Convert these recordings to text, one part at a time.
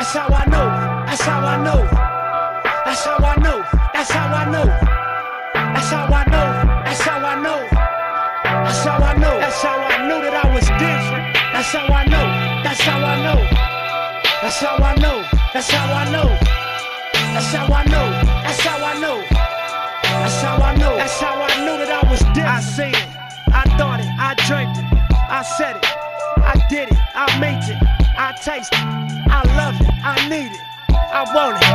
That's how I know. That's how I know. That's how I know. That's how I know. That's how I know. That's how I know. That's how I know. That's how I knew that I was different. That's how I know. That's how I know. That's how I know. That's how I know. That's how I know. That's how I know. That's how I know. That's how I knew that I was different. I seen it. I thought it. I dreamt it. I said it. I did it. I made it. I taste it. I love it. I need it. I want it.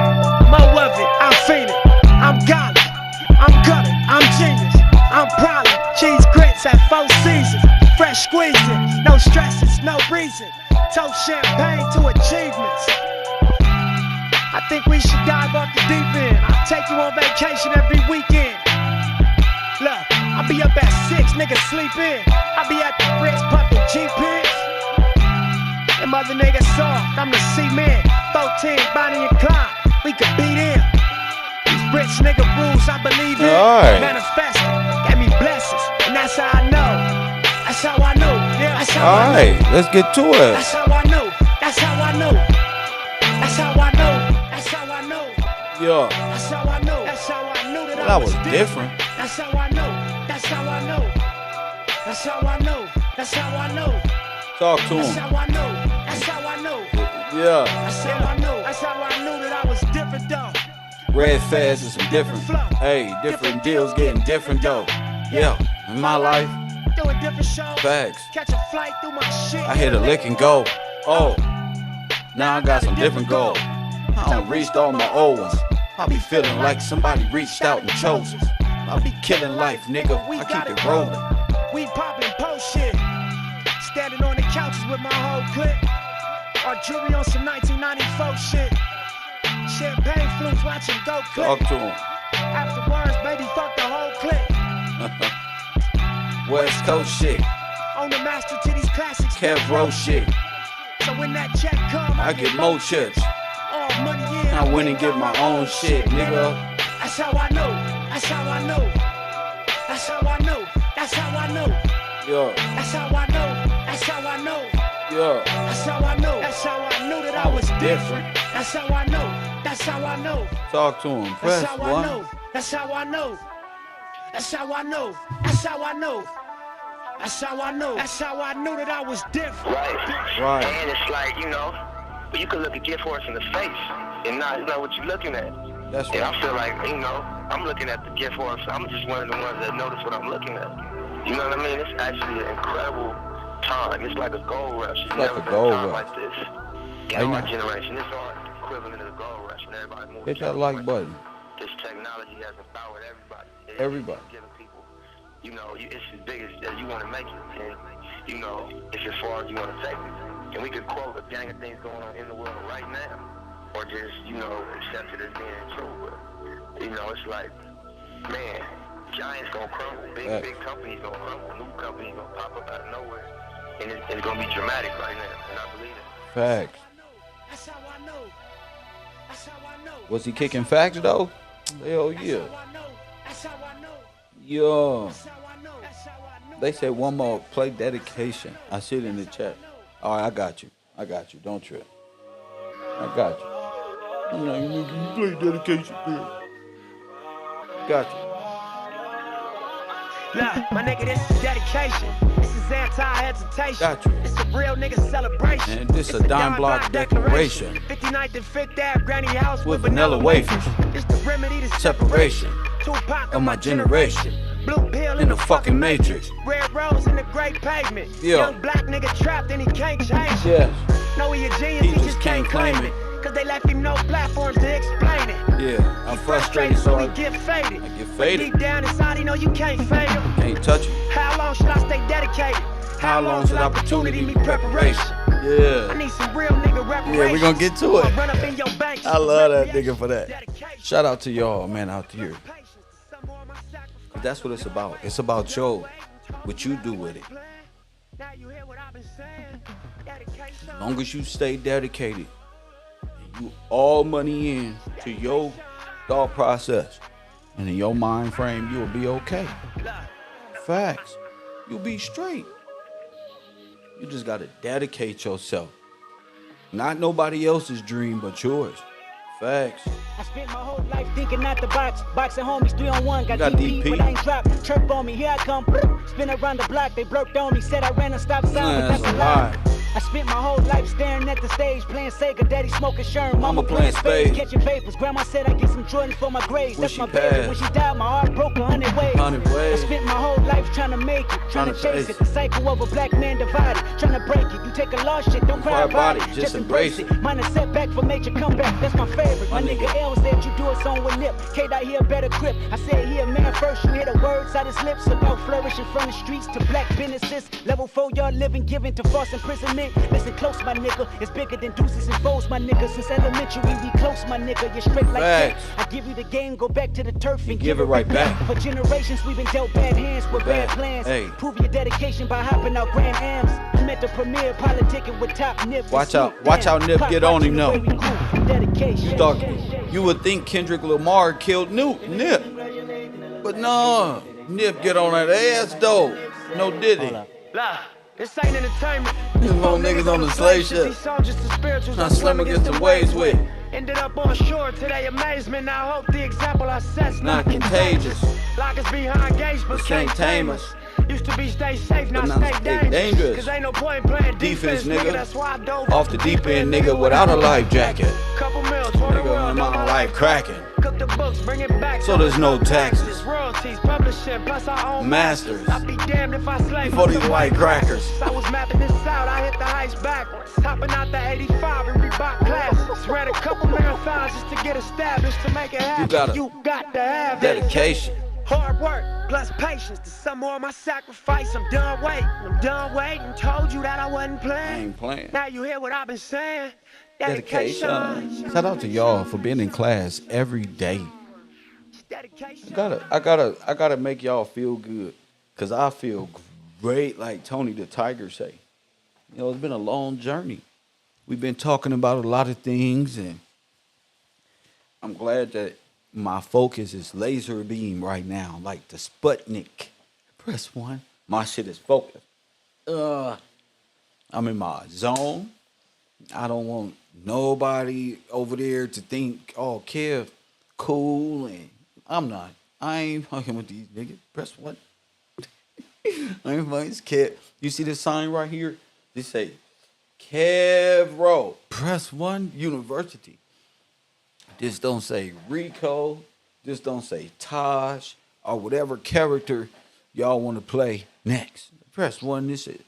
More of it. I feel it. I'm godly. I'm gutter. I'm genius. I'm probably cheese grits at 4 seasons. Fresh squeezing. No stresses. No reason. Toast champagne to achievements. I think we should dive off the deep end. I'll take you on vacation every weekend. Look, I'll be up at 6, niggas sleep in. I'll be at the Ritz pumping G-Pins. Them other niggas soft, I'm the C-man. 14, Bonnie and Clyde, we could beat in. These rich nigga rules I believe in. Manifesting, gave me blessings, and that's how I know. That's how I know, yeah, that's how I know. Alright, let's get to it. That's how I know, that's how I know. That's how I know, that's how I know. Yeah. That's how I know, that's how I knew that Well, I that was different. That's how I know, that's how I know. That's how I know, that's how I know. Talk to That's him. how I know, that's how I know. Yeah. That's how I know, that's how I knew that I was different though. Red Fast is some different. Hey, different deals getting different though. Yeah. In my life, Doing different shows. facts. Catch a flight through my shit. I hit a lick and go. Oh. Now I got some different goals. I don't reached all my old ones. I be feeling like somebody reached out and chose us. I be killing life, nigga. I keep it rolling. We poppin' post shit. Standing on the couches with my whole clique. Our jewelry on some 1994 shit. Champagne flutes watching go click. Talk to him. Afterwards, baby, fuck the whole clique. West Coast shit. On the master to these classics. Kev Rowe shit. So when that check come, I get more chips. all money in. I went and get my own shit, nigga. That's how I know. That's how I know. That's how I know. That's how I know. Yeah. That's how I know. That's how I know. Yeah. That's how I know. That's how I knew that I was different. That's how I know. That's how I know. Talk to him. Press That's how I know. one. That's how I know. That's how I know. That's how I know. That's how I know. That's how I knew that I was different. Right. And it's like, you know, you can look a gift horse in the face and not know what you're looking at. That's And right. I feel like, you know, I'm looking at the gift horse. I'm just one of the ones that notice what I'm looking at. You know what I mean? It's actually an incredible time. It's like a gold rush. It's like never a been gold a time rush. like this. I In our know. generation, it's our equivalent of the gold rush when everybody moves. Hit that like button. This technology has empowered everybody. Everybody. It's giving people, you know, it's as big as you want to make it. And, you know, it's as far as you want to take it. And we could quote a gang of things going on in the world right now. Or just, you know, accept it as being true. But, you know, it's like, man, giants gonna crumble. Big companies gonna crumble. New companies gonna pop up out of nowhere. And it's gonna be dramatic right now. And I believe it. Facts. That's how I know. That's how I know. Was he kicking facts though? Hell yeah. That's how I know. Yeah. That's how I know. That's how I know. They said one more play dedication. I see it in the chat. All right, I got you. I got you. Don't trip. I got you. I'm like, nigga, you play dedication, man. Got you. Look, my nigga, this is dedication. This is anti-hesitation. Got you. It's a real nigga celebration. And this It's a dime block declaration. 59th and 5th Ave, granny house With vanilla wafers. It's the remedy to Separation Tupac of my generation. Blue pill In the fucking matrix. Red rose in the great pavement. Yeah. Young black nigga trapped and he can't change it. Yes. No, he a genius, he just can't claim it. Cause they left him no platforms to explain it. Yeah. I'm frustrated, so he I get faded. get But faded. deep down inside, he know you can't fade him. Can't touch it. How long should I stay dedicated? How long should opportunity meet preparation? I Yeah. need some real nigga reparations. Yeah, we gonna get to it. Or run up in your bank. I love that nigga for that. Shout out to y'all, man, out here. That's what it's about. It's about what you do with it. As long as you stay dedicated, and you all money in to your thought process and in your mind frame, you'll be okay. Facts. You'll be straight. You just gotta dedicate yourself Not nobody else's dream but yours. Facts. I spent my whole life thinking out the box. Boxing homies 3-on-1. Got got DP, DP. but I ain't dropped. Chirp on me, here I come. Spin around the block, they blurped on me. Said I ran a stop sign, Nah, but that's that's a a lie. lie. I spent my whole life staring at the stage, playing Sega, daddy smoking Sherm, mama playing playing spades, spades. catching vapors. Grandma said I get some Jordans for my grades. When That's she my baby. passed. When she died, my heart broke 100 ways. 100 ways. I spent my whole life trying to make it, trying to chase it. The cycle of a black man divided, trying to break it. You take a lost shit, don't cry about it, just embrace it. Mine a setback for major comeback, that's my favorite. My nigga L said you do a song with Nip. K-Dot here better grip. I said here man first, you hear the words out his lips about flourishing from the streets to black businesses. Level 4 y'all living, giving to false imprisonment. Listen close, my nigga. It's bigger than deuces and foes, my nigga. Since elementary, we close, my nigga. You're straight like that. Facts. I give you the game, go back to the turf and Give it right back. For generations, we've been dealt bad hands with bad plans. Hey. Prove your dedication by hopping out Grand Ams. I'm at the premiere, politicking with top Nip. Watch how Nip get on him, though. You thought you would think Kendrick Lamar killed Nip. But no, Nip get on that ass though. No did he? Nah, this ain't entertainment. These little niggas on the slave ship. These soldiers and spirituals Trying I to swim against the waves with. Ended up on shore to their amazement. I hope the example I set's Not contagious. Lock us behind gates, but This can't ain't tame tame us. us. Used to be stay safe, now But now stay stay dangerous. dangerous. Cause ain't no point playing Defense, defense, nigga. That's why I dove Off the deep end, nigga, without a life jacket. Couple meals, for the Nigga, world, I'm all on my life cracking. Cook the books, bring it back. So there's no taxes. Royalties, publishing, plus our own Masters. I'd be damned if I slave For these white crackers. I was mapping this out, I hit the heights backwards. Hopping out the 85 and Reebok classics. Ran a couple marathons just to get established to make it happen. You got to have it. Dedication. Hard work, plus patience. To some more of my sacrifice. I'm done waiting. Told you that I wasn't I playing. ain't playing. Now you hear what I've been saying. Dedication. Shout out to y'all for being in class every day. Dedication. I gotta make y'all feel good. Cause I feel great, like Tony the Tiger say. You know, it's been a long journey. We've been talking about a lot of things, and I'm glad that my focus is laser beam right now, like the Sputnik. Press 1. My shit is focused. I'm in my zone. I don't want nobody over there to think, oh, Kev, cool, and I'm not. I ain't fucking with these niggas. Press 1. I ain't fucking Kev. You see this sign right here? This say Kev Rowe. Press 1 University. This don't say Rico. This don't say Taj or whatever character y'all want to play next. Press 1. This is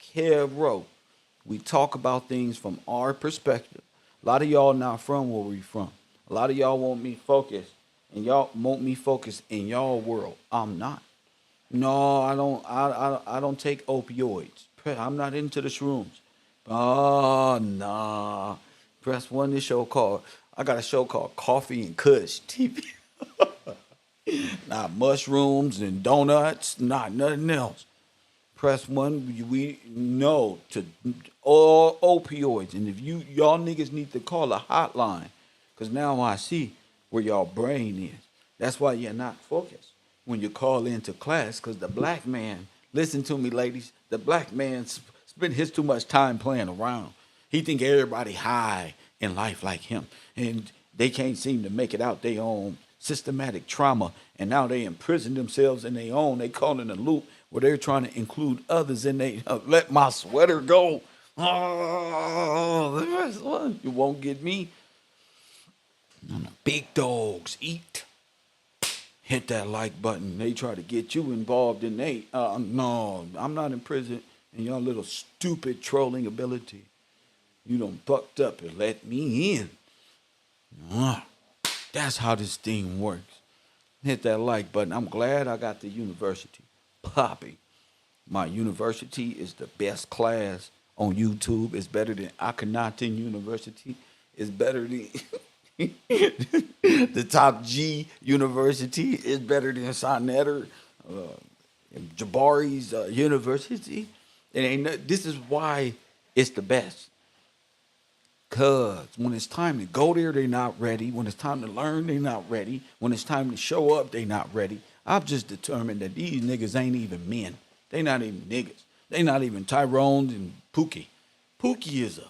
Kev Rowe. We talk about things from our perspective. A lot of y'all not from where we from. A lot of y'all want me focused, and y'all want me focused in y'all world. I'm not. No, I don't. I don't take opioids. I'm not into the shrooms. Oh, nah. Press 1. This show called. I got a show called Coffee and Kush TV. Not mushrooms and donuts. Not nothing else. Press 1. We know to all opioids, and if y'all niggas need to call a hotline, cause now I see where y'all brain is. That's why you're not focused when you call into class. Cause the black man, listen to me, ladies. The black man spent his too much time playing around. He think everybody high in life like him, and they can't seem to make it out their own systematic trauma, and now they imprison themselves in their own. They call in a loop where they're trying to include others in they let my sweater go. Oh, you won't get me. Big dogs eat. Hit that like button. They try to get you involved in they. No, I'm not in prison in your little stupid trolling ability. You done fucked up and let me in. That's how this thing works. Hit that like button. I'm glad I got the university. Poppy. My university is the best class on YouTube. It's better than Akhenaten University. It's better than the top G University. It's better than Sonetter, Jabari's University. This is why it's the best. Cause when it's time to go there, they're not ready. When it's time to learn, they're not ready. When it's time to show up, they're not ready. I've just determined that these niggas ain't even men. They not even niggas. They not even Tyrone and Pookie. Pookie is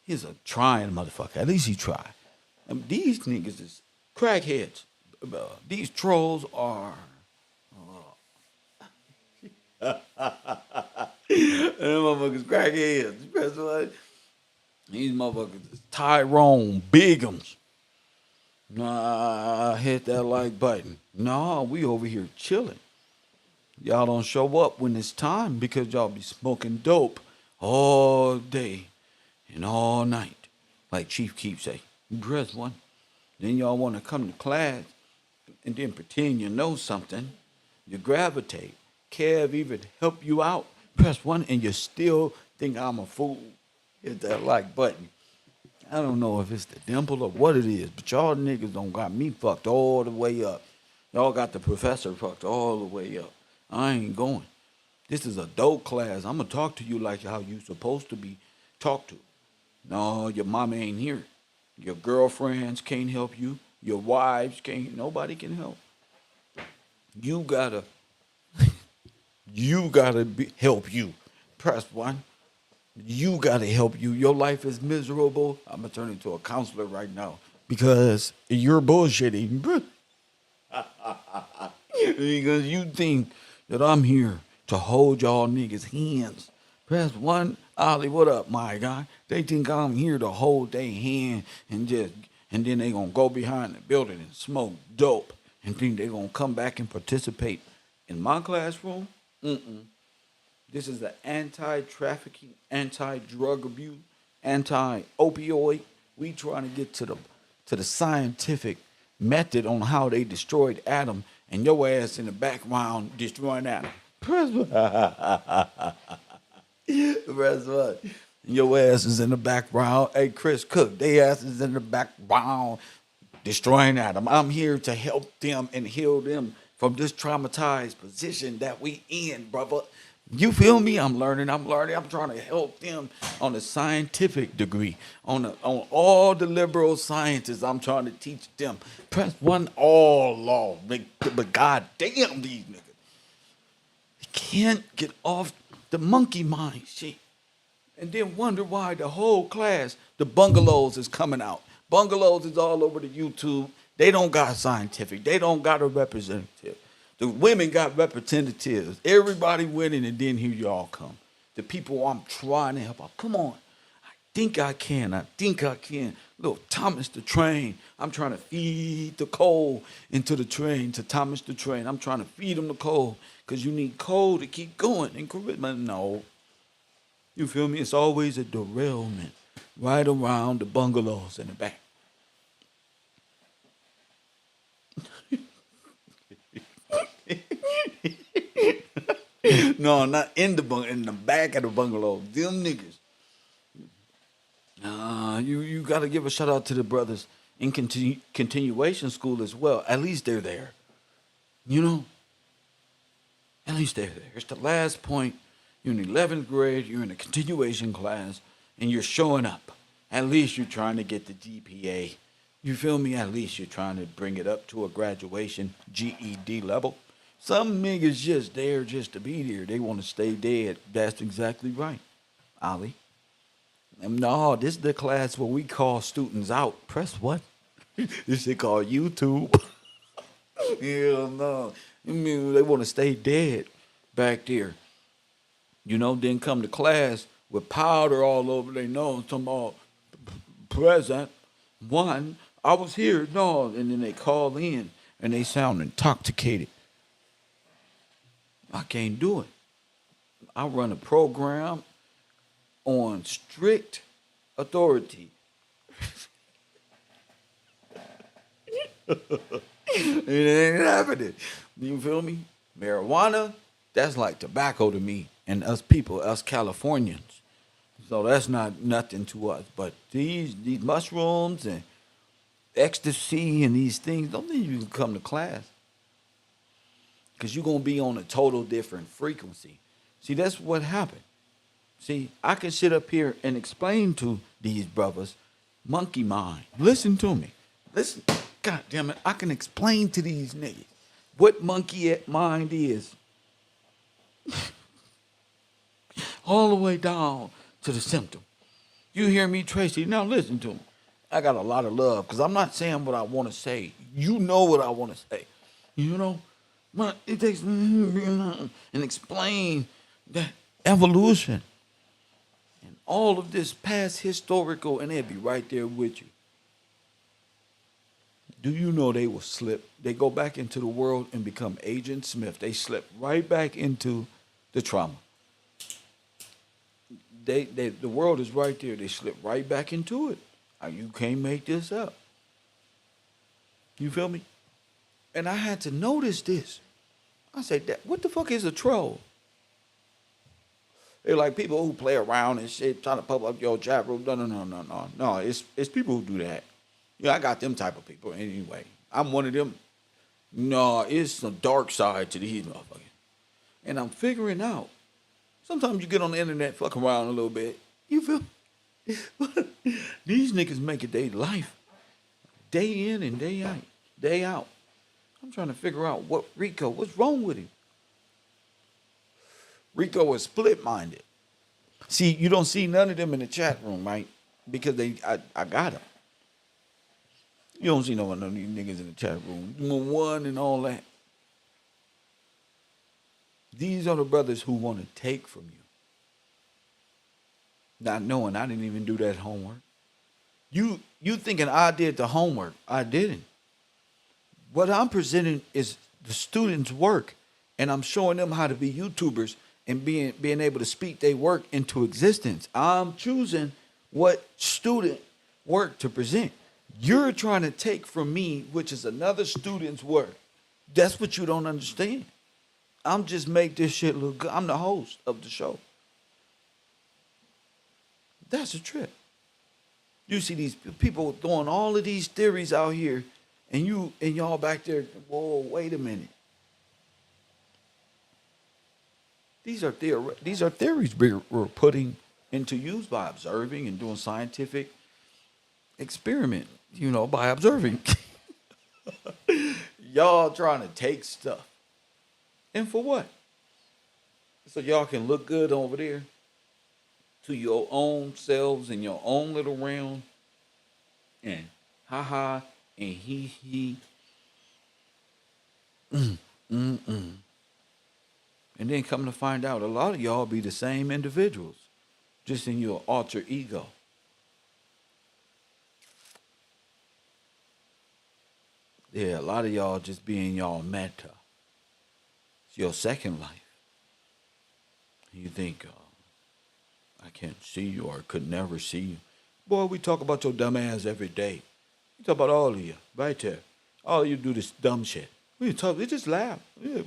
He's a trying motherfucker. At least he tried. And these niggas is crackheads. These trolls are. Them motherfuckers crackheads. That's what. These motherfuckers is Tyrone Bigums. Nah, hit that like button. Nah, we over here chilling. Y'all don't show up when it's time because y'all be smoking dope all day and all night. Like Chief Keef say, press one. Then y'all want to come to class and then pretend you know something. You gravitate. Kev even help you out. Press one and you still think I'm a fool. Hit that like button. I don't know if it's the dimple or what it is, but y'all niggas don't got me fucked all the way up. Y'all got the professor fucked all the way up. I ain't going. This is a dope class. I'm going to talk to you like how you supposed to be talked to. No, your mama ain't here. Your girlfriends can't help you. Your wives can't. Nobody can help. You gotta help you. Press one. You gotta help you. Your life is miserable. I'm gonna turn into a counselor right now because you're bullshitting. Because you think that I'm here to hold y'all niggas' hands. Press one. Ollie, what up, my guy? They think I'm here to hold their hand and then they gonna go behind the building and smoke dope and think they gonna come back and participate in my classroom. This is the anti-trafficking, anti-drug abuse, anti-opioid. We trying to get to the scientific method on how they destroyed Adam, and your ass in the background destroying Adam. Press what? Your ass is in the background. Hey, Chris Cook, they ass is in the background destroying Adam. I'm here to help them and heal them from this traumatized position that we in, brother. You feel me? I'm learning. I'm trying to help them on a scientific degree. On all the liberal sciences, I'm trying to teach them. Press one all law. But goddamn these niggas. They can't get off the monkey mind shit. And then wonder why the whole class, the bungalows is coming out. Bungalows is all over the YouTube. They don't got scientific. They don't got a representative. The women got representatives. Everybody winning, and then here y'all come. The people I'm trying to help out. Come on. I think I can. Little Thomas the Train. I'm trying to feed the coal into the train to Thomas the Train. I'm trying to feed him the coal because you need coal to keep going. And charisma, no. You feel me? It's always a derailment right around the bungalows in the back. No, not in the back of the bungalow. Them niggas. You got to give a shout out to the brothers in continuation school as well. At least they're there. You know? At least they're there. It's the last point. You're in the 11th grade. You're in a continuation class. And you're showing up. At least you're trying to get the GPA. You feel me? At least you're trying to bring it up to a graduation GED level. Some niggas just there just to be there. They want to stay dead. That's exactly right, Ollie. And no, this is the class where we call students out. Press what? This shit called YouTube. Hell no. I mean, they want to stay dead back there. You know, then come to class with powder all over their nose. Talking about present one. I was here. No. And then they call in and they sound intoxicated. I can't do it. I run a program on strict authority. It ain't happening. You feel me? Marijuana, that's like tobacco to me and us people, us Californians. So that's not nothing to us. But these mushrooms and ecstasy and these things, don't think you can come to class. Because you're going to be on a total different frequency. See, that's what happened. See, I can sit up here and explain to these brothers, monkey mind. Listen to me. Listen. God damn it. I can explain to these niggas what monkey mind is. All the way down to the symptom. You hear me, Tracy? Now listen to me. I got a lot of love because I'm not saying what I want to say. You know what I want to say. You know, but it takes and explain that evolution and all of this past historical, and they'd be right there with you. Do you know they will slip? They go back into the world and become Agent Smith. They slip right back into the trauma. The world is right there. They slip right back into it. You can't make this up. You feel me? And I had to notice this. I said, what the fuck is a troll? They're like people who play around and shit, trying to pop up your chat room. No. No, it's people who do that. Yeah, I got them type of people anyway. I'm one of them. No, it's some dark side to these motherfuckers. And I'm figuring out. Sometimes you get on the internet, fuck around a little bit. You feel? These niggas make it their life. Day in and day out. Day out. I'm trying to figure out what's wrong with him. Rico is split-minded. See, you don't see none of them in the chat room, right? Because I got them. You don't see no one of these niggas in the chat room. One and all that. These are the brothers who want to take from you. Not knowing I didn't even do that homework. You thinking I did the homework. I didn't. What I'm presenting is the students' work. And I'm showing them how to be YouTubers and being able to speak their work into existence. I'm choosing what student work to present. You're trying to take from me, which is another student's work. That's what you don't understand. I'm just make this shit look good. I'm the host of the show. That's a trip. You see these people throwing all of these theories out here, and y'all back there, whoa, wait a minute. These are theories we're putting into use by observing and doing scientific experiment, by observing. Y'all trying to take stuff. And for what? So y'all can look good over there to your own selves in your own little realm. And ha and he. And then come to find out, a lot of y'all be the same individuals, just in your alter ego. Yeah, a lot of y'all just be in y'all meta. It's your second life. You think, I can't see you or could never see you. Boy, we talk about your dumb ass every day. We talk about all of you, right there. All of you do this dumb shit. We just laugh. Yeah,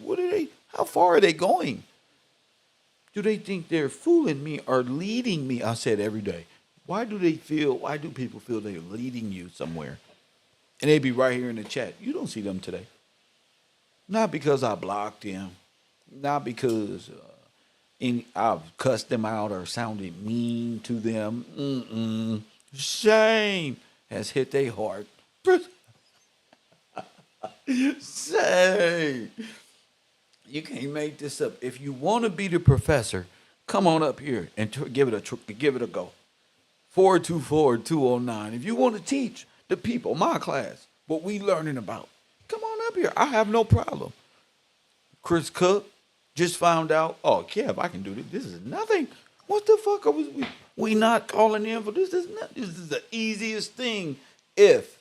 how far are they going? Do they think they're fooling me or leading me? I said every day. Why do people feel they're leading you somewhere? And they be right here in the chat. You don't see them today. Not because I blocked them. Not because I've cussed them out or sounded mean to them. Shame has hit their heart. Shame. You can't make this up. If you want to be the professor, come on up here and give it a go. 424-209. If you want to teach the people, my class, what we learning about, come on up here. I have no problem. Chris Cook just found out, Kev, I can do this. This is nothing. What the fuck are we not calling in for this? This is the easiest thing if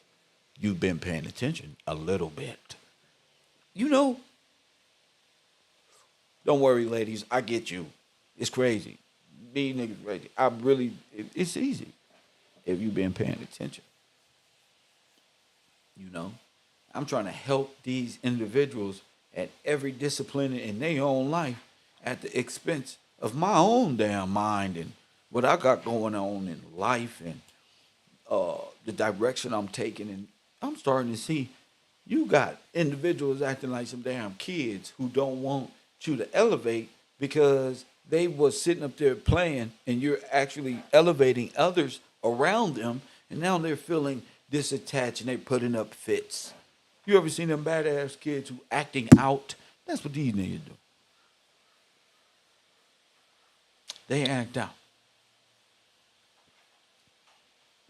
you've been paying attention a little bit. Don't worry, ladies. I get you. It's crazy. These niggas crazy. It's easy if you've been paying attention. I'm trying to help these individuals at every discipline in their own life at the expense of my own damn mind and what I got going on in life and the direction I'm taking. And I'm starting to see you got individuals acting like some damn kids who don't want you to elevate because they was sitting up there playing and you're actually elevating others around them. And now they're feeling disattached and they're putting up fits. You ever seen them badass kids who acting out? That's what these niggas do. They act out.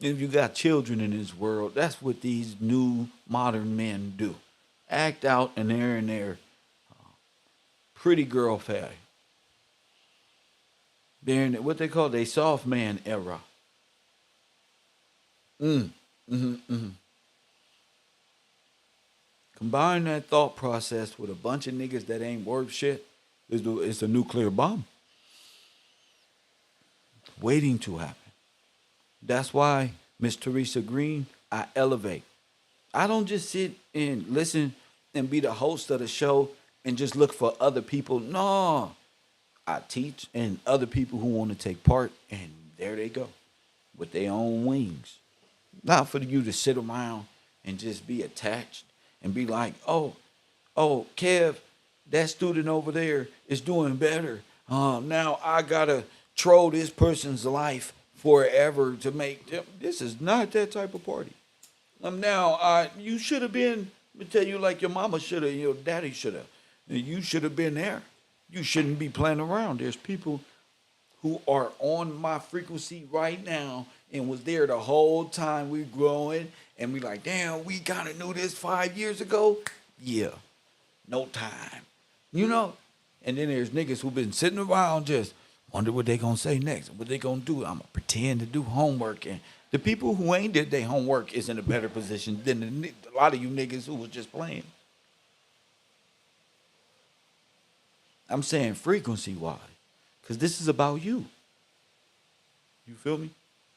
If you got children in this world, that's what these new modern men do. Act out and they're in their pretty girl phase. They're in what they call their soft man era. Mm, mm. Combine that thought process with a bunch of niggas that ain't worth shit. It's a nuclear bomb waiting to happen. That's why, Miss Teresa Green, I elevate. I don't just sit and listen and be the host of the show and just look for other people. No, I teach and other people who want to take part, and there they go with their own wings. Not for you to sit around and just be attached and be like, oh, Kev, that student over there is doing better. Now I gotta troll this person's life forever to make them. This is not that type of party. Now you should have been. Let me tell you, like your mama should have, your daddy should have. You should have been there. You shouldn't be playing around. There's people who are on my frequency right now and was there the whole time we growing, and we like, damn, we kind of knew this 5 years ago. Yeah, no time, And then there's niggas who been sitting around just wonder what they gonna say next, what they gonna do. I'ma pretend to do homework, and the people who ain't did their homework is in a better position than a lot of you niggas who was just playing. I'm saying frequency-wise, because this is about you. You feel me?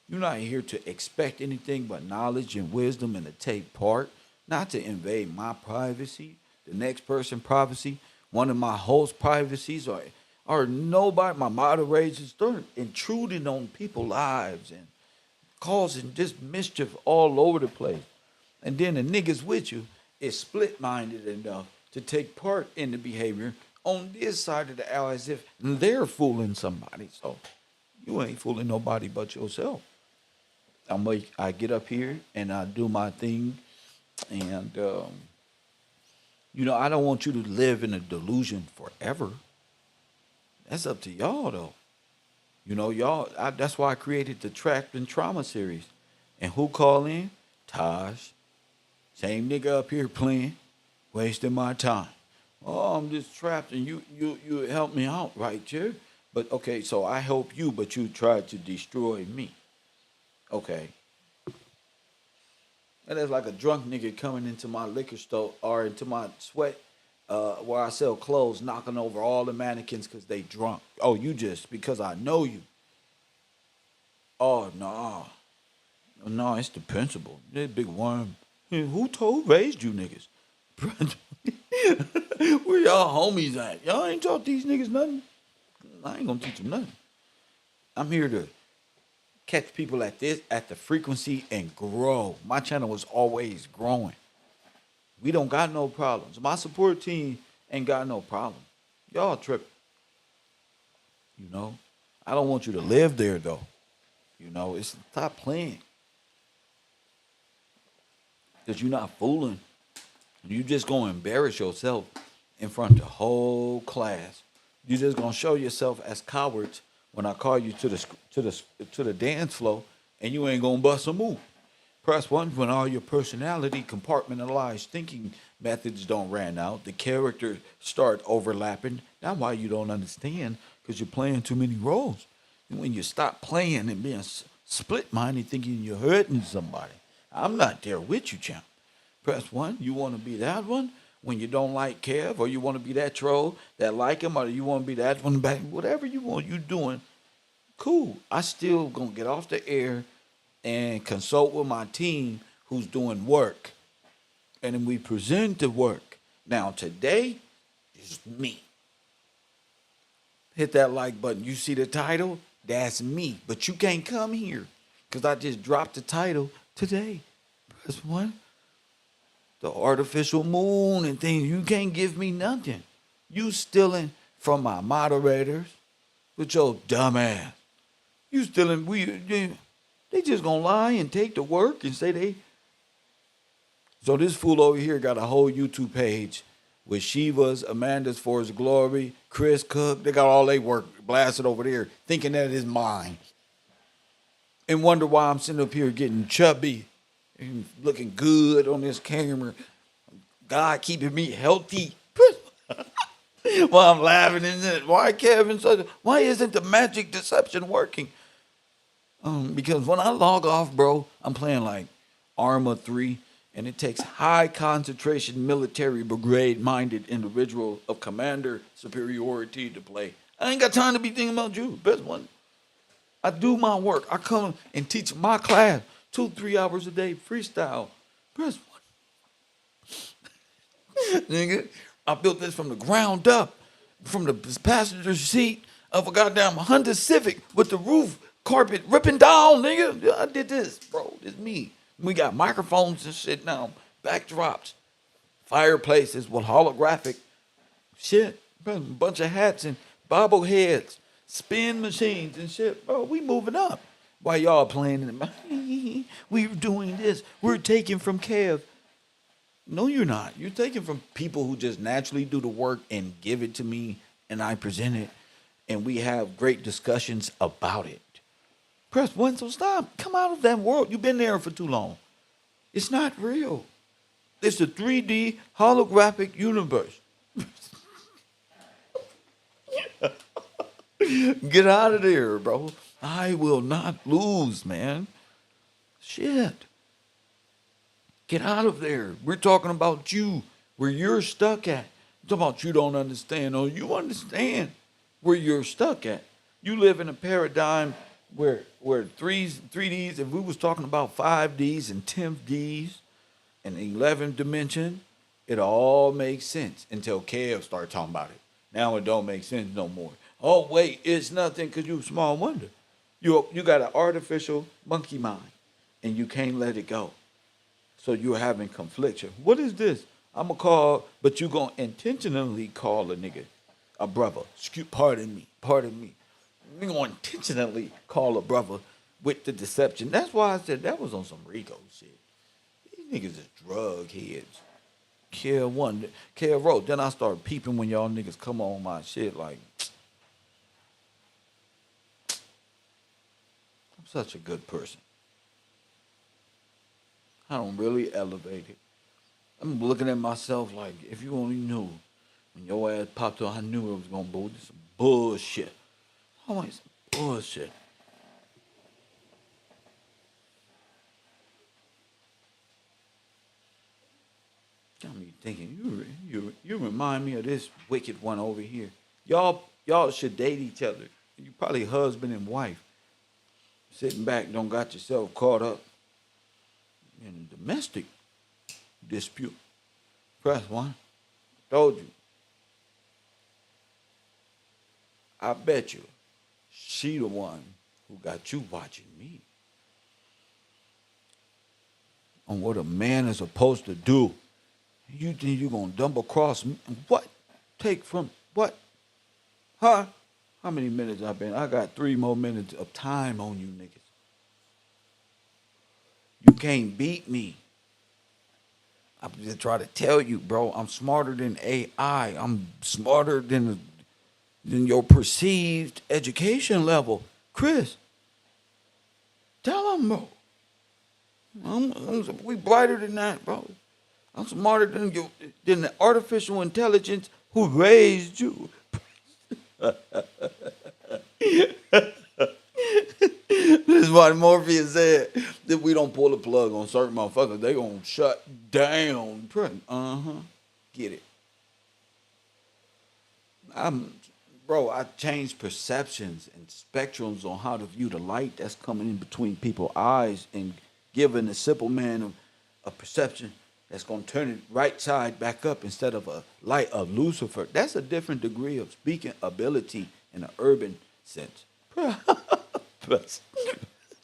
You're not here to expect anything but knowledge and wisdom and to take part, not to invade my privacy, the next person's privacy, one of my host privacies, or nobody, my moderators, start intruding on people's lives and causing just mischief all over the place. And then the niggas with you is split-minded enough to take part in the behavior on this side of the aisle as if they're fooling somebody. So you ain't fooling nobody but yourself. I get up here and I do my thing, and I don't want you to live in a delusion forever. That's up to y'all, though. That's why I created the Trapped in Trauma series. And who call in? Taj. Same nigga up here playing, wasting my time. Oh, I'm just trapped, and you help me out, right, Jerry? But okay, so I help you, but you tried to destroy me. Okay. And that's like a drunk nigga coming into my liquor store or into my sweat where I sell clothes, knocking over all the mannequins because they drunk. Oh, you just because I know you. Oh, no. No, it's the principal. That big worm. Who raised you niggas? Where y'all homies at? Y'all ain't taught these niggas nothing. I ain't gonna teach them nothing. I'm here to catch people at the frequency and grow. My channel was always growing. We don't got no problems. My support team ain't got no problem. Y'all tripping. I don't want you to live there though. It's stop playing. Because you're not fooling. You just gonna embarrass yourself in front of the whole class. You just gonna show yourself as cowards when I call you to the dance floor, and you ain't gonna bust a move. Press 1 when all your personality compartmentalized thinking methods don't ran out. The characters start overlapping. That's why you don't understand, because you're playing too many roles. And when you stop playing and being split-minded, thinking you're hurting somebody, I'm not there with you, champ. Press 1. You want to be that one when you don't like Kev, or you want to be that troll that like him, or you want to be that one back. Whatever you want, you doing. Cool. I still gonna get off the air and consult with my team who's doing work, and then we present the work. Now today is me. Hit that like button. You see the title? That's me. But you can't come here because I just dropped the title today. Press 1. The artificial moon and things. You can't give me nothing. You stealing from my moderators with your dumb ass. You stealing. They just gonna lie and take the work and say they. So this fool over here got a whole YouTube page with Shiva's, Amanda's for his glory, Chris Cook. They got all their work blasted over there, thinking that it is mine. and wonder why I'm sitting up here getting chubby and looking good on this camera. God keeping me healthy. While I'm laughing in it. Why, Kevin? Why isn't the magic deception working? Because when I log off, bro, I'm playing like Arma 3, and it takes high concentration military brigade minded individual of commander superiority to play. I ain't got time to be thinking about you. Best one. I do my work. I come and teach my class 2-3 hours a day freestyle. Best one. Nigga, I built this from the ground up, from the passenger seat of a goddamn Honda Civic with the roof carpet ripping down, nigga. I did this, bro. It's me. We got microphones and shit now, backdrops, fireplaces with holographic shit, a bunch of hats and bobbleheads, spin machines and shit. Bro, we moving up. While y'all playing in the we're doing this. We're taking from Kev. No, you're not. You're taking from people who just naturally do the work and give it to me, and I present it, and we have great discussions about it. Press one, so stop. Come out of that world. You've been there for too long. It's not real. It's a 3D holographic universe. Get out of there, bro. I will not lose, man. Shit. Get out of there. We're talking about you, where you're stuck at. I'm talking about you don't understand. Oh, you understand where you're stuck at. You live in a paradigm where 3Ds, if we was talking about 5Ds and 10Ds and 11th dimension, it all makes sense until Kev started talking about it. Now it don't make sense no more. Oh, wait, it's nothing because you small wonder. You got an artificial monkey mind, and you can't let it go. So you're having confliction. What is this? I'm going to call, but you're going to intentionally call a nigga a brother. Pardon me. You're going to intentionally call a brother with the deception. That's why I said that was on some Rico shit. These niggas is drug heads. Kev wrote. Then I start peeping when y'all niggas come on my shit like, I'm such a good person. I don't really elevate it. I'm looking at myself like, if you only knew, when your ass popped up, I knew it was going to be some bullshit. Always some bullshit. Got me thinking, you remind me of this wicked one over here. Y'all should date each other. You probably husband and wife. Sitting back, don't got yourself caught up in a domestic dispute. Press one. Told you. I bet you she the one who got you watching me. On what a man is supposed to do. You think you're going to double cross me? What? Take from what? Huh? How many minutes I've been? I got 3 more minutes of time on you niggas. You can't beat me. I'm just trying to tell you, bro, I'm smarter than AI. I'm smarter than your perceived education level. Chris, tell him, bro. We brighter than that, bro. I'm smarter than the artificial intelligence who raised you. This is why Morpheus said that we don't pull the plug on certain motherfuckers. They gonna shut down. Get it. I changed perceptions and spectrums on how to view the light that's coming in between people's eyes and giving the simple man a perception that's gonna turn it right side back up instead of a light of Lucifer. That's a different degree of speaking ability in an urban sense.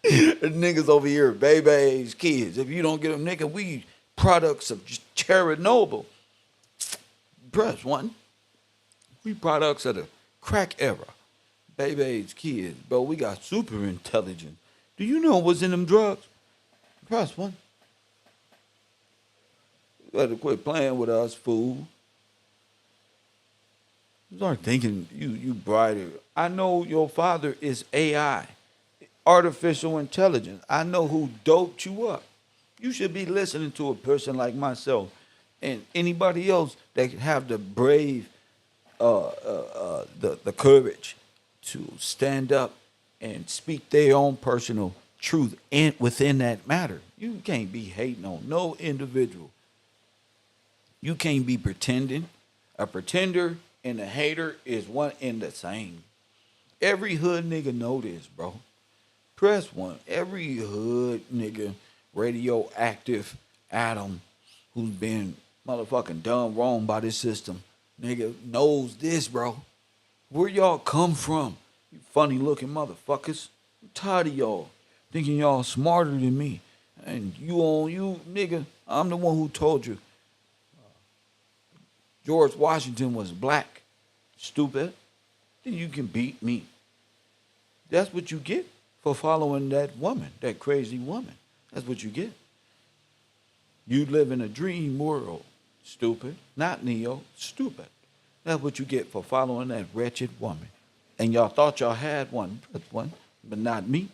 Niggas over here, babies, kids. If you don't get them, nigga, we products of Chernobyl. Press one. We products of the crack era. Babies, kids, bro. We got super intelligence. Do you know what's in them drugs? Press one. You better quit playing with us, fool. Start thinking you brighter. I know your father is AI. artificial intelligence. I know who doped you up. You should be listening to a person like myself and anybody else that have the brave, the courage to stand up and speak their own personal truth within that matter. You can't be hating on no individual. You can't be pretending. A pretender and a hater is one and the same. Every hood nigga know this, bro. Press one. Every hood nigga, radioactive atom, who's been motherfucking done wrong by this system, nigga, knows this, bro. Where y'all come from? You funny looking motherfuckers. I'm tired of y'all thinking y'all smarter than me. And you, nigga, I'm the one who told you George Washington was black. Stupid. Then you can beat me. That's what you get for following that woman, that crazy woman. That's what you get. You live in a dream world. Stupid. Not Neo. Stupid. That's what you get for following that wretched woman. And y'all thought y'all had one, but not me.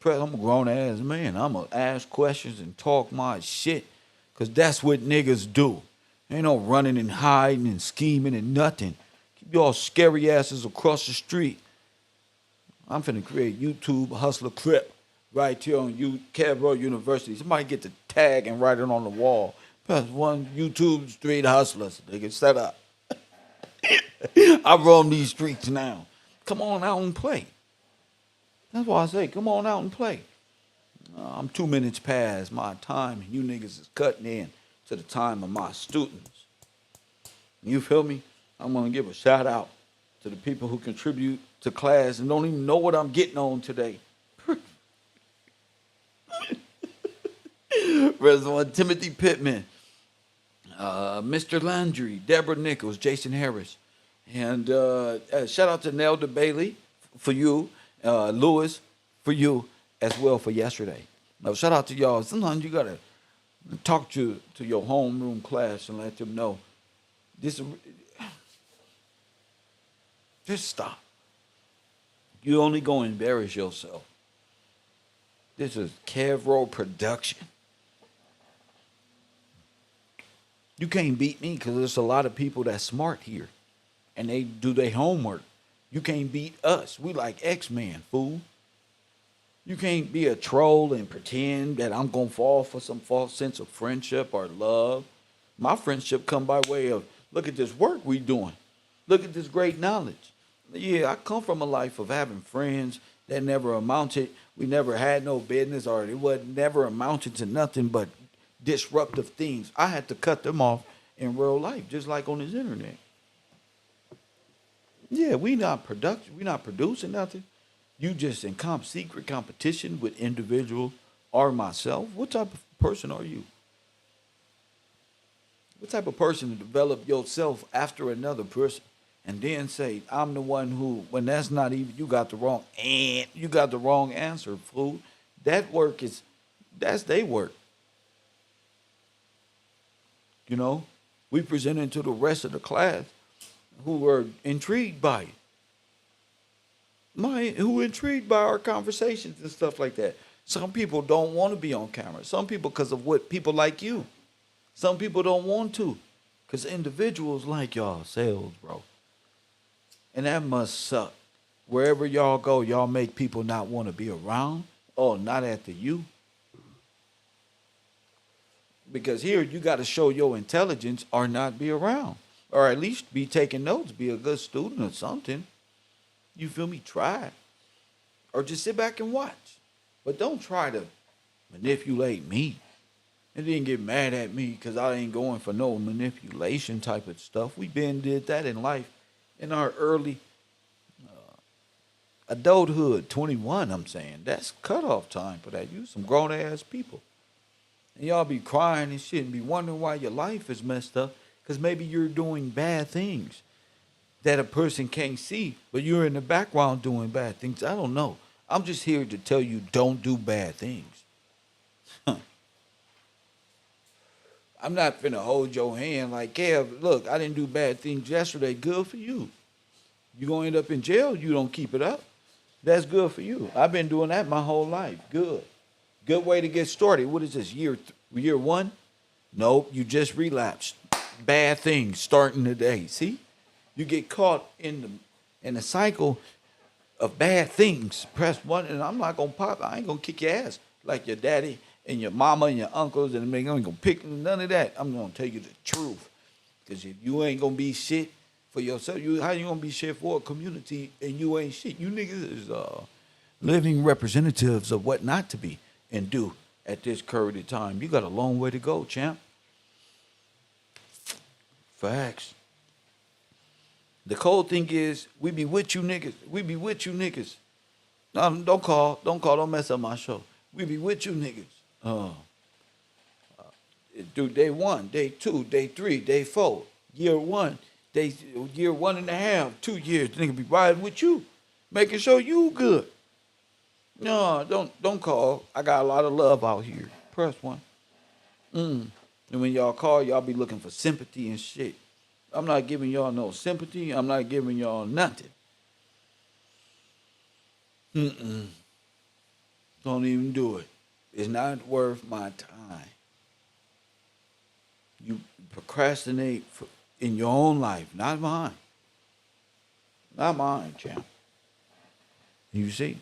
I'm a grown ass man. I'm going to ask questions and talk my shit. Because that's what niggas do. Ain't no running and hiding and scheming and nothing. Keep y'all scary asses across the street. I'm finna create YouTube hustler clip right here on Cavro University. Somebody get the tag and write it on the wall. Press one, YouTube street hustlers. They get set up. I roam these streets now. Come on out and play. That's why I say, come on out and play. I'm 2 minutes past my time, and you niggas is cutting in to the time of my students. You feel me? I'm gonna give a shout out to the people who contribute to class and don't even know what I'm getting on today. Reverend Timothy Pittman, Mr. Landry, Deborah Nichols, Jason Harris, and shout out to Nelda Bailey for you, Lewis for you as well for yesterday. Now shout out to y'all. Sometimes you gotta talk to your homeroom class and let them know this. Just stop. You only gonna embarrass yourself. This is Cavro production. You can't beat me because there's a lot of people that's smart here, and they do their homework. You can't beat us. We like X-Men, fool. You can't be a troll and pretend that I'm gonna fall for some false sense of friendship or love. My friendship come by way of, look at this work we doing. Look at this great knowledge. Yeah, I come from a life of having friends that never amounted. We never had no business, or it was never amounted to nothing but disruptive things. I had to cut them off in real life, just like on this internet. Yeah, we not producing nothing. You just in secret competition with individuals or myself. What type of person are you? What type of person to develop yourself after another person and then say, I'm the one who, when that's not even, you got the wrong answer, fool. That work that's their work. You know, we presented to the rest of the class who were intrigued by it. Who were intrigued by our conversations and stuff like that. Some people don't want to be on camera. Some people because of what people like you. Some people don't want to because individuals like y'all selves, bro. And that must suck. Wherever y'all go, y'all make people not want to be around. Oh, not after you. Because here you got to show your intelligence or not be around. Or at least be taking notes, be a good student or something. You feel me? Try. Or just sit back and watch. But don't try to manipulate me. And then get mad at me because I ain't going for no manipulation type of stuff. We been did that in life in our early adulthood, 21, I'm saying. That's cutoff time for that. You some grown-ass people. And y'all be crying and shit and be wondering why your life is messed up because maybe you're doing bad things that a person can't see, but you're in the background doing bad things. I don't know. I'm just here to tell you don't do bad things. I'm not finna hold your hand like, Kev, look, I didn't do bad things yesterday. Good for you. You gonna end up in jail, you don't keep it up. That's good for you. I've been doing that my whole life. Good. Good way to get started. What is this, year one? Nope, you just relapsed. Bad things starting today. See? You get caught in the cycle of bad things. Press one, and I'm not gonna pop. I ain't gonna kick your ass like your daddy and your mama and your uncles, and I ain't gonna pick none of that. I'm gonna tell you the truth. Because if you ain't gonna be shit for yourself, how you gonna be shit for a community and you ain't shit? You niggas is living representatives of what not to be and do at this current time. You got a long way to go, champ. Facts. The cold thing is, we be with you niggas. We be with you niggas. No, don't call. Don't mess up my show. We be with you niggas. Do day 1, day 2, day 3, day 4, year 1, year 1.5, 2 years. Nigga be riding with you, making sure you good. No, don't call. I got a lot of love out here. Press 1. And when y'all call, y'all be looking for sympathy and shit. I'm not giving y'all no sympathy. I'm not giving y'all nothing. Don't even do it. It's not worth my time. You procrastinate in your own life, not mine. Not mine, champ. You see?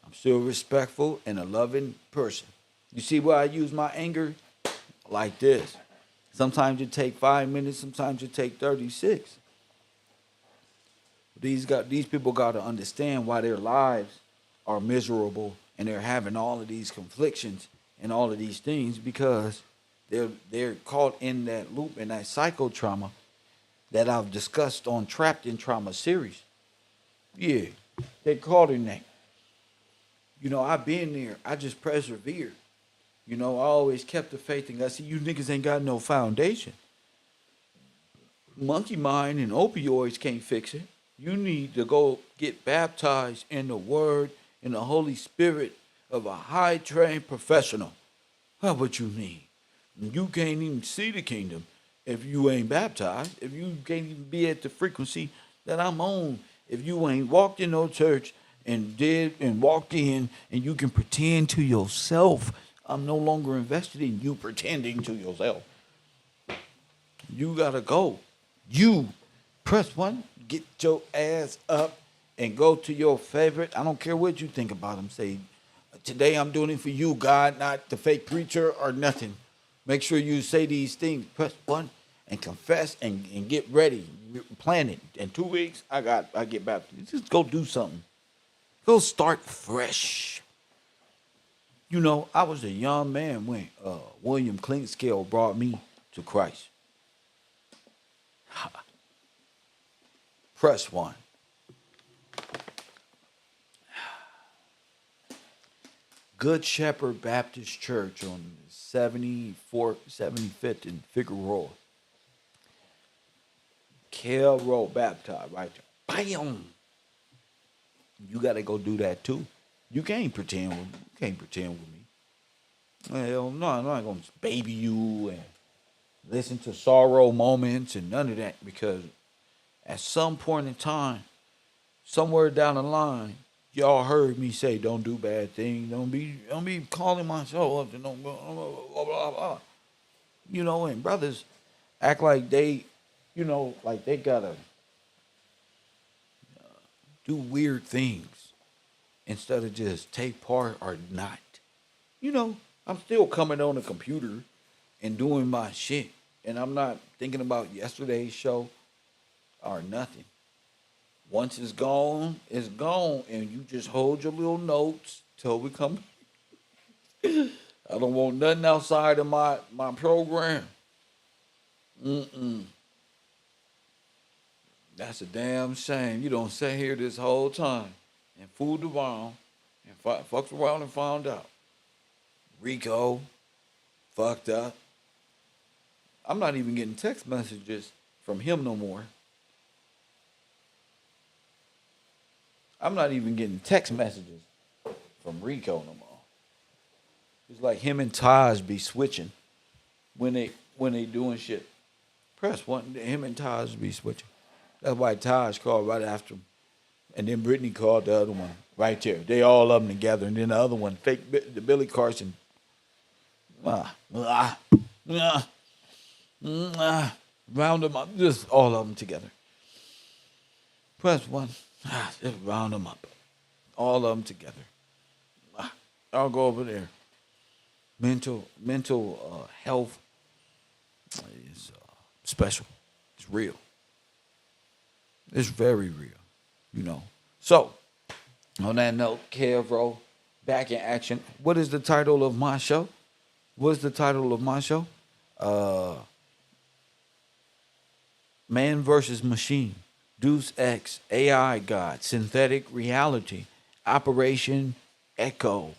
I'm still respectful and a loving person. You see where I use my anger? Like this. Sometimes it take 5 minutes, sometimes it take 36. These people got to understand why their lives are miserable and they're having all of these conflictions and all of these things because they're caught in that loop and that psychotrauma that I've discussed on Trapped in Trauma series. Yeah, they're caught in that. You know, I've been there. I just persevered. You know, I always kept the faith in God. See, you niggas ain't got no foundation. Monkey mind and opioids can't fix it. You need to go get baptized in the Word and the Holy Spirit of a high-trained professional. That's what you need. You can't even see the kingdom if you ain't baptized, if you can't even be at the frequency that I'm on, if you ain't walked in no church and walked in and you can pretend to yourself. I'm no longer invested in you pretending to yourself. You gotta go. You press 1, get your ass up and go to your favorite. I don't care what you think about him. Say, today I'm doing it for you, God, not the fake preacher or nothing. Make sure you say these things. Press 1 and confess and get ready. Plan it. In 2 weeks, I get back. Just go do something. Go start fresh. You know, I was a young man when William Clinkscale brought me to Christ. Press 1. Good Shepherd Baptist Church on 75th and Figueroa. Kell Road Baptist, right there. Bam! You got to go do that too. You can't pretend with me. Hell no, I'm not going to baby you and listen to sorrow moments and none of that, because at some point in time, somewhere down the line, y'all heard me say, don't do bad things. Don't be calling myself up to no blah, blah, blah, blah. You know, and brothers act like they, you know, like they gotta do weird things instead of just take part or not. You know, I'm still coming on the computer and doing my shit, and I'm not thinking about yesterday's show or nothing. Once it's gone, and you just hold your little notes till we come. I don't want nothing outside of my program. That's a damn shame. You don't sit here this whole time and fooled around and fucked around and found out. Rico fucked up. I'm not even getting text messages from him no more. I'm not even getting text messages from Rico no more. It's like him and Taj be switching when they doing shit. Press 1, him and Taj be switching. That's why Taj called right after him. And then Brittany called the other one right there. They all of them together. And then the other one, the Billy Carson, round them up. Just all of them together. Press one. Just round them up. All of them together. I'll go over there. Mental health is special. It's real. It's very real, So, on that note, Kevro, back in action. What is the title of my show? Man versus Machine. Deus Ex, AI God, Synthetic Reality, Operation Echo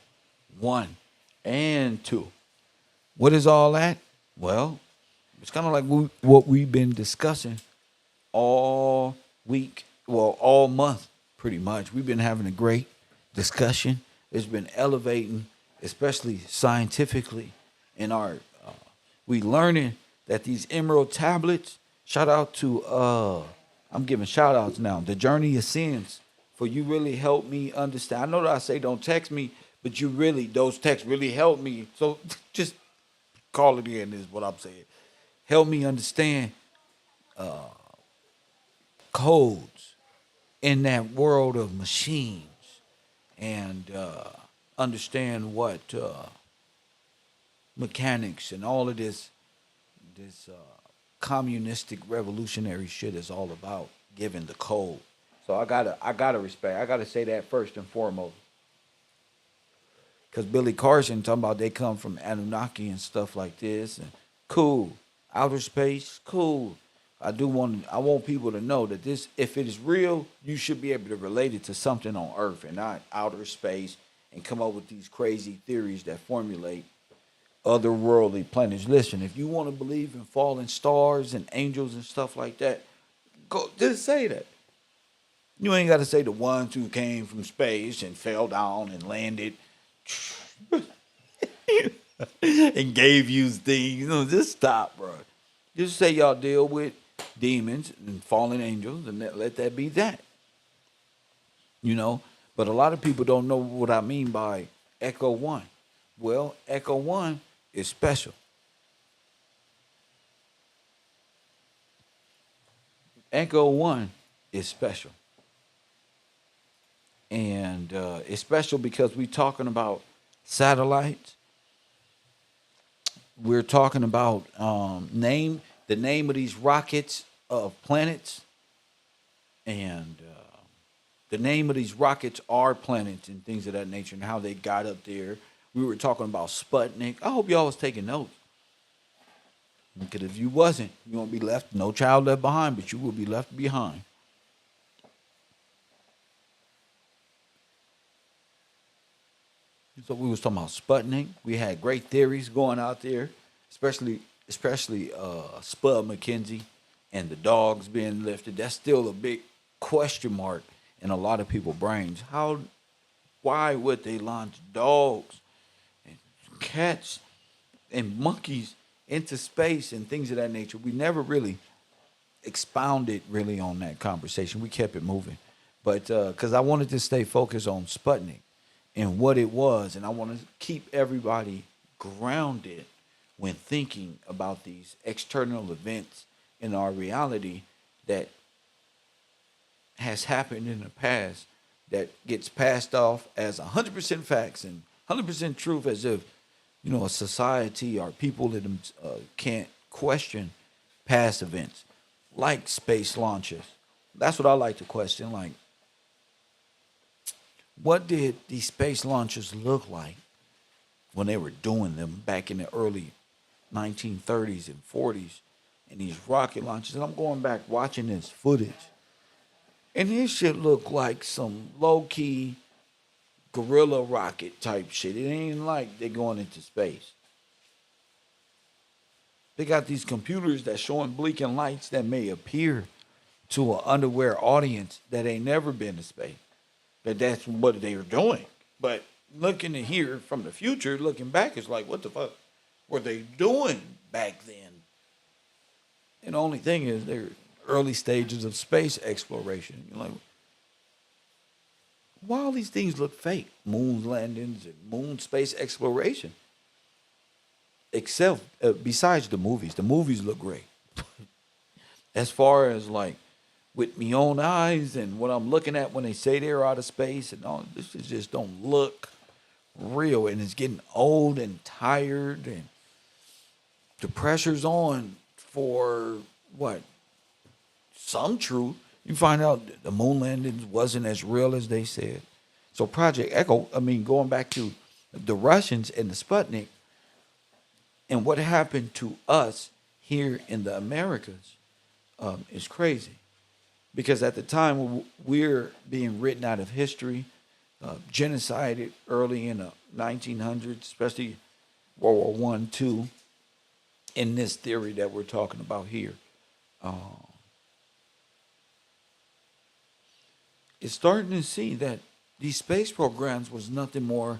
1 and 2. What is all that? Well, it's kind of like what we've been discussing all week, all month, pretty much. We've been having a great discussion. It's been elevating, especially scientifically, in our, we learning that these emerald tablets, shout out to, I'm giving shout outs now, The Journey of Sins, for you really helped me understand. I know that I say don't text me, but those texts really help me. So just call it in is what I'm saying. Help me understand codes in that world of machines and understand what mechanics and all of this communistic revolutionary shit is all about, giving the code. So I gotta respect. I gotta say that first and foremost. Because Billy Carson talking about they come from Anunnaki and stuff like this. And cool. Outer space, cool. I want people to know that this, if it is real, you should be able to relate it to something on Earth and not outer space and come up with these crazy theories that formulate otherworldly planets. Listen, if you want to believe in fallen stars and angels and stuff like that, go just say that. You ain't got to say the ones who came from space and fell down and landed and gave you things. Just stop, bro. Just say y'all deal with demons and fallen angels and let that be that. But a lot of people don't know what I mean by Echo 1. Well, Echo 1 is special. Echo 1 is special. And it's special because we're talking about satellites. We're talking about the name of these rockets of planets. And the name of these rockets are planets and things of that nature and how they got up there. We were talking about Sputnik. I hope y'all was taking notes. Because if you wasn't, you won't be left, no child left behind, but you will be left behind. So we was talking about Sputnik. We had great theories going out there, especially Spud McKenzie and the dogs being lifted. That's still a big question mark in a lot of people's brains. Why would they launch dogs and cats and monkeys into space and things of that nature? We never really expounded really on that conversation. We kept it moving. But because I wanted to stay focused on Sputnik and what it was, and I want to keep everybody grounded when thinking about these external events in our reality that has happened in the past that gets passed off as 100% facts and 100% truth, as if, a society or people that can't question past events, like space launches. That's what I like to question. Like, what did these space launches look like when they were doing them back in the early 1930s and 40s, and these rocket launches? And I'm going back watching this footage, and this shit looked like some low-key guerrilla rocket type shit. It ain't like they're going into space. They got these computers that showing blinking lights that may appear to an unaware audience that ain't never been to space. That's what they were doing. But looking to hear from the future, looking back, it's like, what the fuck were they doing back then? And the only thing is, they're early stages of space exploration. You're like, Why all these things look fake? Moon landings and moon space exploration. Except besides the movies look great. As far as like with me own eyes and what I'm looking at when they say they're out of space and all, this is just don't look real, and it's getting old and tired, and the pressure's on for what? Some truth. You find out that the moon landings wasn't as real as they said. So Project Echo, I mean, going back to the Russians and the Sputnik and what happened to us here in the Americas is crazy. Because at the time we're being written out of history, genocided early in the 1900s, especially World War I, II, in this theory that we're talking about here. It's starting to see that these space programs was nothing more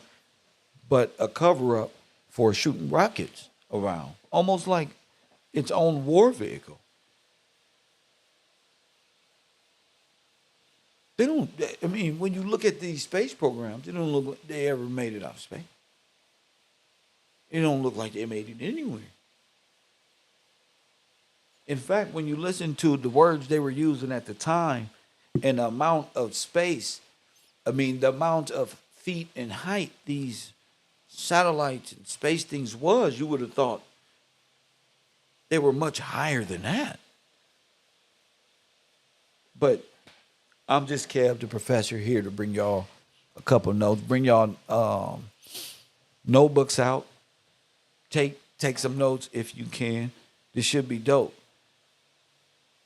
but a cover-up for shooting rockets around, almost like its own war vehicle. They don't, I mean, when you look at these space programs, they don't look like they ever made it out of space. It don't look like they made it anywhere. In fact, when you listen to the words they were using at the time and the amount of space, I mean, the amount of feet in height these satellites and space things was, you would have thought they were much higher than that. But I'm just Kev, the professor, here to bring y'all a couple of notes. Bring y'all notebooks out. Take some notes if you can. This should be dope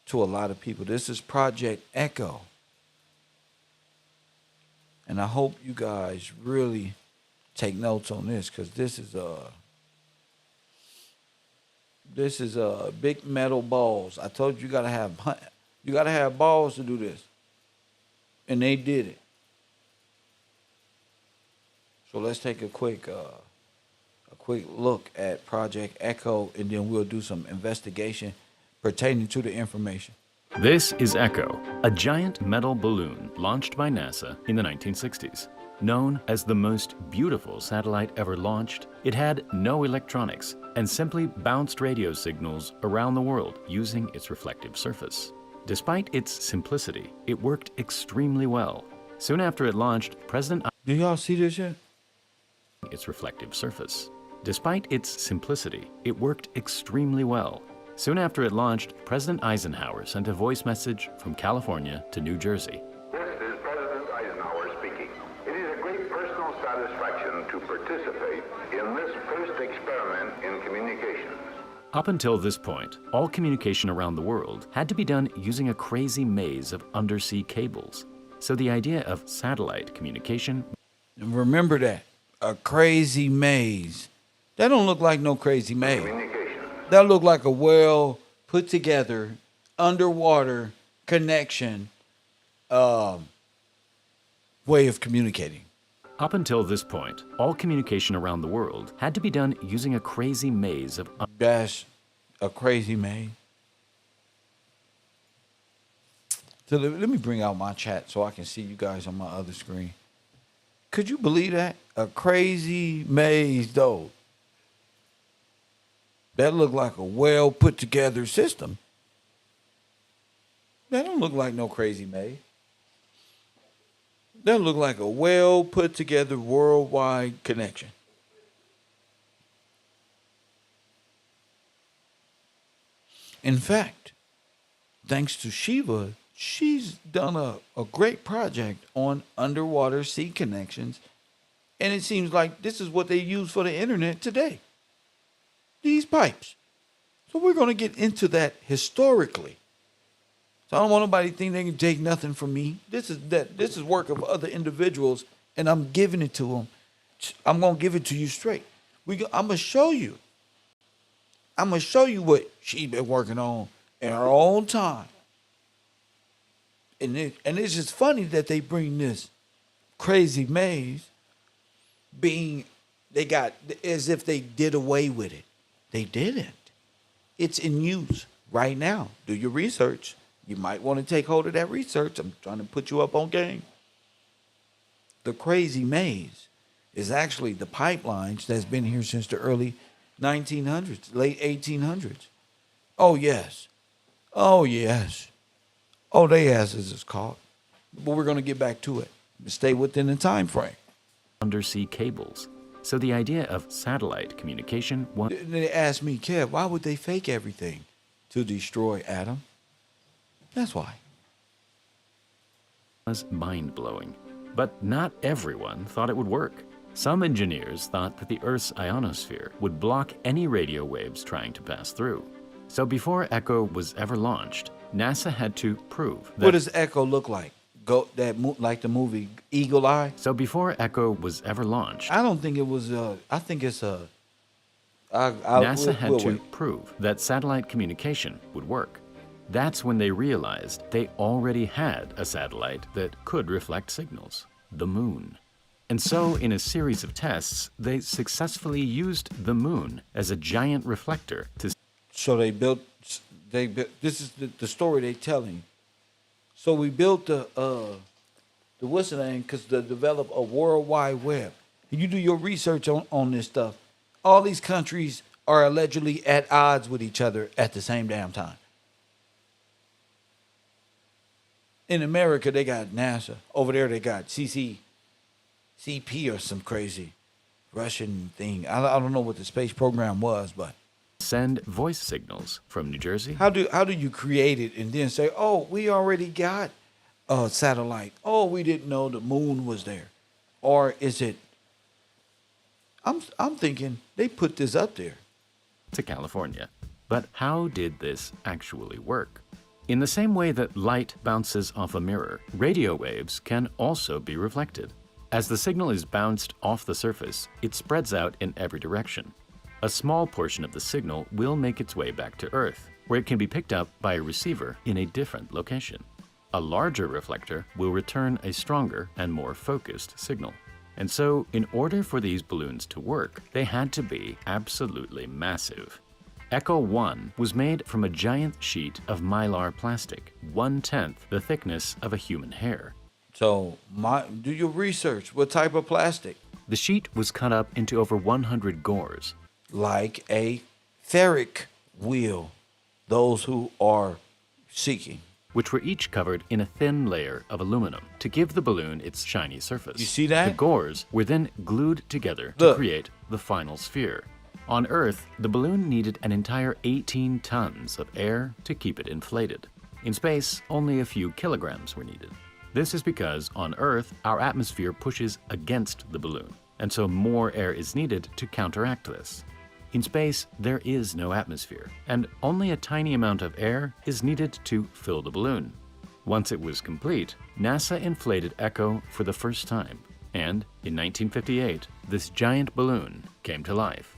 to a lot of people. This is Project Echo. And I hope you guys really take notes on this, because this is big metal balls. I told you, you gotta have balls to do this. And they did it. So let's take a quick look at Project Echo, and then we'll do some investigation pertaining to the information. This is Echo, a giant metal balloon launched by NASA in the 1960s. Known as the most beautiful satellite ever launched, it had no electronics and simply bounced radio signals around the world using its reflective surface. Despite its simplicity, it worked extremely well. Soon after it launched, Do y'all see this yet? its reflective surface. Despite its simplicity, it worked extremely well. Soon after it launched, President Eisenhower sent a voice message from California to New Jersey. This is President Eisenhower speaking. It is a great personal satisfaction to participate in this first experiment in communications. Up until this point, all communication around the world had to be done using a crazy maze of undersea cables. So the idea of satellite communication... And remember that. A crazy maze. That don't look like no crazy maze. That look like a well put together underwater connection way of communicating. Up until this point, all communication around the world had to be done using a crazy maze of... That's a crazy maze. So let me bring out my chat so I can see you guys on my other screen. Could you believe that? A crazy maze, though. That looked like a well put together system. That don't look like no crazy maze. That look like a well put together worldwide connection. In fact, thanks to Shiva, she's done a great project on underwater sea connections. And it seems like this is what they use for the internet today. These pipes. So we're going to get into that historically. So I don't want nobody to think they can take nothing from me. This is work of other individuals, and I'm giving it to them. I'm going to give it to you straight. I'm going to show you. I'm going to show you what she's been working on in her own time. And it's just funny that they bring this crazy maze they got as if they did away with it. They didn't. It's in use right now. Do your research. You might want to take hold of that research. I'm trying to put you up on game. the crazy maze is actually the pipelines that's been here since the early 1900s, late 1800s. Oh, yes. Oh, yes. Oh, they asses is caught. But we're going to get back to it. Stay within the time frame. Undersea cables. So the idea of satellite communication was They asked me, Kev, why would they fake everything to destroy Adam? That's why. mind-blowing. But not everyone thought it would work. Some engineers thought that the Earth's ionosphere would block any radio waves trying to pass through. So before Echo was ever launched, NASA had to prove that What does Echo look like? Like the movie Eagle Eye? So before Echo was ever launched, I don't think it was. I think it's a. NASA had we'll to wait. prove that satellite communication would work. That's when they realized they already had a satellite that could reflect signals, the moon. And so, in a series of tests, they successfully used the moon as a giant reflector to So they built. This is the story they telling. So we built the what's the name? Because to develop a World Wide Web. You do your research on this stuff. All these countries are allegedly at odds with each other at the same damn time. In America, they got NASA. Over there, they got CP or some crazy Russian thing. I don't know what the space program was, but send voice signals from New Jersey how do you create it and then say, oh, we already got a satellite. Oh, we didn't know the moon was there, or is it? I'm thinking they put this up there. to California. But how did this actually work? In the same way that light bounces off a mirror, radio waves can also be reflected. As the signal is bounced off the surface, it spreads out in every direction. A small portion of the signal will make its way back to Earth, where it can be picked up by a receiver in a different location. A larger reflector will return a stronger and more focused signal. And so, in order for these balloons to work, they had to be absolutely massive. Echo 1 was made from a giant sheet of mylar plastic, 1/10 the thickness of a human hair. So do your research. What type of plastic? The sheet was cut up into over 100 gores. Like a ferric wheel. Those who are seeking. Which were each covered in a thin layer of aluminum to give the balloon its shiny surface. You see that? The gores were then glued together to Look. create the final sphere. On Earth, the balloon needed an entire 18 tons of air to keep it inflated. In space, only a few kilograms were needed. This is because on Earth, our atmosphere pushes against the balloon, and so more air is needed to counteract this. In space, there is no atmosphere, and only a tiny amount of air is needed to fill the balloon. Once it was complete, NASA inflated Echo for the first time, and in 1958, this giant balloon came to life.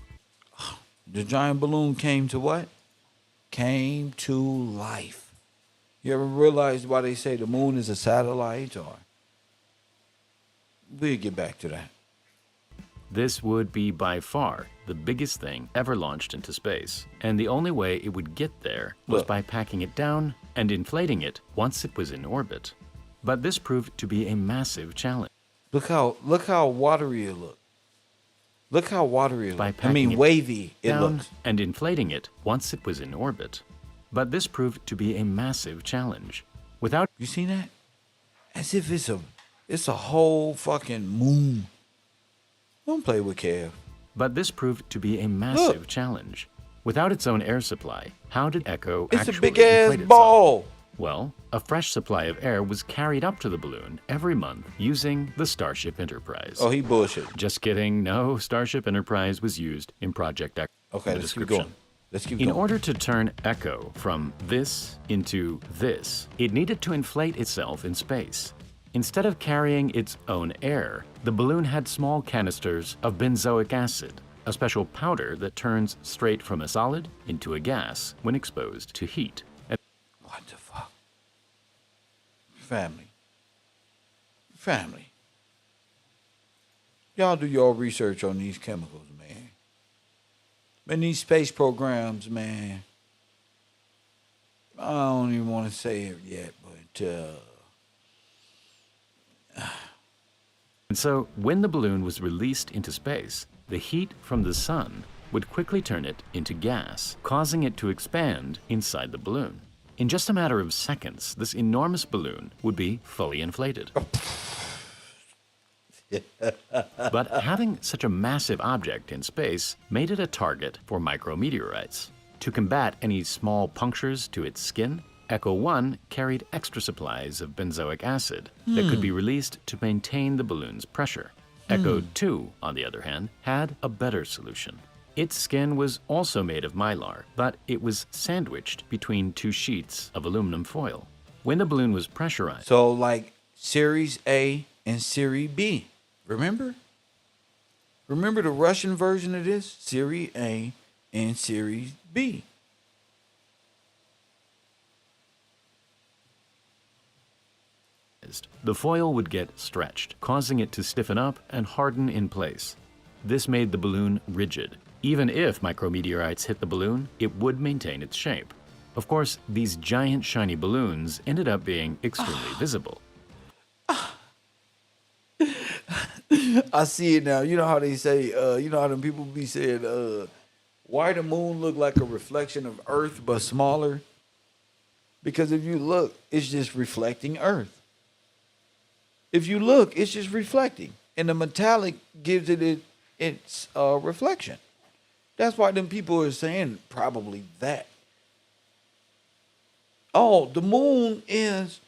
The giant balloon came to what? Came to life. You ever realize why they say the moon is a satellite? Or we'll get back to that. This would be by far the biggest thing ever launched into space, and the only way it would get there was Look. by packing it down and inflating it once it was in orbit. But this proved to be a massive challenge. Look how watery it looks. Look how watery it By looks. I packing mean, it wavy it down looks. and inflating it once it was in orbit. But this proved to be a massive challenge. Without You seen that? As if it's a whole fucking moon. Don't play with Kev. But this proved to be a massive challenge. Without its own air supply, how did Echo It's actually a big ass inflate itself? ball. Well, a fresh supply of air was carried up to the balloon every month using the Starship Enterprise. Oh, he bullshit. Just kidding, no, Starship Enterprise was used in Project Echo. Okay, in the let's keep description. going. Let's keep In going. order to turn Echo from this into this, it needed to inflate itself in space. Instead of carrying its own air, the balloon had small canisters of benzoic acid, a special powder that turns straight from a solid into a gas when exposed to heat. What the fuck? Family. Family. Y'all do your research on these chemicals, man. Man, these space programs, man. I don't even want to say it yet, but And so, when the balloon was released into space, the heat from the sun would quickly turn it into gas, causing it to expand inside the balloon. In just a matter of seconds, this enormous balloon would be fully inflated. But having such a massive object in space made it a target for micrometeorites. To combat any small punctures to its skin, Echo 1 carried extra supplies of benzoic acid that could be released to maintain the balloon's pressure. Echo 2, on the other hand, had a better solution. Its skin was also made of mylar, but it was sandwiched between two sheets of aluminum foil. When the balloon was pressurized, So like Series A and Series B. Remember? Remember the Russian version of this? Series A and Series B. the foil would get stretched, causing it to stiffen up and harden in place. This made the balloon rigid. Even if micrometeorites hit the balloon, it would maintain its shape. Of course, these giant shiny balloons ended up being extremely visible. I see it now. You know how they say, you know how them people be saying, why the moon look like a reflection of Earth but smaller? Because if you look, it's just reflecting Earth. If you look, it's just reflecting. And the metallic gives it its reflection. That's why them people are saying probably that. Oh, the moon is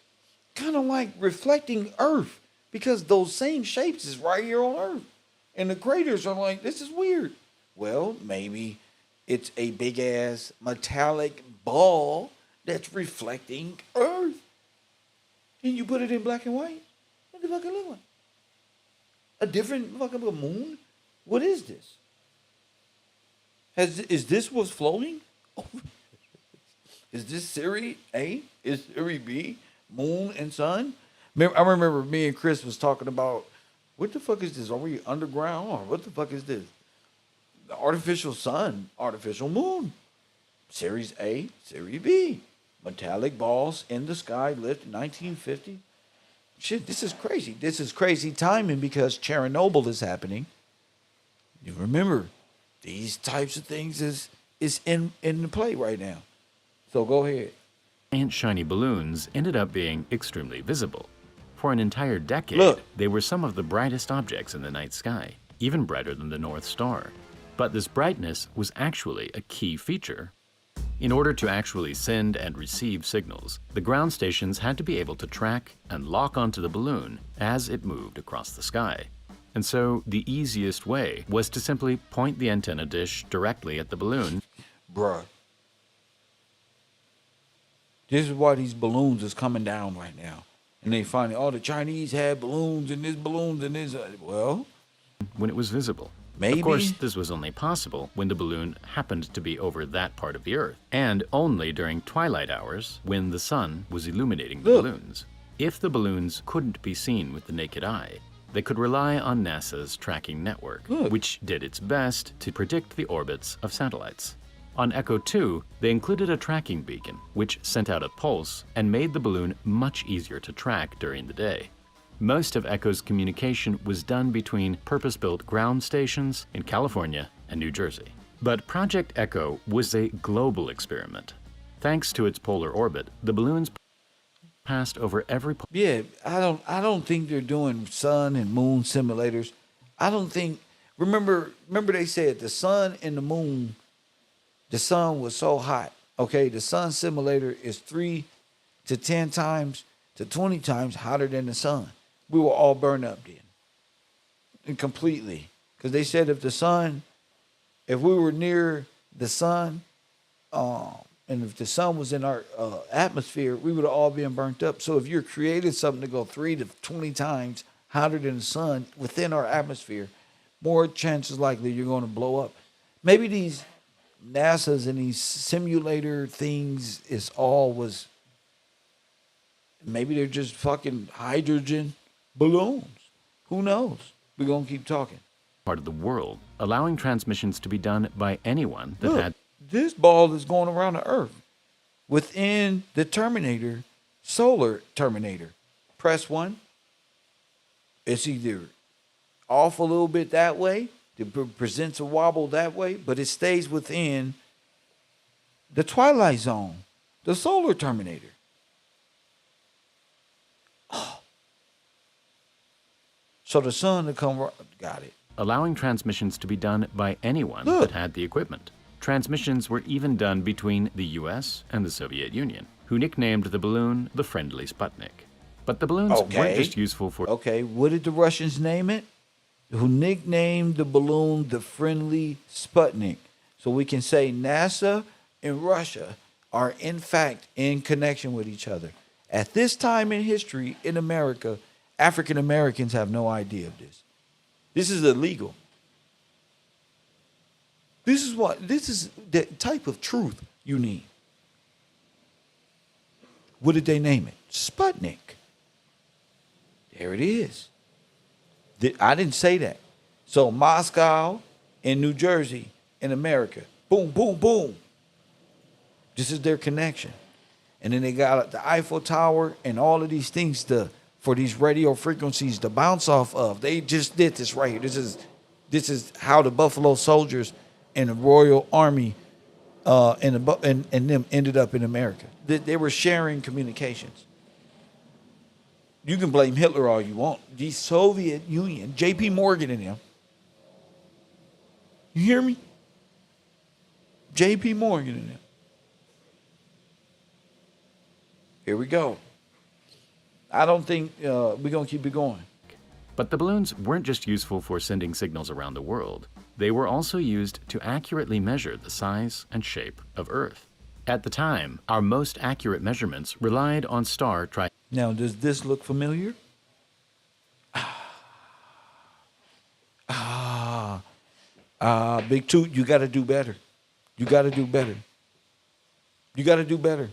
kind of like reflecting Earth because those same shapes is right here on Earth. And the craters are like, this is weird. Well, maybe it's a big ass metallic ball that's reflecting Earth. And you put it in black and white. What the fuck it look like? A different fucking moon? What is this? Is this what's floating? Is this Series A? Is Series B? Moon and sun? I remember me and Chris was talking about, what the fuck is this? Are we underground or what the fuck is this? The artificial sun, artificial moon. Series A, Series B. Metallic balls in the sky, lit in 1950. Shit, this is crazy. This is crazy timing because Chernobyl is happening. You remember, these types of things is in the play right now. So go ahead. Giant shiny balloons ended up being extremely visible. For an entire decade, Look. they were some of the brightest objects in the night sky, even brighter than the North Star. But this brightness was actually a key feature. In order to actually send and receive signals, the ground stations had to be able to track and lock onto the balloon as it moved across the sky. And so the easiest way was to simply point the antenna dish directly at the balloon. Bruh. This is why these balloons is coming down right now. And they find, the Chinese had balloons and this balloons and this. Well, when it was visible. maybe. Of course, this was only possible when the balloon happened to be over that part of the Earth, and only during twilight hours when the sun was illuminating the Look. balloons. If the balloons couldn't be seen with the naked eye, they could rely on NASA's tracking network, Look. which did its best to predict the orbits of satellites. On Echo 2, they included a tracking beacon, which sent out a pulse and made the balloon much easier to track during the day. Most of Echo's communication was done between purpose-built ground stations in California and New Jersey. But Project Echo was a global experiment. Thanks to its polar orbit, the balloons passed over every Yeah, I don't think they're doing sun and moon simulators. I don't think. Remember they said the sun and the moon. The sun was so hot. Okay, the sun simulator is 3 to 10 times to 20 times hotter than the sun. We will all burn up then, and completely, because they said if we were near the sun, and if the sun was in our atmosphere, we would have all been burnt up. So if you're creating something to go 3 to 20 times hotter than the sun within our atmosphere, more chances likely you're going to blow up. Maybe these NASA's and these simulator things maybe they're just fucking hydrogen balloons. Who knows? We're going to keep talking. part of the world, allowing transmissions to be done by anyone that Look, had this ball is going around the Earth within the Terminator, solar Terminator. Press 1. It's either off a little bit that way. It presents a wobble that way, but it stays within the twilight zone, the solar terminator. So the sun to come, got it. allowing transmissions to be done by anyone Look. that had the equipment. Transmissions were even done between the US and the Soviet Union, who nicknamed the balloon the Friendly Sputnik. But the balloons weren't Okay. just useful for Okay, what did the Russians name it? Who nicknamed the balloon the Friendly Sputnik. So we can say NASA and Russia are in fact in connection with each other. At this time in history in America, African Americans have no idea of this. This is illegal. This is the type of truth you need. What did they name it? Sputnik. There it is. I didn't say that. So Moscow and New Jersey in America. Boom, boom, boom. This is their connection. And then they got the Eiffel Tower and all of these things for these radio frequencies to bounce off of. They just did this right here. This is how the Buffalo Soldiers and the Royal Army and them ended up in America. They were sharing communications. You can blame Hitler all you want. The Soviet Union, J.P. Morgan and them. You hear me? J.P. Morgan and them. Here we go. I don't think we're going to keep it going. But the balloons weren't just useful for sending signals around the world. They were also used to accurately measure the size and shape of Earth. At the time, our most accurate measurements relied on star Now, does this look familiar? Big Toot, you got to do better. You got to do better. You got to do better.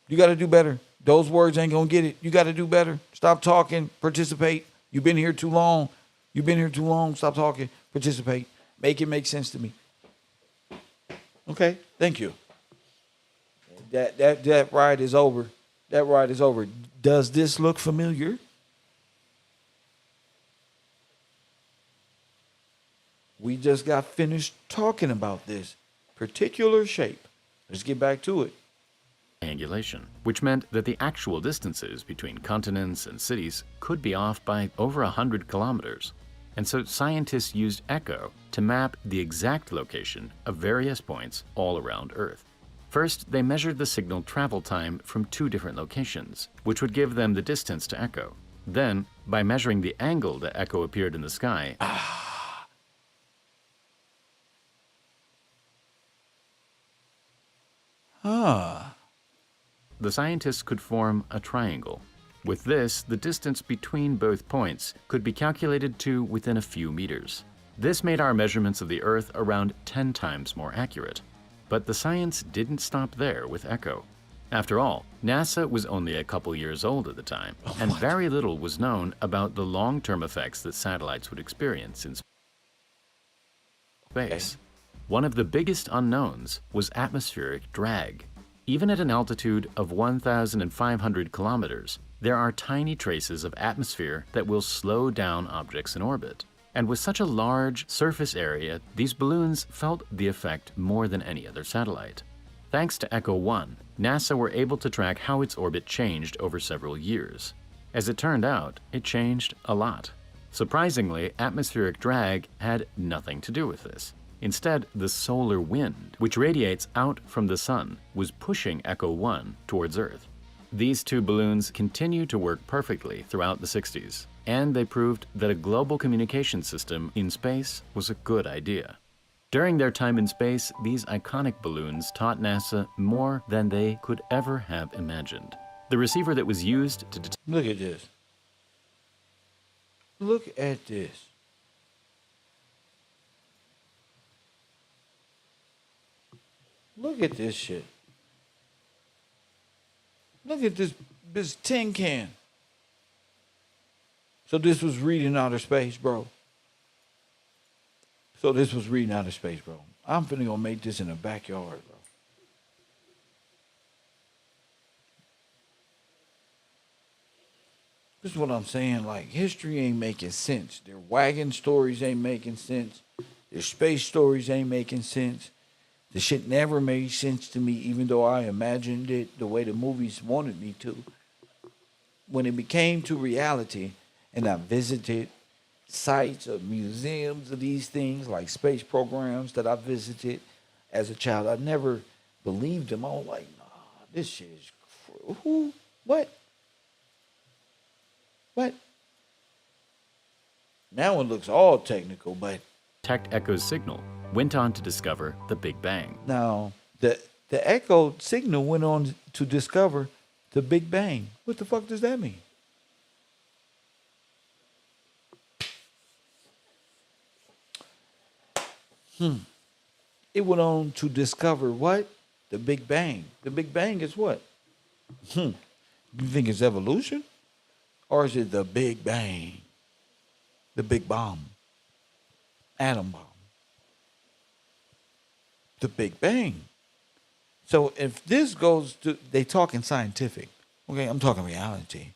You got to do better. Those words ain't going to get it. You got to do better. Stop talking. Participate. You've been here too long. You've been here too long. Stop talking. Participate. Make it make sense to me. Okay. Thank you. That ride is over. That ride is over. Does this look familiar? We just got finished talking about this particular shape. Let's get back to it. triangulation, which meant that the actual distances between continents and cities could be off by over 100 kilometers. And so scientists used ECHO to map the exact location of various points all around Earth. First, they measured the signal travel time from 2 different locations, which would give them the distance to ECHO. Then, by measuring the angle that ECHO appeared in the sky, the scientists could form a triangle. With this, the distance between both points could be calculated to within a few meters. This made our measurements of the Earth around 10 times more accurate. But the science didn't stop there with ECHO. After all, NASA was only a couple years old at the time, and very little was known about the long-term effects that satellites would experience in space. One of the biggest unknowns was atmospheric drag. Even at an altitude of 1,500 kilometers, there are tiny traces of atmosphere that will slow down objects in orbit. And with such a large surface area, these balloons felt the effect more than any other satellite. Thanks to ECHO 1, NASA were able to track how its orbit changed over several years. As it turned out, it changed a lot. Surprisingly, atmospheric drag had nothing to do with this. Instead, the solar wind, which radiates out from the sun, was pushing ECHO 1 towards Earth. These 2 balloons continued to work perfectly throughout the 60s, and they proved that a global communication system in space was a good idea. During their time in space, these iconic balloons taught NASA more than they could ever have imagined. The receiver that was used to detect Look at this. Look at this. Look at this shit. Look at this tin can. So this was reading outer space, bro. So this was reading outer space, bro. I'm finna go make this in the backyard, bro. This is what I'm saying. Like, history ain't making sense. Their wagon stories ain't making sense. Their space stories ain't making sense. The shit never made sense to me, even though I imagined it the way the movies wanted me to. When it became to reality, and I visited sites of museums of these things, like space programs that I visited as a child, I never believed them. I was like, nah, this shit is who? What? What? Now it looks all technical, but Detect Echo's signal went on to discover the Big Bang. now the echo signal went on to discover the Big Bang. What the fuck does that mean? It went on to discover what? The Big Bang. The Big Bang is what? You think it's evolution? Or is it the Big Bang? The Big Bomb. Atom bomb. The Big Bang. So if this goes to, they talking scientific. Okay, I'm talking reality.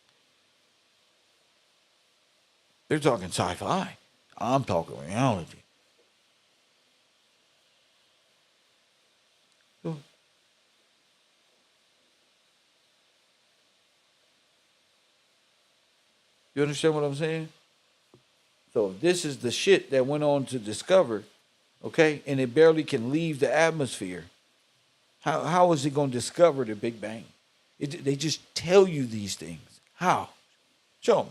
They're talking sci-fi. I'm talking reality. So, you understand what I'm saying? So if this is the shit that went on to discover, okay, and it barely can leave the atmosphere, how is it going to discover the Big Bang? They just tell you these things. How? Show me.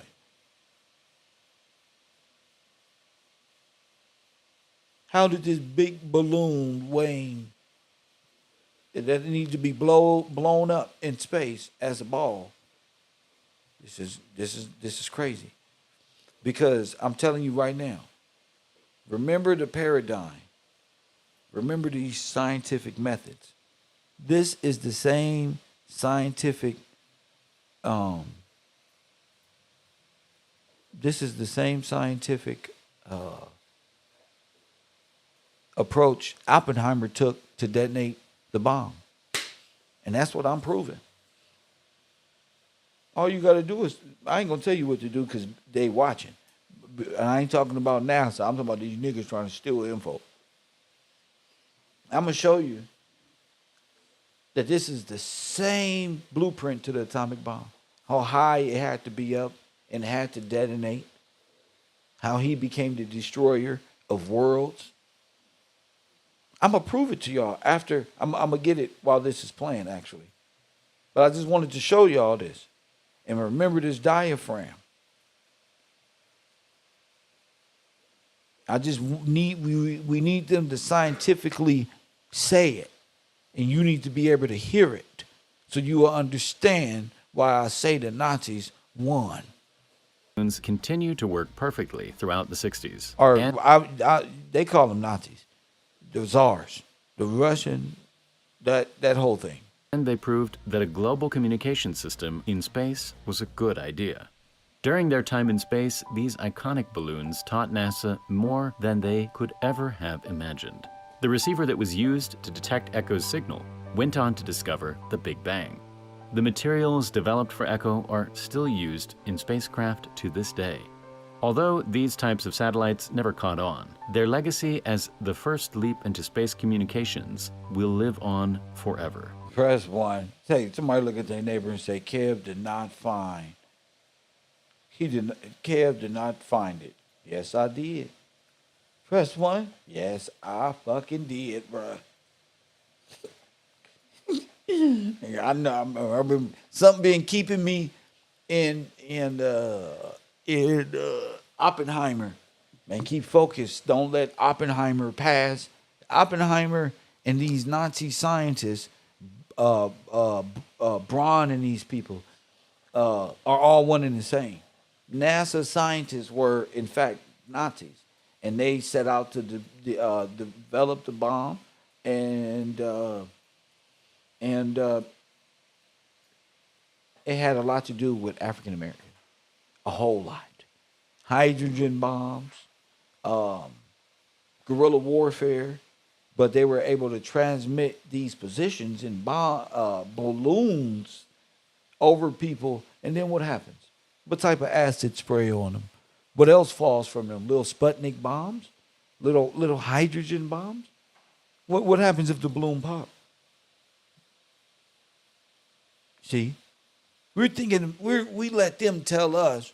How did this big balloon weighing that needs to be blown up in space as a ball? This is crazy. Because I'm telling you right now, remember the paradigm. Remember these scientific methods. This is the same scientific approach Oppenheimer took to detonate the bomb. And that's what I'm proving. All you got to do is, I ain't going to tell you what to do because they watching. And I ain't talking about NASA. I'm talking about these niggas trying to steal info. I'm going to show you that this is the same blueprint to the atomic bomb. How high it had to be up and it had to detonate. How he became the destroyer of worlds. I'm going to prove it to y'all after. I'm going to get it while this is playing, actually. But I just wanted to show y'all this. And remember this diaphragm. I just need, we need them to scientifically say it. And you need to be able to hear it. So you will understand why I say the Nazis won. Continue to work perfectly throughout the 60s. Or And they call them Nazis. The Tsars. The Russian, that whole thing. they proved that a global communication system in space was a good idea. During their time in space, these iconic balloons taught NASA more than they could ever have imagined. The receiver that was used to detect Echo's signal went on to discover the Big Bang. The materials developed for Echo are still used in spacecraft to this day. Although these types of satellites never caught on, their legacy as the first leap into space communications will live on forever. Press 1. Say, somebody look at their neighbor and say, Kev did not find. Kev did not find it. Yes, I did. Press 1. Yes, I fucking did, bruh. I know. I've been something been keeping me in Oppenheimer. Man, keep focused. Don't let Oppenheimer pass. Oppenheimer and these Nazi scientists, Braun and these people, are all one and the same. NASA scientists were, in fact, Nazis, and they set out to develop the bomb, and it had a lot to do with African Americans, a whole lot. Hydrogen bombs, guerrilla warfare, but they were able to transmit these positions in balloons over people, and then what happens? What type of acid spray on them? What else falls from them? Little Sputnik bombs? Little hydrogen bombs? What happens if the balloon pop? See? We're thinking we let them tell us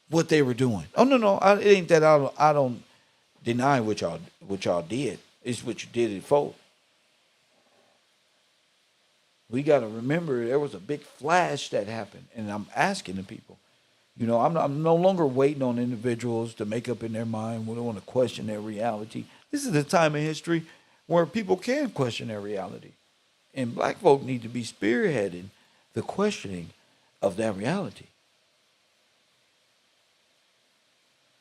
what they were doing. Oh no, it ain't that I don't deny what y'all did. It's what you did it for. We got to remember there was a big flash that happened, and I'm asking the people. You know, I'm no longer waiting on individuals to make up in their mind when they want to question their reality. This is a time in history where people can question their reality, and black folk need to be spearheading the questioning of that reality.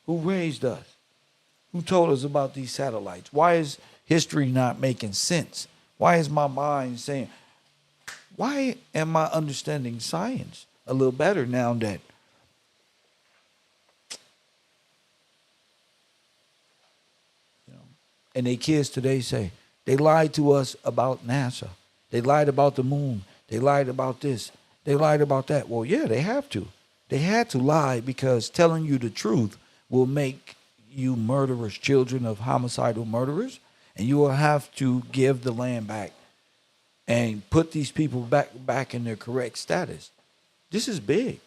Who raised us? Who told us about these satellites? Why is history not making sense? Why is my mind saying, why am I understanding science a little better now that and they kids today say, they lied to us about NASA. They lied about the moon. They lied about this. They lied about that. Well, yeah, they have to. They had to lie because telling you the truth will make you murderers, children of homicidal murderers, and you will have to give the land back and put these people back in their correct status. This is big.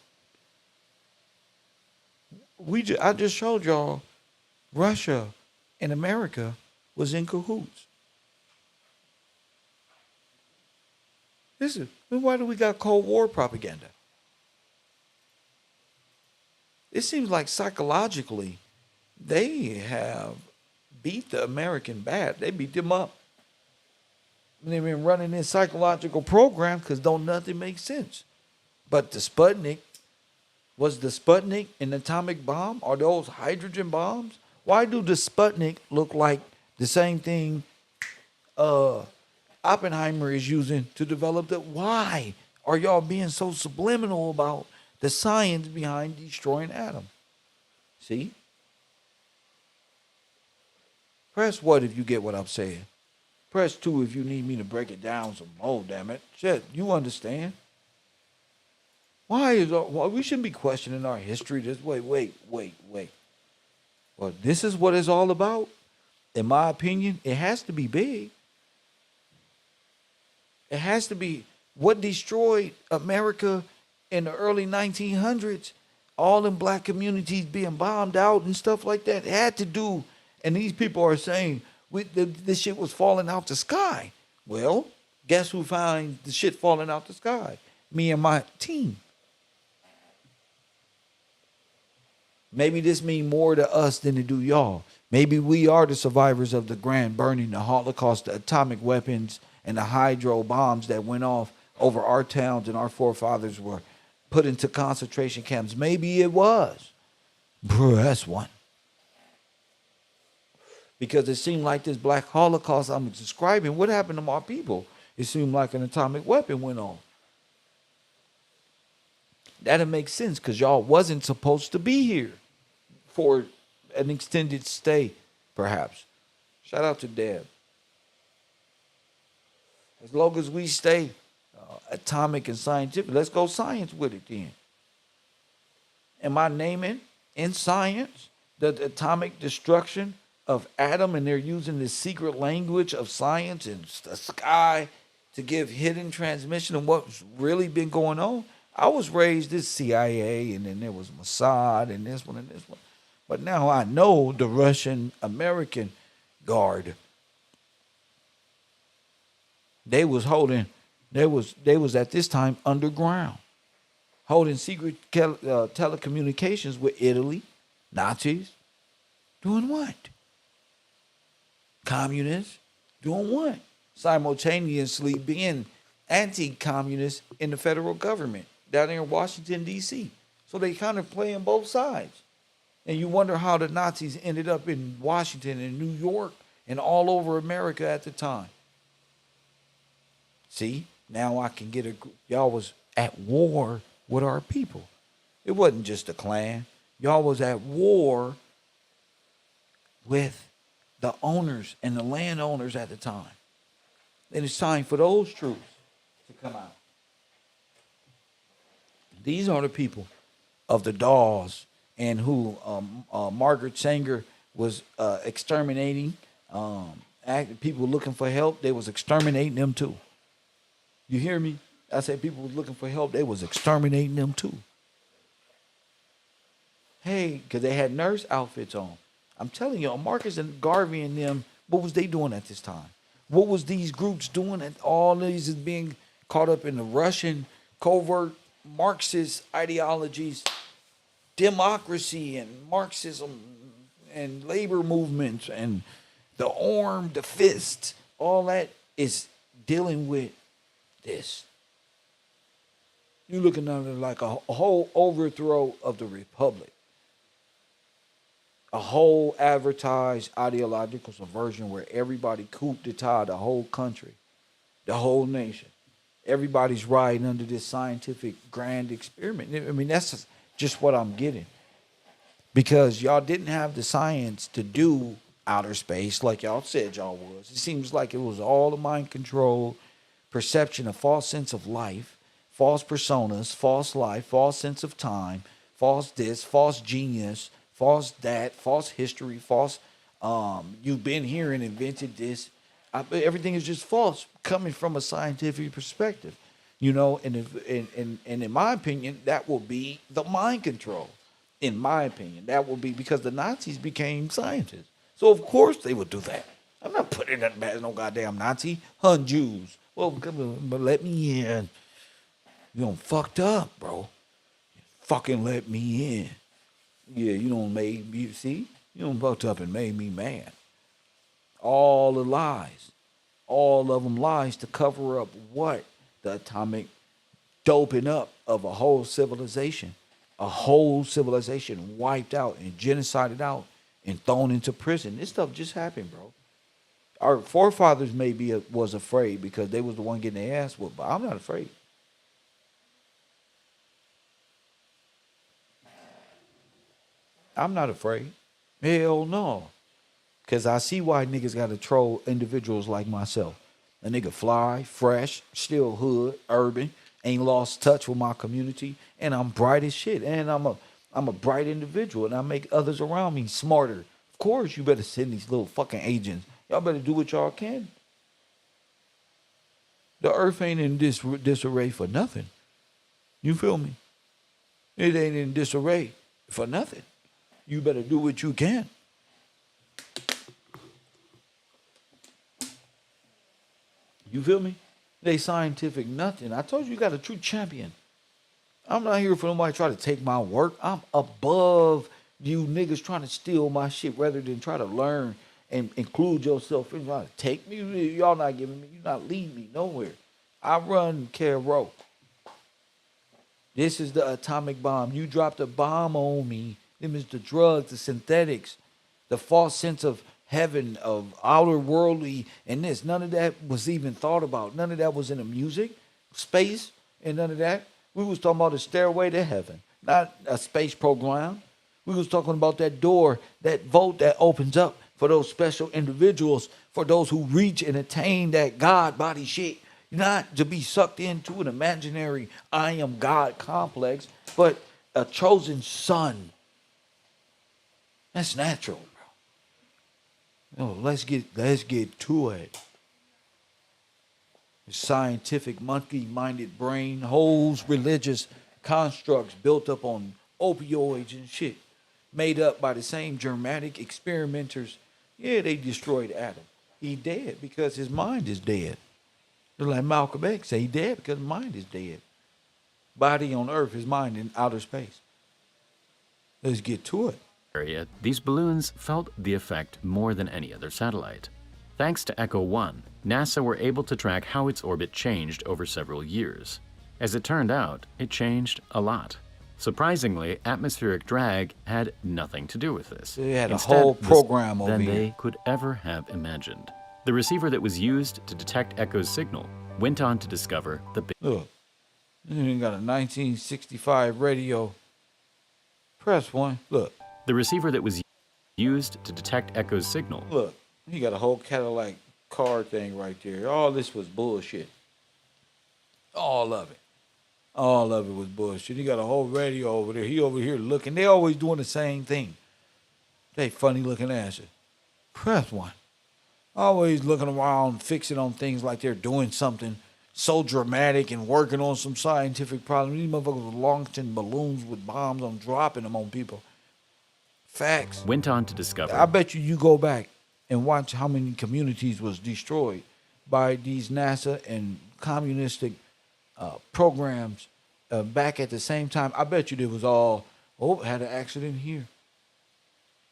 I just showed y'all Russia and America was in cahoots. Why do we got Cold War propaganda? It seems like psychologically they have beat the American bad. They beat them up. They've been running this psychological program because don't nothing make sense. But the Sputnik, was the Sputnik an atomic bomb? Are those hydrogen bombs? Why do the Sputnik look like the same thing Oppenheimer is using to develop the? Why are y'all being so subliminal about the science behind destroying atoms? See? Press what if you get what I'm saying? Press 2 if you need me to break it down some more, damn it. Shit, you understand? Why we shouldn't be questioning our history this way. Wait. Well, this is what it's all about. In my opinion, it has to be big. It has to be what destroyed America in the early 1900s. All in black communities being bombed out and stuff like that. It had to do, and these people are saying, this shit was falling out the sky. Well, guess who found the shit falling out the sky? Me and my team. Maybe this means more to us than it do y'all. Maybe we are the survivors of the grand burning, the Holocaust, the atomic weapons, and the hydro bombs that went off over our towns and our forefathers were put into concentration camps. Maybe it was. Bro, that's one. Because it seemed like this black Holocaust I'm describing, what happened to my people? It seemed like an atomic weapon went off. That'll make sense because y'all wasn't supposed to be here for an extended stay, perhaps. Shout out to Deb. As long as we stay atomic and scientific, let's go science with it then. Am I naming in science the atomic destruction of atom, and they're using the secret language of science and the sky to give hidden transmission of what's really been going on? I was raised as CIA, and then there was Mossad, and this one and this one. But now I know the Russian-American Guard. They was at this time underground, holding secret telecommunications with Italy, Nazis. Doing what? Communists. Doing what? Simultaneously being anti-communist in the federal government down there in Washington, D.C. So they kind of play on both sides. And you wonder how the Nazis ended up in Washington and New York and all over America at the time. See, now I can get y'all was at war with our people. It wasn't just a Klan. Y'all was at war with the owners and the landowners at the time. And it's time for those truths to come out. These are the people of the dolls, and who Margaret Sanger was exterminating. People looking for help, they was exterminating them too. You hear me? I said people was looking for help, they was exterminating them too. Hey, because they had nurse outfits on. I'm telling you, Marcus and Garvey and them, what was they doing at this time? What was these groups doing? And all these is being caught up in the Russian covert Marxist ideologies, democracy and Marxism and labor movements and the arm, the fist. All that is dealing with this. You're looking at it like a whole overthrow of the republic. A whole advertised ideological subversion where everybody coup d'etat the whole country, the whole nation. Everybody's riding under this scientific grand experiment. I mean, that's just what I'm getting. Because y'all didn't have the science to do outer space like y'all said y'all was. It seems like it was all the mind control, perception, a false sense of life, false personas, false life, false sense of time, false this, false genius, false that, false history, false you've been here and invented this. Everything is just false coming from a scientific perspective, you know. And in my opinion, that will be the mind control. In my opinion, that will be because the Nazis became scientists, so of course they would do that. I'm not putting that as no goddamn Nazi. Hun Jews. Well, but let me in. You done fucked up, bro. Fucking let me in. Yeah, you done made me, see? You done fucked up and made me mad. All the lies. All of them lies to cover up what? The atomic doping up of a whole civilization. A whole civilization wiped out and genocided out and thrown into prison. This stuff just happened, bro. Our forefathers maybe was afraid because they was the one getting their ass whooped, but I'm not afraid. I'm not afraid. Hell no. Because I see why niggas got to troll individuals like myself. A nigga fly, fresh, still hood, urban, ain't lost touch with my community, and I'm bright as shit. And I'm a bright individual, and I make others around me smarter. Of course, you better send these little fucking agents. Y'all better do what y'all can. The earth ain't in disarray for nothing. You feel me? It ain't in disarray for nothing. You better do what you can. You feel me? They scientific nothing. I told you got a true champion. I'm not here for nobody to try to take my work. I'm above you niggas trying to steal my shit rather than try to learn and include yourself in trying to take me. Y'all not giving me, you're not leading me nowhere. I run Caro. This is the atomic bomb. You dropped a bomb on me. Them is the drugs, the synthetics, the false sense of heaven, of outer worldly, and this. None of that was even thought about. None of that was in the music, space, and none of that. We was talking about a stairway to heaven, not a space program. We was talking about that door, that vault that opens up for those special individuals, for those who reach and attain that God body shit. Not to be sucked into an imaginary I am God complex, but a chosen son. That's natural, bro. No, let's get to it. The scientific, monkey-minded brain holds religious constructs built up on opioids and shit, made up by the same Germanic experimenters. Yeah, they destroyed Adam. He dead because his mind is dead. They're like Malcolm X say he dead because his mind is dead. Body on earth, his mind in outer space. Let's get to it. Area, these balloons felt the effect more than any other satellite. Thanks to Echo 1, NASA were able to track how its orbit changed over several years. As it turned out, it changed a lot. Surprisingly, atmospheric drag had nothing to do with this. They had Instead, a whole program over than here. they could ever have imagined. The receiver that was used to detect Echo's signal went on to discover the big... Look, you got a 1965 radio. Press one. Look. The receiver that was used to detect Echo's signal. Look, he got a whole Cadillac car thing right there. All this was bullshit. All of it. All of it was bullshit. He got a whole radio over there. He over here looking. They always doing the same thing. They funny looking asses. Press one. Always looking around, fixing on things like they're doing something so dramatic and working on some scientific problem. These motherfuckers were launching balloons with bombs on dropping them on people. Facts. Went on to discover. I bet you go back and watch how many communities was destroyed by these NASA and communistic programs back at the same time. I bet you there was all, had an accident here.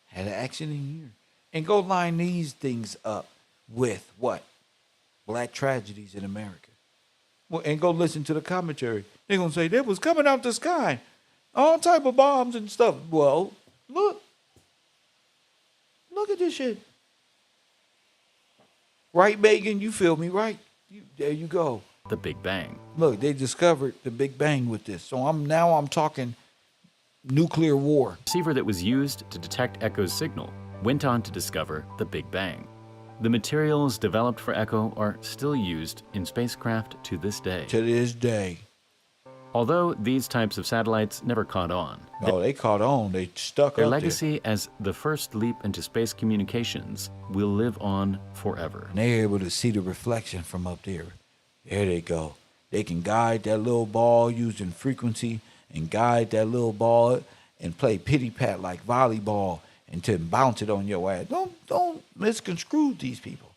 Had an accident here. And go line these things up with what? Black tragedies in America. Well, and go listen to the commentary. They're going to say, that was coming out the sky. All type of bombs and stuff. Well, look. Look at this shit. Right, Megan? You feel me, right? There you go. The Big Bang. Look, they discovered the Big Bang with this. So I'm talking nuclear war. The receiver that was used to detect Echo's signal went on to discover the Big Bang. The materials developed for Echo are still used in spacecraft to this day. To this day. Although these types of satellites never caught on, They caught on. They stuck their up legacy as the first leap into space communications will live on forever. And they're able to see the reflection from up there. There they go. They can guide that little ball using frequency and guide that little ball and play pity-pat like volleyball and to bounce it on your ass. Don't misconstrue these people.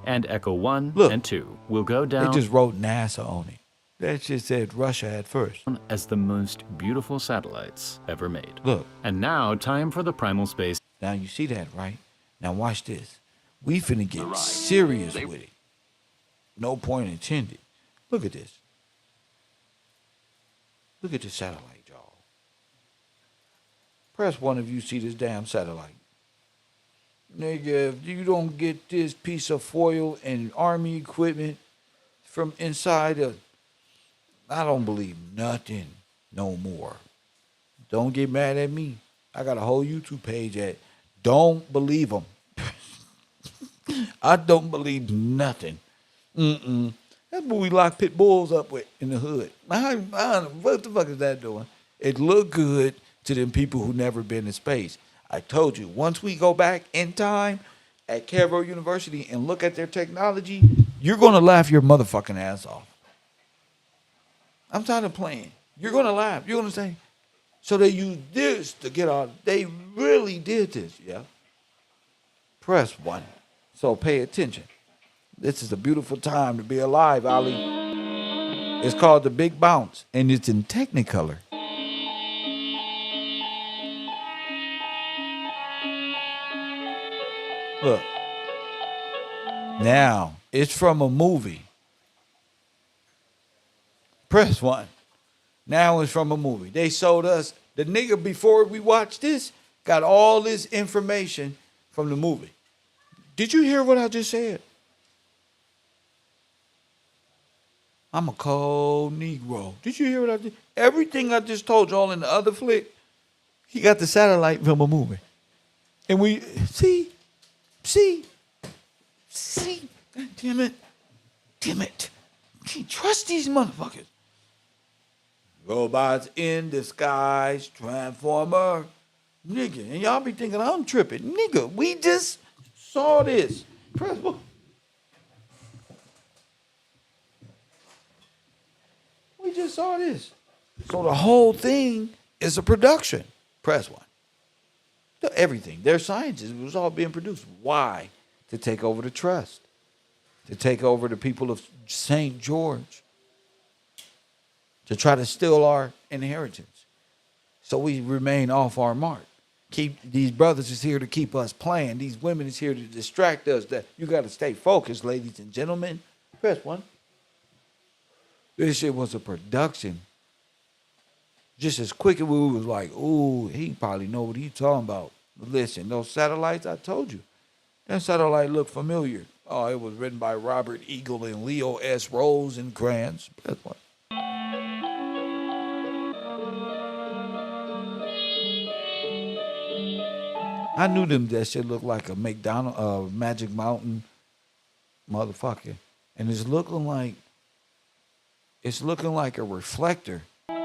And Echo 1 Look, and 2 will go down They just wrote NASA on it. That just said Russia at first. as the most beautiful satellites ever made. Look. And now, time for the primal space. Now you see that, right? Now watch this. We finna get serious with it. No point intended. Look at this. Look at this satellite, y'all. Press one if you see this damn satellite. Nigga, if you don't get this piece of foil and army equipment from inside of, I don't believe nothing no more. Don't get mad at me. I got a whole YouTube page at Don't Believe Them. I don't believe nothing. That's what we lock pit bulls up with in the hood. What the fuck is that doing? It look good to them people who never been in space. I told you, once we go back in time at Cairo University and look at their technology, you're going to laugh your motherfucking ass off. I'm tired of playing. You're going to laugh. You're going to say, so they used this to get out. They really did this, yeah? Press one. So pay attention. This is a beautiful time to be alive, Ali. It's called The Big Bounce, and it's in Technicolor. Look. Now, it's from a movie. Press one. Now it's from a movie. They sold us, the nigga before we watched this, got all this information from the movie. Did you hear what I just said? I'm a cold Negro. Did you hear what I did? Everything I just told y'all in the other flick, he got the satellite from a movie. And we, see, God damn it. Can't trust these motherfuckers. Robots in disguise, Transformer. Nigga, and y'all be thinking I'm tripping. Nigga, we just saw this. Press one. We just saw this. So the whole thing is a production. Press one. Everything. Their sciences was all being produced. Why? To take over the trust. To take over the people of St. George. To try to steal our inheritance. So we remain off our mark. These brothers is here to keep us playing. These women is here to distract us. That you got to stay focused, ladies and gentlemen. Press one. This shit was a production. Just as quick as we was like, ooh, he probably know what he's talking about. Listen, those satellites, I told you. That satellite looked familiar. Oh, it was written by Robert Eagle and Leo S. Rosencrantz. Press one. I knew them that shit looked like a Magic Mountain motherfucker. And it's looking like It's looking like a reflector. The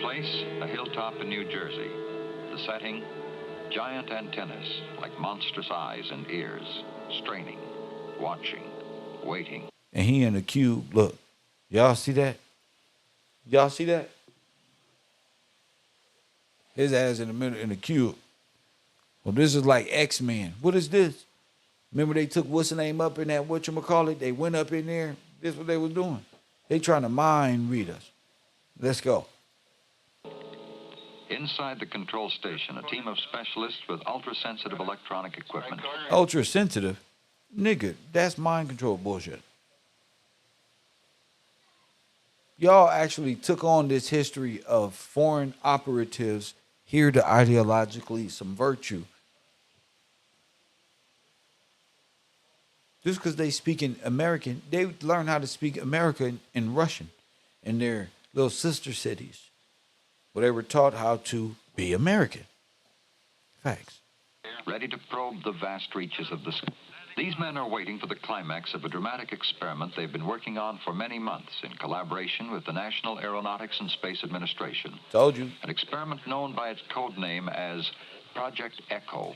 place, a hilltop in New Jersey. The setting, giant antennas like monstrous eyes and ears, straining, watching, waiting. And he in the cube. Look, y'all see that? Y'all see that? His ass in the middle in the cube. Well, this is like X-Men. What is this? Remember they took what's the name up in that whatchamacallit? They went up in there. This is what they was doing. They trying to mind read us. Let's go. Inside the control station, a team of specialists with ultra-sensitive electronic equipment. Ultra sensitive? Nigga, that's mind control bullshit. Y'all actually took on this history of foreign operatives here to ideologically subvert you. Just because they speak in American, they learn how to speak American in Russian in their little sister cities, where they were taught how to be American. Facts. Ready to probe the vast reaches of the sky. These men are waiting for the climax of a dramatic experiment they've been working on for many months in collaboration with the National Aeronautics and Space Administration. Told you. An experiment known by its code name as Project Echo.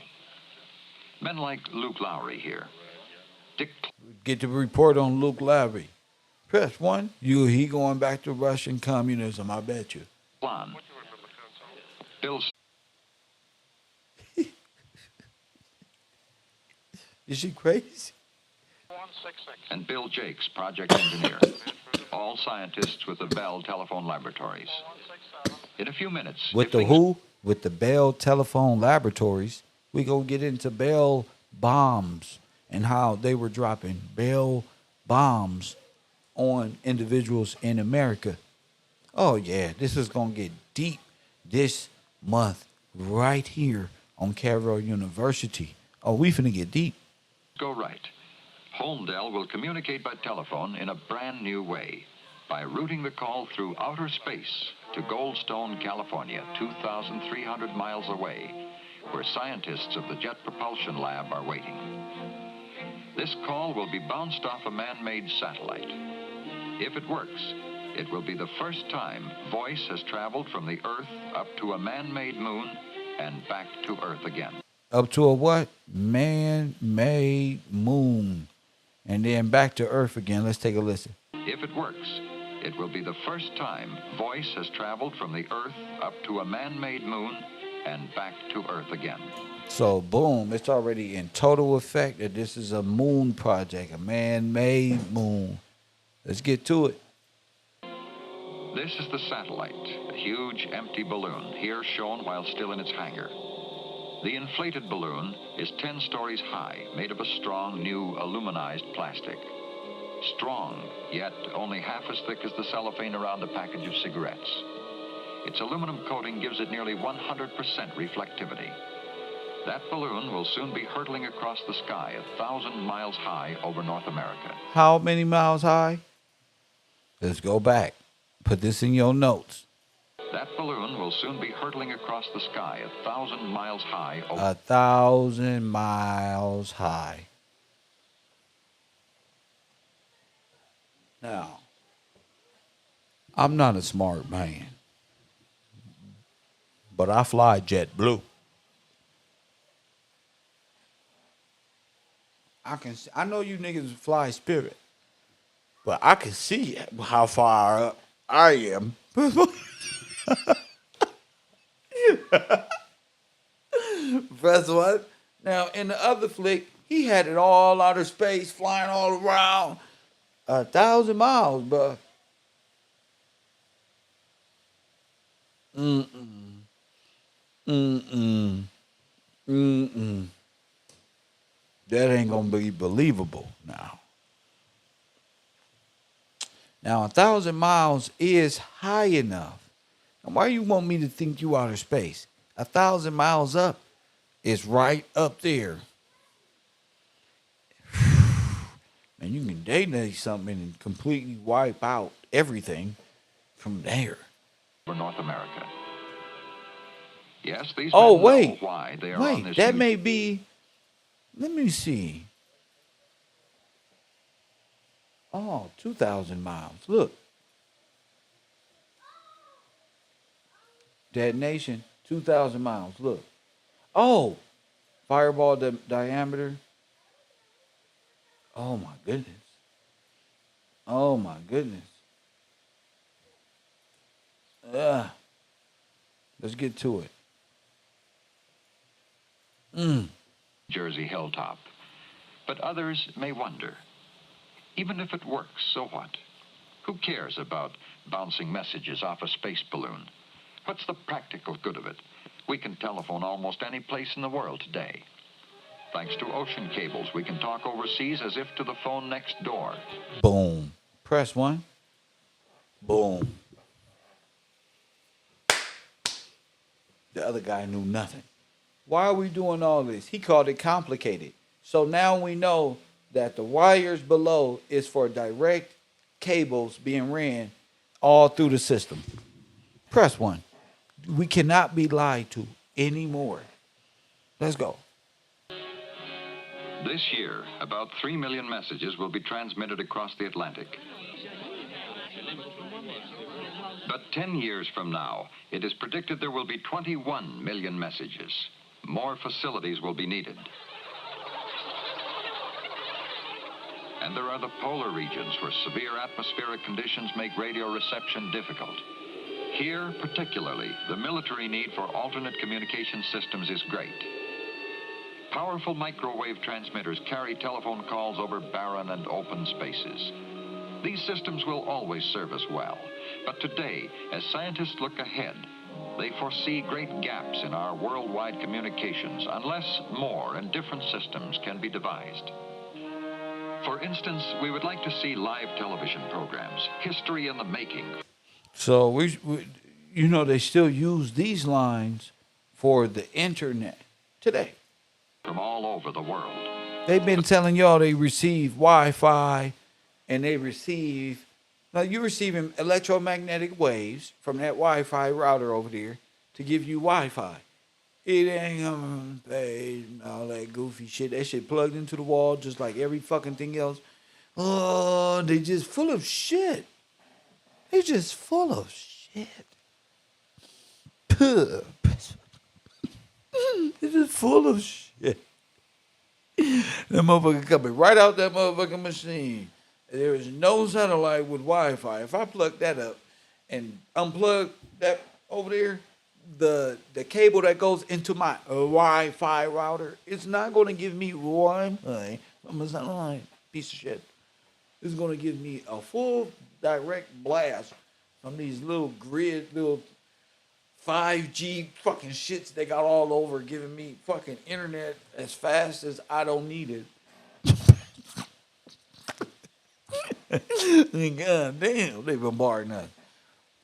Men like Luke Lowry here. Dick Get the report on Luke Lowry. Press 1. He going back to Russian communism, I bet you. Plan. Bill Is she crazy? and Bill Jakes, project engineer. All scientists with the Bell Telephone Laboratories. In a few minutes... With the who? With the Bell Telephone Laboratories. We go get into Bell bombs and how they were dropping Bell bombs on individuals in America. Oh, yeah, this is going to get deep this month right here on Carroll University. Oh, we finna get deep. Go right. Holmdel will communicate by telephone in a brand new way by routing the call through outer space to Goldstone, California, 2,300 miles away, where scientists of the Jet Propulsion Lab are waiting. This call will be bounced off a man-made satellite. If it works, it will be the first time voice has traveled from the Earth up to a man-made moon and back to Earth again. Up to a what? Man-made moon. And then back to Earth again. Let's take a listen. If it works, it will be the first time voice has traveled from the Earth up to a man-made moon and back to Earth again. So, boom, it's already in total effect that this is a moon project, a man-made moon. Let's get to it. This is the satellite, a huge empty balloon, here shown while still in its hangar. The inflated balloon is 10 stories high, made of a strong, new aluminized plastic. Strong, yet only half as thick as the cellophane around a package of cigarettes. Its aluminum coating gives it nearly 100% reflectivity. That balloon will soon be hurtling across the sky 1,000 miles high over North America. How many miles high? Let's go back. Put this in your notes. That balloon will soon be hurtling across the sky 1,000 miles high over 1,000 miles high. Now, I'm not a smart man, but I fly JetBlue. I know you niggas fly Spirit, but I can see how far up I am. First one. Now, in the other flick, he had it all outer space, flying all around 1,000 miles, bro. That ain't gonna be believable now. Now, 1,000 miles is high enough. Now, why you want me to think you outer space? 1,000 miles up is right up there. Man, you can detonate something and completely wipe out everything from there. North America. Yes, these Oh, men wait. know why they are on Wait, this that huge- may be. Let me see. Oh, 2,000 miles. Look. Detonation, 2,000 miles. Look. Oh, fireball diameter. Oh, my goodness. Oh, my goodness. Let's get to it. Jersey hilltop. But others may wonder, even if it works, so what? Who cares about bouncing messages off a space balloon? What's the practical good of it? We can telephone almost any place in the world today. Thanks to ocean cables, we can talk overseas as if to the phone next door. Boom. Press 1. Boom. The other guy knew nothing. Why are we doing all this? He called it complicated. So now we know that the wires below is for direct cables being ran all through the system. Press 1. We cannot be lied to anymore. Let's go. This year, about 3 million messages will be transmitted across the Atlantic. But 10 years from now, it is predicted there will be 21 million messages. More facilities will be needed. And there are the polar regions where severe atmospheric conditions make radio reception difficult. Here, particularly, the military need for alternate communication systems is great. Powerful microwave transmitters carry telephone calls over barren and open spaces. These systems will always serve us well. But today, as scientists look ahead, they foresee great gaps in our worldwide communications unless more and different systems can be devised. For instance, we would like to see live television programs, history in the making. So we they still use these lines for the internet today. From all over the world. They've been telling y'all they receive Wi-Fi and they receive. Now you're receiving electromagnetic waves from that Wi-Fi router over there to give you Wi-Fi. It ain't gonna pay all that goofy shit. That shit plugged into the wall just like every fucking thing else. Oh, they just full of shit. They just full of shit. It's just full of shit. That motherfucker coming right out that motherfucking machine. There is no satellite with Wi-Fi. If I plug that up and unplug that over there, the cable that goes into my Wi-Fi router, it's not going to give me Wi-Fi from a satellite. Piece of shit. It's going to give me a full direct blast from these little 5G fucking shits they got all over, giving me fucking internet as fast as I don't need it. God damn, they bombarding us.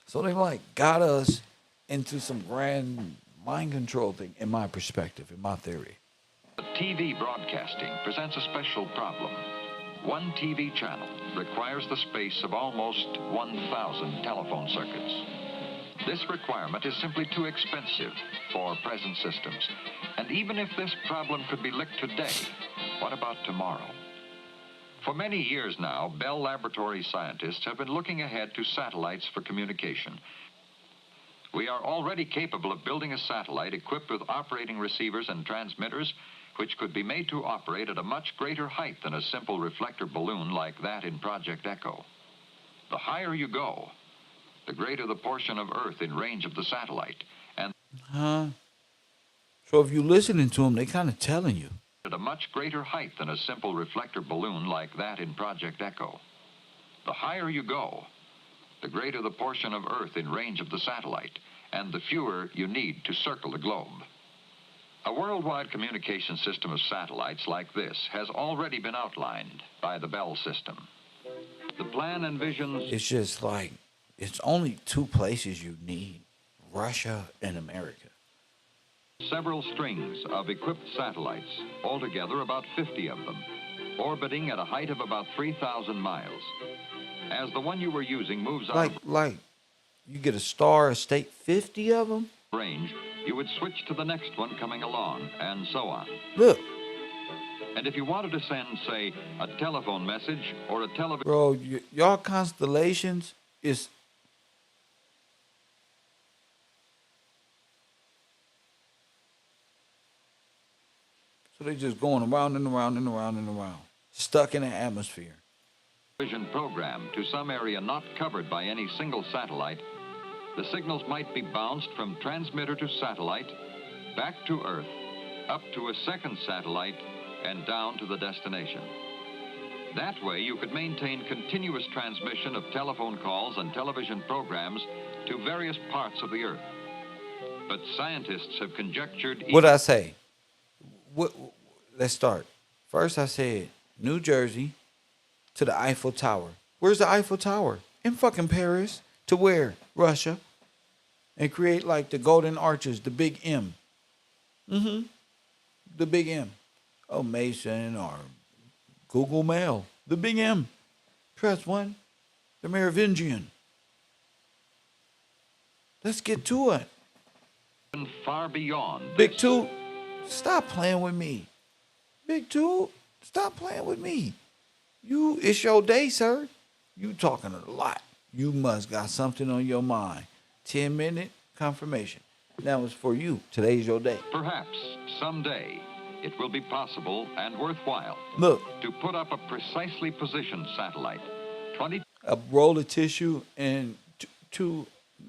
So they got us into some grand mind control thing, in my perspective, in my theory. TV broadcasting presents a special problem. One TV channel requires the space of almost 1,000 telephone circuits. This requirement is simply too expensive for present systems. And even if this problem could be licked today, what about tomorrow? For many years now, Bell Laboratories scientists have been looking ahead to satellites for communication. We are already capable of building a satellite equipped with operating receivers and transmitters, which could be made to operate at a much greater height than a simple reflector balloon like that in Project Echo. The higher you go, the greater the portion of Earth in range of the satellite. And So if you're listening to them, they kind of telling you. At a much greater height than a simple reflector balloon like that in Project Echo. The higher you go, the greater the portion of Earth in range of the satellite, and the fewer you need to circle the globe. A worldwide communication system of satellites like this has already been outlined by the Bell system. The plan envisions... It's just it's only two places you need, Russia and America. Several strings of equipped satellites, altogether about 50 of them, orbiting at a height of about 3,000 miles. As the one you were using moves out You get a star, a state, 50 of them? of range, you would switch to the next one coming along, and so on. Look, And if you wanted to send, say, a telephone message or a television... bro, y'all constellations is... So they just going around and around and around and around, stuck in the atmosphere. Vision program to some area not covered by any single satellite, the signals might be bounced from transmitter to satellite, back to Earth, up to a second satellite, and down to the destination. That way, you could maintain continuous transmission of telephone calls and television programs to various parts of the Earth. But scientists have conjectured... What'd I say? Let's start. First, I said New Jersey to the Eiffel Tower. Where's the Eiffel Tower? In fucking Paris. To where? Russia. And create like the Golden Arches, the Big M. The Big M. Oh, Mason or Google Mail. The Big M. Press 1. The Merovingian. Let's get to it. Far beyond Big this. Two, stop playing with me. Big Two, stop playing with me. It's your day, sir. You talking a lot. You must got something on your mind. 10-minute confirmation. That was for you. Today's your day. Perhaps someday it will be possible and worthwhile Look, to put up a precisely positioned satellite, a roll of tissue and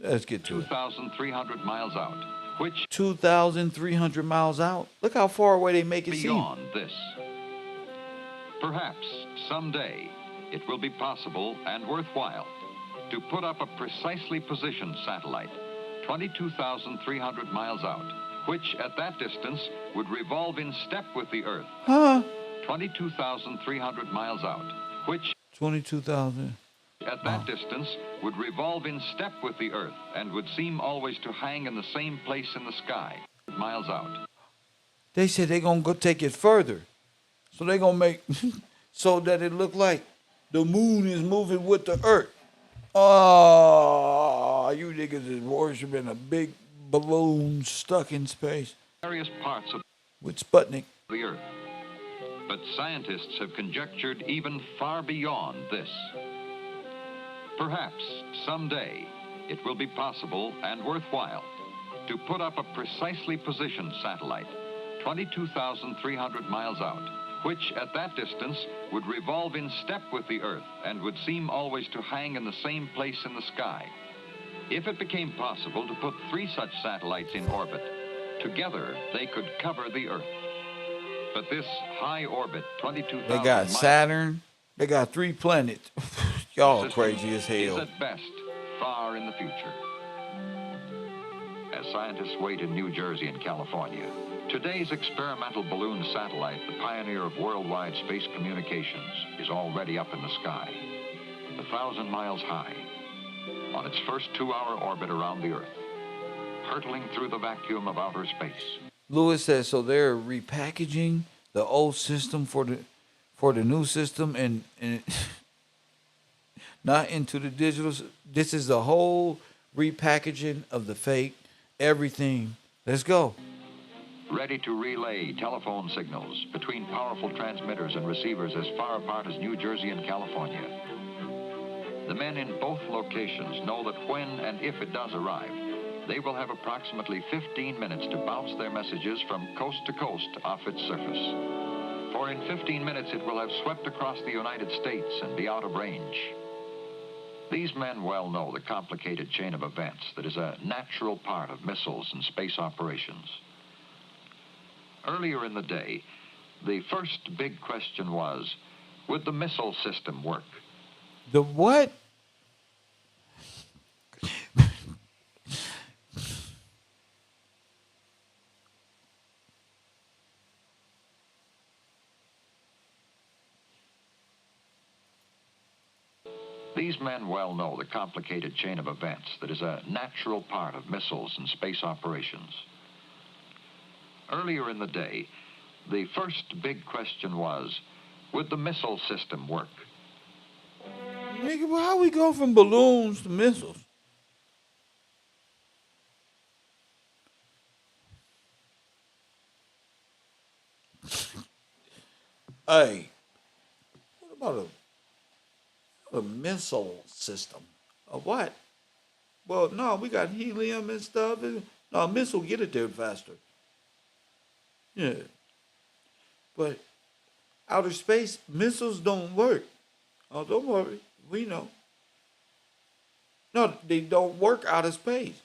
let's get to it. 2,300 miles out, which 2,300 miles out. Look how far away they make it seem. beyond this. Perhaps someday it will be possible and worthwhile to put up a precisely positioned satellite, 22,300 miles out, which at that distance would revolve in step with the Earth. Huh? 22,300 miles out, which 22,000. at that distance would revolve in step with the Earth and would seem always to hang in the same place in the sky, miles out. They said they're going to go take it further. So they're going to make so that it look like the moon is moving with the Earth. Oh, you niggas is worshiping a big balloon stuck in space Various parts of with Sputnik. the Earth. But scientists have conjectured even far beyond this. Perhaps someday it will be possible and worthwhile to put up a precisely positioned satellite, 22,300 miles out, which at that distance would revolve in step with the Earth and would seem always to hang in the same place in the sky. If it became possible to put 3 such satellites in orbit, together they could cover the Earth. But this high orbit, 22,000 They got miles, Saturn. They got 3 planets. Y'all system crazy as is hell. at best far in the future. As scientists wait in New Jersey and California, today's experimental balloon satellite, the pioneer of worldwide space communications, is already up in the sky, 1,000 miles high, on its first 2-hour orbit around the Earth, hurtling through the vacuum of outer space. Lewis says so they're repackaging the old system for the new system and not into the digital. This is the whole repackaging of the fake everything. Let's go. Ready to relay telephone signals between powerful transmitters and receivers as far apart as New Jersey and California. The men in both locations know that when and if it does arrive, they will have approximately 15 minutes to bounce their messages from coast to coast off its surface. For in 15 minutes it will have swept across the United States and be out of range. These men well know the complicated chain of events that is a natural part of missiles and space operations. Earlier in the day, the first big question was, would the missile system work? The what? These men well know the complicated chain of events that is a natural part of missiles and space operations. Earlier in the day, the first big question was, would the missile system work? Nigga, well, how we go from balloons to missiles? Hey, what about a missile system? A what? Well, no, we got helium and stuff. No, a missile get it there faster. Yeah. But outer space, missiles don't work. Oh, don't worry. We know. No, they don't work out of space.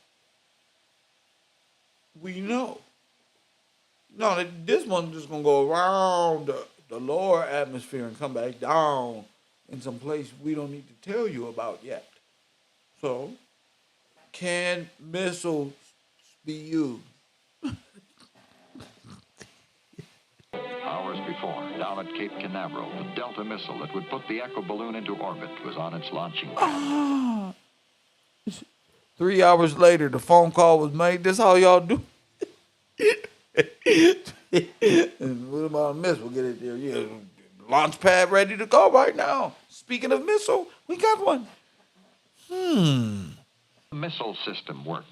We know. No, this one's just gonna go around the lower atmosphere and come back down in some place we don't need to tell you about yet. So, can missiles be used? Hours before, down at Cape Canaveral, the Delta missile that would put the Echo balloon into orbit was on its launching pad. 3 hours later, the phone call was made. This how y'all do? And what about a missile? Get it there. Yeah, launch pad ready to go right now. Speaking of missile, we got one. The missile system work.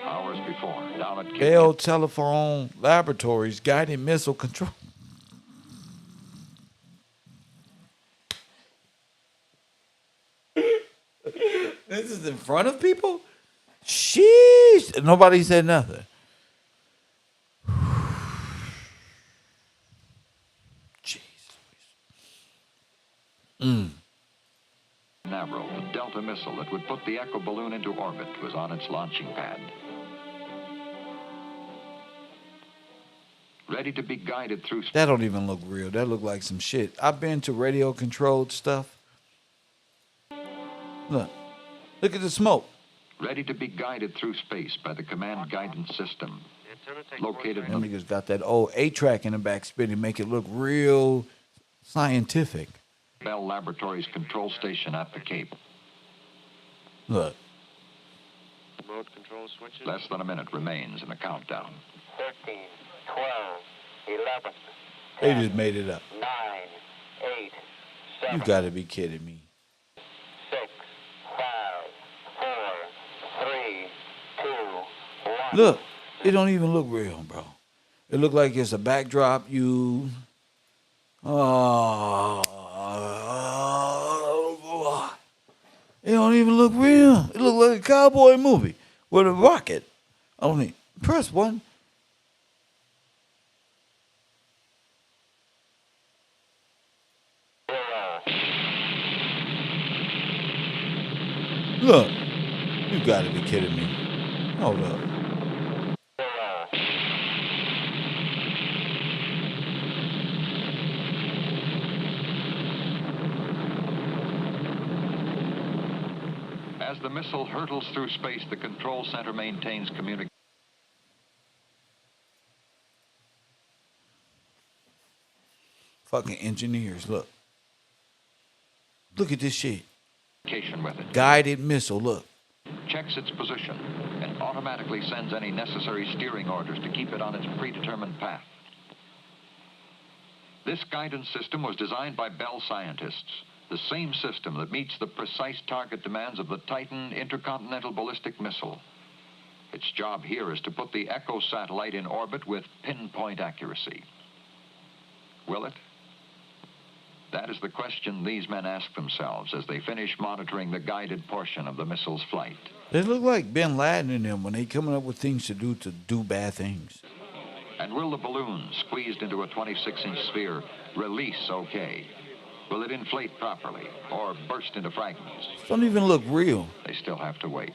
Hours before, down at Cape Bell Telephone Laboratories guided missile control. This is in front of people? Sheesh. Nobody said nothing. Jeez. Canaveral, the Delta missile that would put the Echo balloon into orbit was on its launching pad. Ready to be guided through space. That don't even look real. That look like some shit. I've been to radio controlled stuff. Look at the smoke. Ready to be guided through space by the command guidance system. Located Them in niggas got that old A-track in the back spinning, make it look real scientific. the Bell Laboratories control station at the Cape. Look. Mode control switches. Less than a minute remains in the countdown. 13, 12, 11, They just made it up. 9, 8, 7, You gotta be kidding me. 6, 5, 4, 3, 2, 1. Look, it don't even look real, bro. It look like it's a backdrop you. It don't even look real. It look like a cowboy movie with a rocket. Only press one. Look, you gotta be kidding me. Hold up. As the missile hurtles through space, the control center maintains communication Fucking engineers, look. Look at this shit. with it. Guided missile, look. Checks its position and automatically sends any necessary steering orders to keep it on its predetermined path. This guidance system was designed by Bell scientists, the same system that meets the precise target demands of the Titan intercontinental ballistic missile. Its job here is to put the Echo satellite in orbit with pinpoint accuracy. Will it? That is the question these men ask themselves as they finish monitoring the guided portion of the missile's flight. They look like Bin Laden and them when they coming up with things to do bad things. And will the balloon, squeezed into a 26-inch sphere, release okay? Will it inflate properly or burst into fragments? Don't even look real. They still have to wait.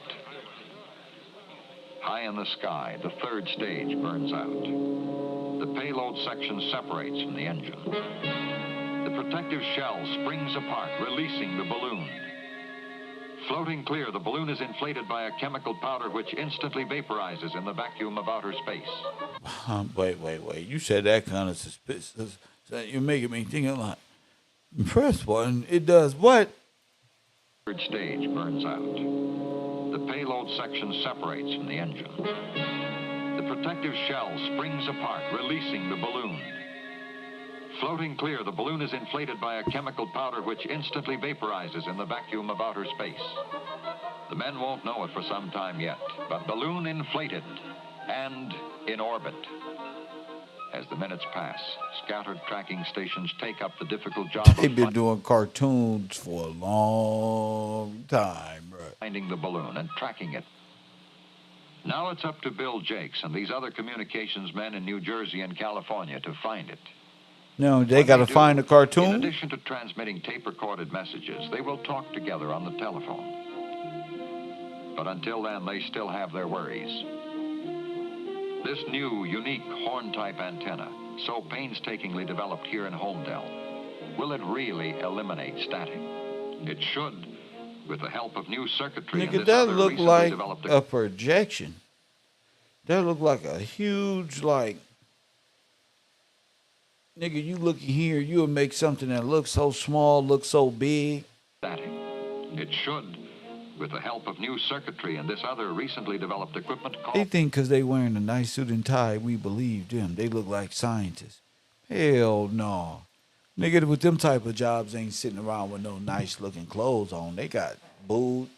High in the sky, the third stage burns out. The payload section separates from the engine. The protective shell springs apart, releasing the balloon. Floating clear, the balloon is inflated by a chemical powder which instantly vaporizes in the vacuum of outer space. Wait. You said that kind of suspicious. You're making me think a lot. Press one, it does what? Third stage burns out. The payload section separates from the engine. The protective shell springs apart, releasing the balloon. Floating clear, the balloon is inflated by a chemical powder which instantly vaporizes in the vacuum of outer space. The men won't know it for some time yet, but balloon inflated and in orbit. As the minutes pass, scattered tracking stations take up the difficult job They've been of doing cartoons for a long time, bro. finding the balloon and tracking it. Now it's up to Bill Jakes and these other communications men in New Jersey and California to find it. No, they When got to do, find the In cartoon. addition to transmitting tape-recorded messages, they will talk together on the telephone. But until then, they still have their worries. This new, unique horn-type antenna, so painstakingly developed here in Holmdel, will it really eliminate static? It should, with the help of new circuitry and Nigga, this that other look recently like developed a projection. That look like a huge, like, nigga, you looking here, you'll make something that looks so small, looks so big. static. It should, with the help of new circuitry and this other recently developed equipment They called... think because they wearing a nice suit and tie, we believe them. They look like scientists. Hell no. Nigga with them type of jobs ain't sitting around with no nice looking clothes on. They got booed.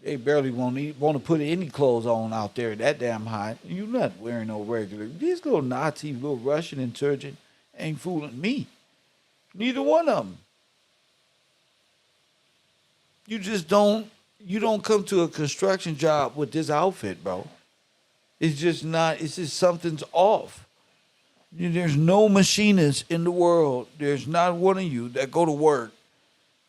They barely want to put any clothes on out there that damn hot. You not wearing no regular. These little Nazi, little Russian insurgent ain't fooling me. Neither one of them. You just don't come to a construction job with this outfit, bro. It's just something's off. There's no machinists in the world. There's not one of you that go to work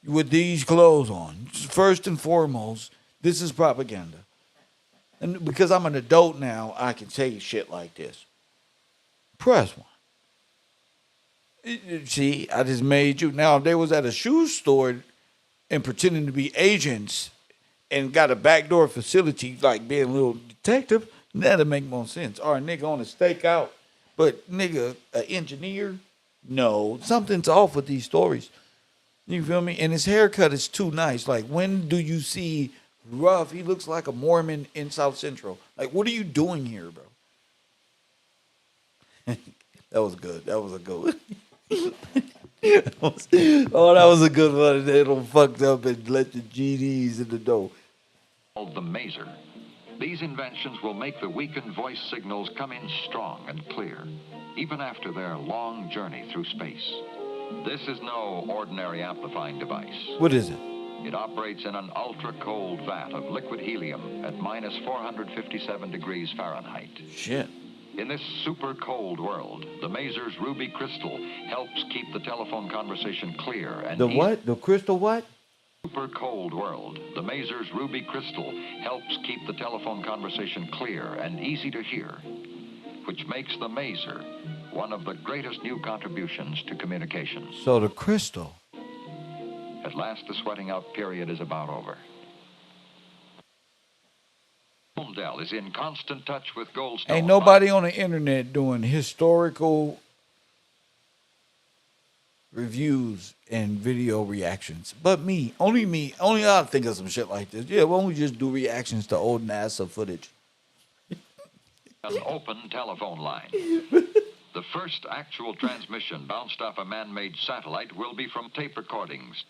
with these clothes on. First and foremost, this is propaganda. And because I'm an adult now, I can say shit like this. Press one. See, I just made you. Now, if they was at a shoe store and pretending to be agents and got a backdoor facility, like being a little detective, that'd make more sense. Or a nigga on a stakeout, but nigga, an engineer? No, something's off with these stories. You feel me? And his haircut is too nice. Like, when do you see Ruff? He looks like a Mormon in South Central. Like, what are you doing here, bro? That was good. That was a good one. That was a good one. They don't fucked up and let the GDs in the door. Called the Maser. These inventions will make the weakened voice signals come in strong and clear, even after their long journey through space. This is no ordinary amplifying device. What is it? It operates in an ultra-cold vat of liquid helium at minus 457 degrees Fahrenheit. Shit. In this super cold world, the Maser's ruby crystal helps keep the telephone conversation clear and The easy. what? The crystal what? Super cold world, the Maser's ruby crystal helps keep the telephone conversation clear and easy to hear, which makes the Maser one of the greatest new contributions to communications. So the crystal. At last, the sweating out period is about over. Holmdel is in constant touch with Goldstone. Ain't nobody on the internet doing historical reviews and video reactions. But me. Only I'll think of some shit like this. Yeah, why don't we just do reactions to old NASA footage? An open telephone line. The first actual transmission bounced off a man-made satellite will be from tape recordings.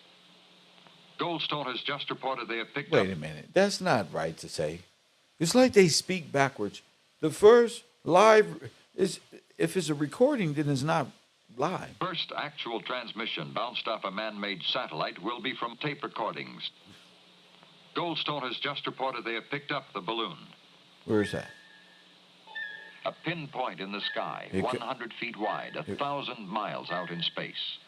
Goldstone has just reported they have picked up... Wait a minute. That's not right to say. It's like they speak backwards. The first live is, if it's a recording, then it's not live. First actual transmission bounced off a man-made satellite will be from tape recordings. Goldstone has just reported they have picked up the balloon. Where is that? A pinpoint in the sky, It could- 100 feet wide, 1,000 miles out in space.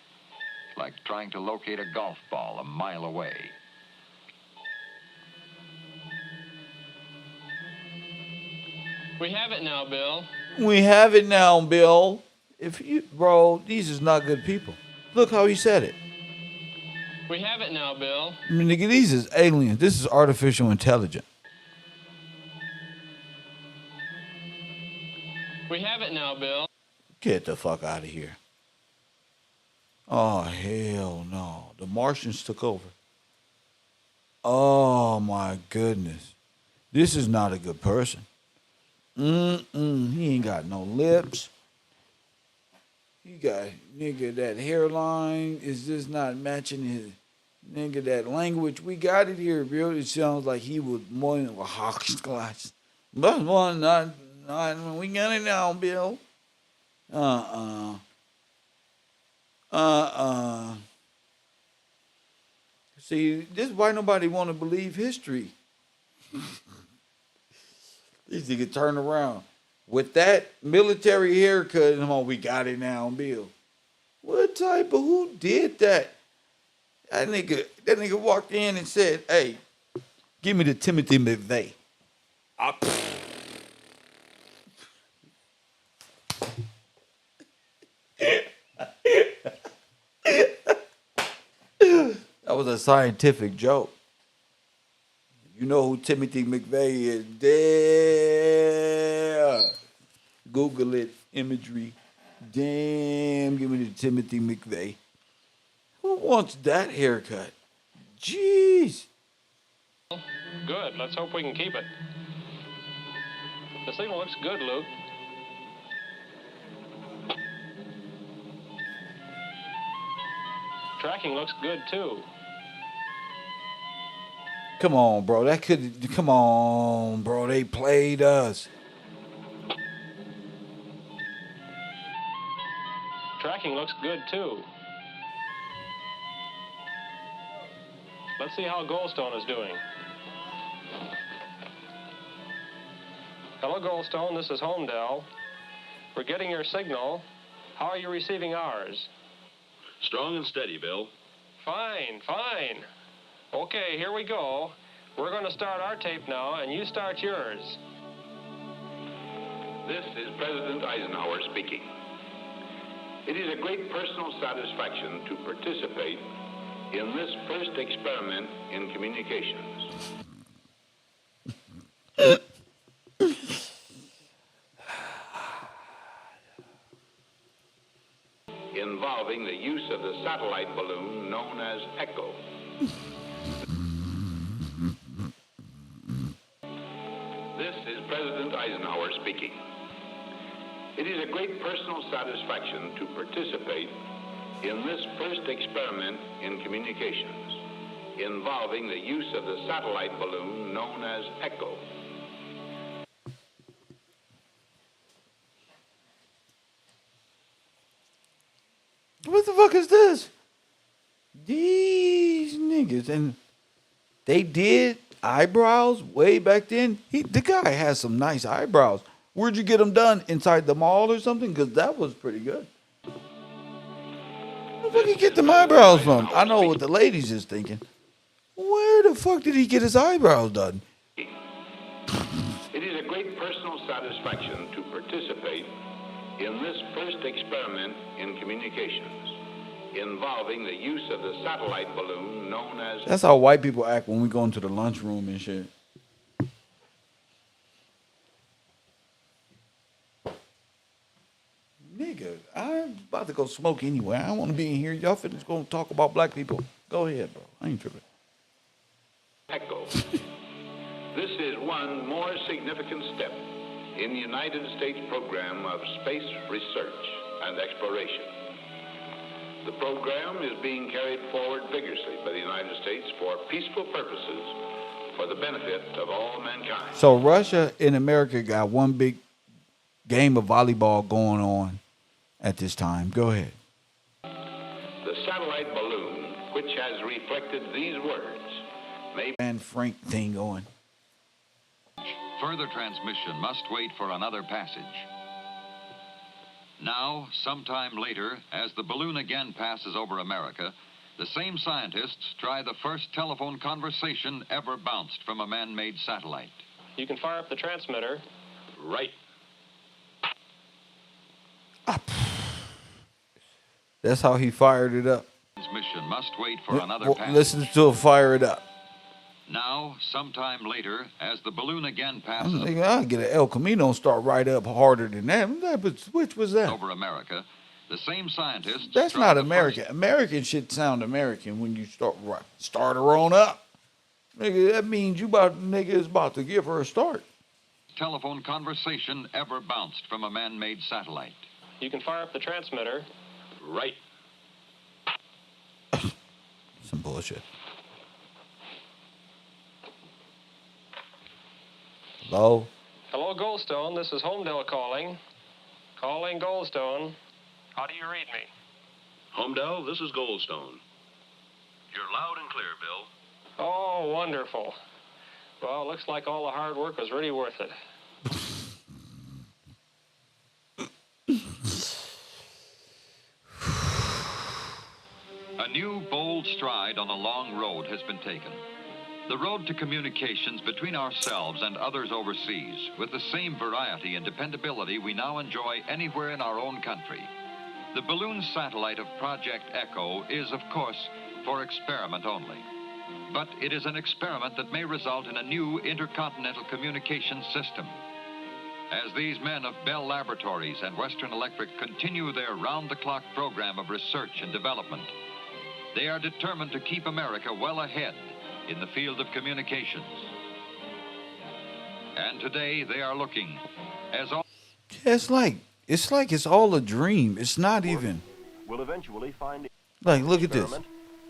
Like trying to locate a golf ball a mile away. We have it now, Bill. We have it now, Bill. Bro, these is not good people. Look how he said it. We have it now, Bill. I mean, nigga, these is aliens. This is artificial intelligence. We have it now, Bill. Get the fuck out of here. Oh, hell no. The Martians took over. Oh, my goodness. This is not a good person. He ain't got no lips. He got, nigga, that hairline is just not matching his, nigga, that language. We got it here, bro. It sounds like he was more than a Hawk's glass. But one, not, we got it now, Bill. Uh-uh. Uh-uh. See, this is why nobody want to believe history. These niggas turn around. With that military haircut, come on, we got it now, Bill. What type of, who did that? That nigga walked in and said, hey, give me the Timothy McVeigh. That was a scientific joke. You know who Timothy McVeigh is? There. Google it, imagery. Damn, give me the Timothy McVeigh. Who wants that haircut? Jeez. Good. Let's hope we can keep it. The signal looks good, Luke. Tracking looks good, too. Come on, bro. Come on, bro. They played us. Tracking looks good, too. Let's see how Goldstone is doing. Hello, Goldstone. This is Homedale. We're getting your signal. How are you receiving ours? Strong and steady, Bill. Fine, fine. Okay, here we go. We're going to start our tape now, and you start yours. This is President Eisenhower speaking. It is a great personal satisfaction to participate in this first experiment in communications. Involving the use of the satellite balloon known as ECHO. This is President Eisenhower speaking. It is a great personal satisfaction to participate in this first experiment in communications involving the use of the satellite balloon known as ECHO. What the fuck is this? These niggas, and they did eyebrows way back then. The guy has some nice eyebrows. Where'd you get them done? Inside the mall or something? Because that was pretty good. Where the fuck did he get them eyebrows from? I know what the ladies is thinking. Where the fuck did he get his eyebrows done? It is a great personal satisfaction to participate in this first experiment in communications involving the use of the satellite balloon known as... That's how white people act when we go into the lunchroom and shit. Nigga, I'm about to go smoke anyway. I don't want to be in here. Y'all finna go talk about black people. Go ahead, bro. I ain't tripping. ECHO. This is one more significant step in the United States program of space research and exploration. The program is being carried forward vigorously by the United States for peaceful purposes for the benefit of all mankind. So Russia and America got one big game of volleyball going on at this time. Go ahead. The satellite balloon, which has reflected these words, may... And Frank thing going. Further transmission must wait for another passage. Now, sometime later, as the balloon again passes over America, the same scientists try the first telephone conversation ever bounced from a man-made satellite. You can fire up the transmitter. Right. That's how he fired it up. Transmission must wait for another passage. Listen to it fire it up. Now, sometime later, as the balloon again passes I'll get an El Camino and start right up harder than that. But which was that? over America, the same scientists... That's try not the American. American shit sound American when you start her on up. Nigga, that means nigga is about to give her a start. first telephone conversation ever bounced from a man-made satellite. You can fire up the transmitter. Right. Some bullshit. Hello? Hello, Goldstone. This is Homedale calling. Calling Goldstone. How do you read me? Homedale, this is Goldstone. You're loud and clear, Bill. Oh, wonderful. Well, looks like all the hard work was really worth it. A new, bold stride on a long road has been taken. The road to communications between ourselves and others overseas, with the same variety and dependability we now enjoy anywhere in our own country. The balloon satellite of Project Echo is, of course, for experiment only. But it is an experiment that may result in a new intercontinental communication system. As these men of Bell Laboratories and Western Electric continue their round-the-clock program of research and development, they are determined to keep America well ahead in the field of communications. And today they are looking, as all... It's like it's all a dream. It's not even. Will eventually find Like, look at this.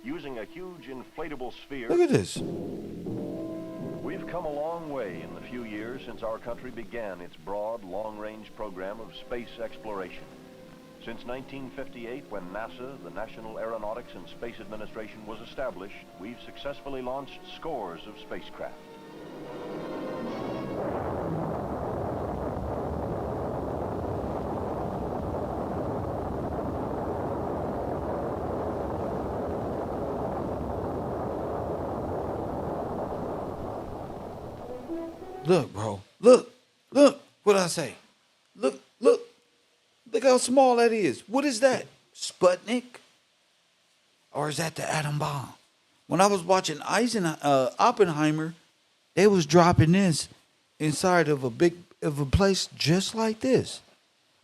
using a huge inflatable sphere. Look at this. We've come a long way in the few years since our country began its broad, long-range program of space exploration. Since 1958, when NASA, the National Aeronautics and Space Administration, was established, we've successfully launched scores of spacecraft. Look, bro. Look what I say. Look how small that is. What is that? Sputnik? Or is that the atom bomb? When I was watching Oppenheimer, they was dropping this inside of a place just like this.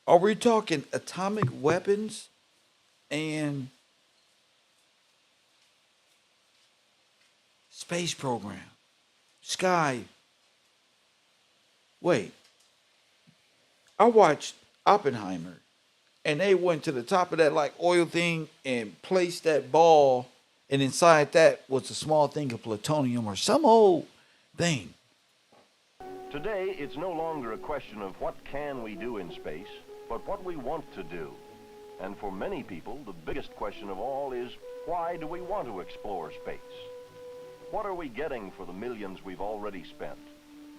Are we talking atomic weapons and space program? Sky. Wait. I watched Oppenheimer, and they went to the top of that like oil thing and placed that ball, and inside that was a small thing of plutonium or some old thing. Today, it's no longer a question of what can we do in space, but what we want to do. And for many people, the biggest question of all is, why do we want to explore space? What are we getting for the millions we've already spent?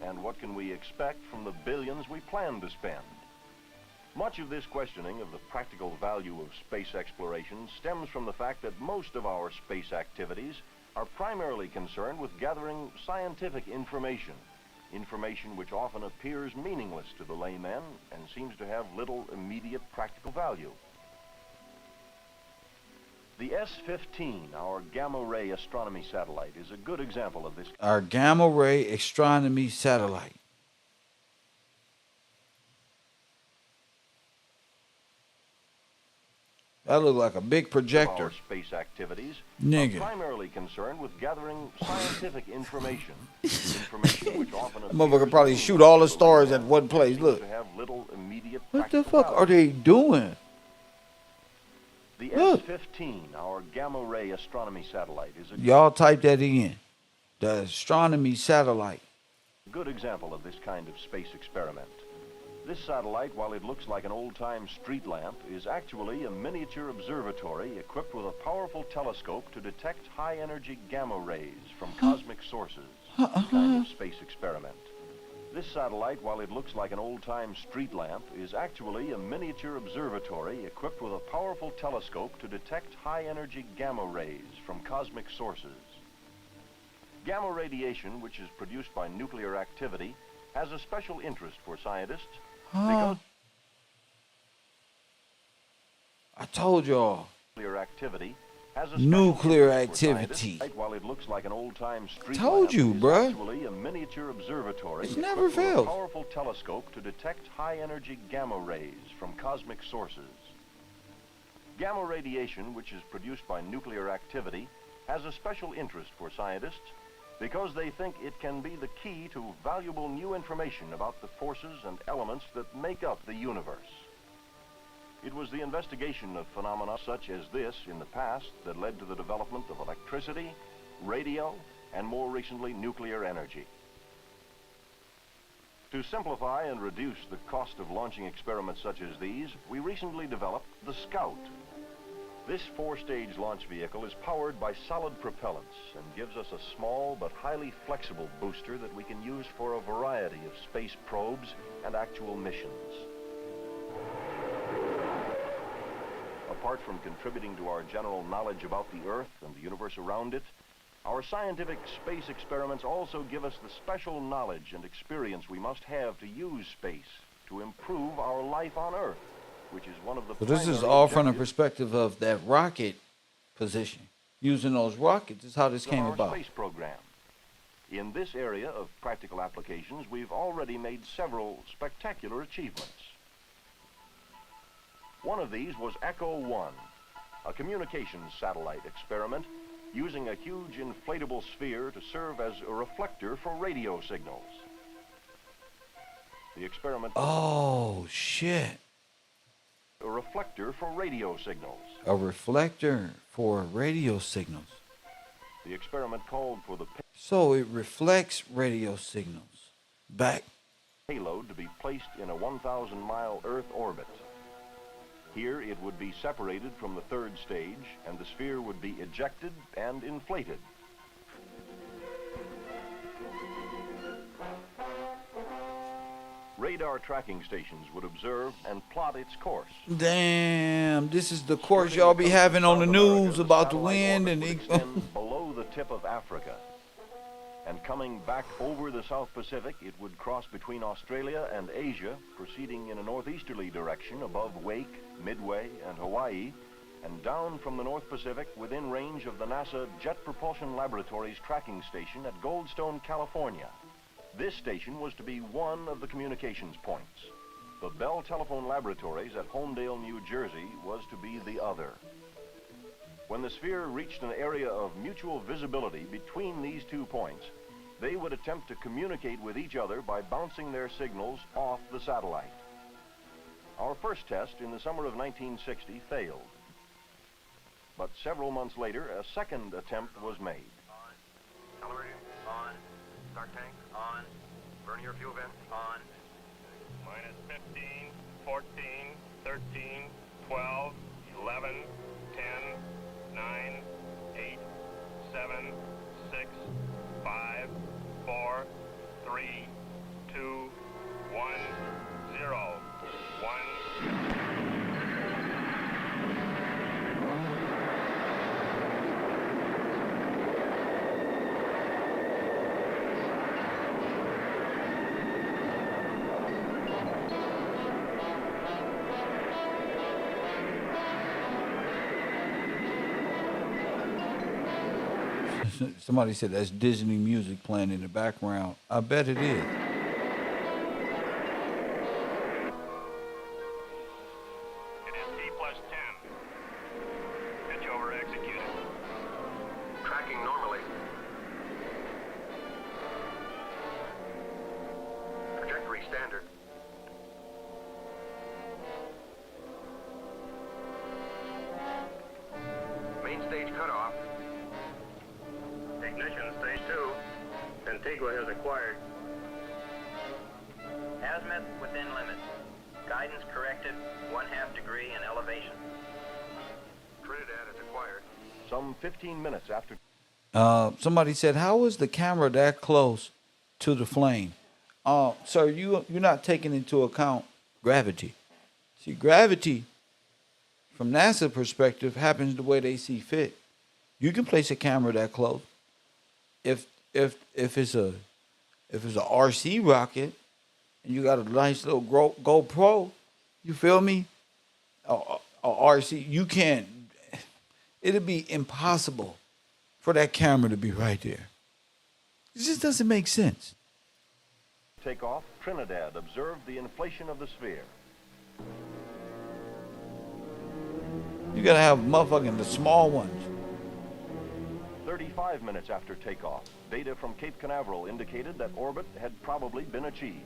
And what can we expect from the billions we plan to spend? Much of this questioning of the practical value of space exploration stems from the fact that most of our space activities are primarily concerned with gathering scientific information, information which often appears meaningless to the layman and seems to have little immediate practical value. The S-15, our gamma-ray astronomy satellite, is a good example of this. Our gamma-ray astronomy satellite. That look like a big projector. Our space activities Nigga. are primarily concerned with gathering scientific information, information which often That motherfucker probably shoot all the stars at one place. Look. to have little immediate What the practical fuck are they doing? The Look. S-15, our gamma-ray astronomy satellite, is a Y'all type that in. The astronomy satellite. good example of this kind of space experiment. This satellite, while it looks like an old-time street lamp, is actually a miniature observatory equipped with a powerful telescope to detect high-energy gamma rays from cosmic sources. This kind of space experiment. This satellite, while it looks like an old-time street lamp, is actually a miniature observatory equipped with a powerful telescope to detect high-energy gamma rays from cosmic sources. Gamma radiation, which is produced by nuclear activity, has a special interest for scientists because I told y'all. nuclear activity has a Nuclear special interest for activity. scientists. While it looks like an old-time street Told lamp, you, it is bruh. actually a miniature observatory It's never equipped with failed. a powerful telescope to detect high-energy gamma rays from cosmic sources. Gamma radiation, which is produced by nuclear activity, has a special interest for scientists because they think it can be the key to valuable new information about the forces and elements that make up the universe. It was the investigation of phenomena such as this in the past that led to the development of electricity, radio, and more recently, nuclear energy. To simplify and reduce the cost of launching experiments such as these, we recently developed the Scout. This 4-stage launch vehicle is powered by solid propellants and gives us a small but highly flexible booster that we can use for a variety of space probes and actual missions. Apart from contributing to our general knowledge about the Earth and the universe around it, our scientific space experiments also give us the special knowledge and experience we must have to use space to improve our life on Earth, which is one of the So this is all from the perspective of that rocket position. Using those rockets is how this came about. Space program. In this area of practical applications, we've already made several spectacular achievements. One of these was Echo 1, a communications satellite experiment using a huge inflatable sphere to serve as a reflector for radio signals. The experiment... Oh, shit. A reflector for radio signals. A reflector for radio signals. The experiment called for the So it reflects radio signals back. Payload to be placed in a 1,000-mile Earth orbit. Here it would be separated from the 3rd stage, and the sphere would be ejected and inflated. Radar tracking stations would observe and plot its course. Damn, this is the course y'all be having on the news about the wind and extend below the tip of Africa. And coming back over the South Pacific, it would cross between Australia and Asia, proceeding in a northeasterly direction above Wake, Midway, and Hawaii, and down from the North Pacific within range of the NASA Jet Propulsion Laboratories tracking station at Goldstone, California. This station was to be one of the communications points. The Bell Telephone Laboratories at Homedale, New Jersey was to be the other. When the sphere reached an area of mutual visibility between these 2 points, they would attempt to communicate with each other by bouncing their signals off the satellite. Our first test in the summer of 1960 failed. But several months later, a second attempt was made. Accelerator on. Start tank on. Burn your fuel vents on. Minus 15, 14, 13, 12, 11, 10, 9, 8, 7, 6, 5, 4, 3, 2, 1, 0, 1. Somebody said that's Disney music playing in the background. I bet it is. It is T+10. Pitch over executed. Tracking normally. Trajectory standard. Main stage cutoff. Ignition stage 2. Antigua has acquired. Azimuth within limits. Guidance corrected 1/2 degree in elevation. Trinidad has acquired. Some 15 minutes after... Somebody said, how is the camera that close to the flame? Sir, you're not taking into account gravity. See, gravity, from NASA perspective, happens the way they see fit. You can place a camera that close. If it's a RC rocket and you got a nice little GoPro, you feel me? A RC, you can't. It'd be impossible for that camera to be right there. It just doesn't make sense. Takeoff, Trinidad observed the inflation of the sphere. You gotta have motherfucking the small ones. 35 minutes after takeoff, data from Cape Canaveral indicated that orbit had probably been achieved.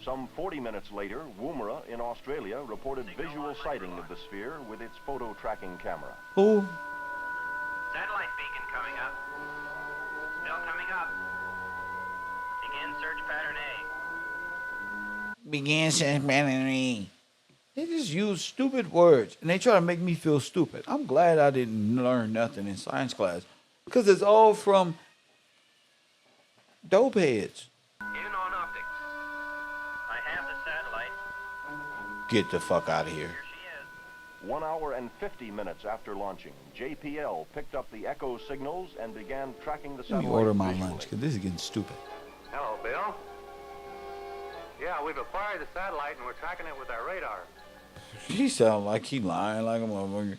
Some 40 minutes later, Woomera in Australia reported visual sighting of the sphere with its photo tracking camera. Who? Satellite beacon coming up. Still coming up. Begin search pattern A. Begin search pattern A. They just use stupid words, and they try to make me feel stupid. I'm glad I didn't learn nothing in science class, because it's all from dope heads. In on optics. I have the satellite. Get the fuck out of here. Here she is. 1 hour and 50 minutes after launching, JPL picked up the echo signals and began tracking the Let me satellite order my visually. lunch, because this is getting stupid. Hello, Bill. Yeah, we've acquired the satellite and we're tracking it with our radar. He sound like he lying like a motherfucker.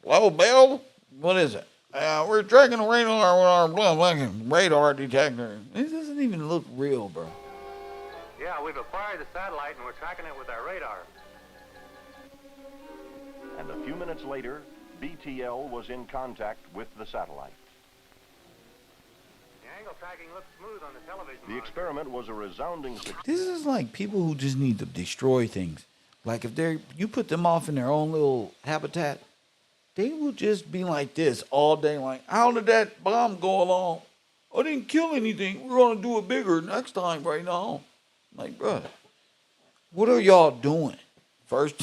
Hello, Bill? What is it? We're tracking the radar with our radar detector. This doesn't even look real, bro. Yeah, we've acquired the satellite and we're tracking it with our radar. And a few minutes later, BTL was in contact with the satellite. The angle tracking looks smooth on the television The monitor. experiment was a resounding success. This is like people who just need to destroy things. Like if you put them off in their own little habitat, they will just be like this all day. Like, how did that bomb go along? I didn't kill anything. We're gonna do it bigger next time right now. Like, bro, what are y'all doing? First,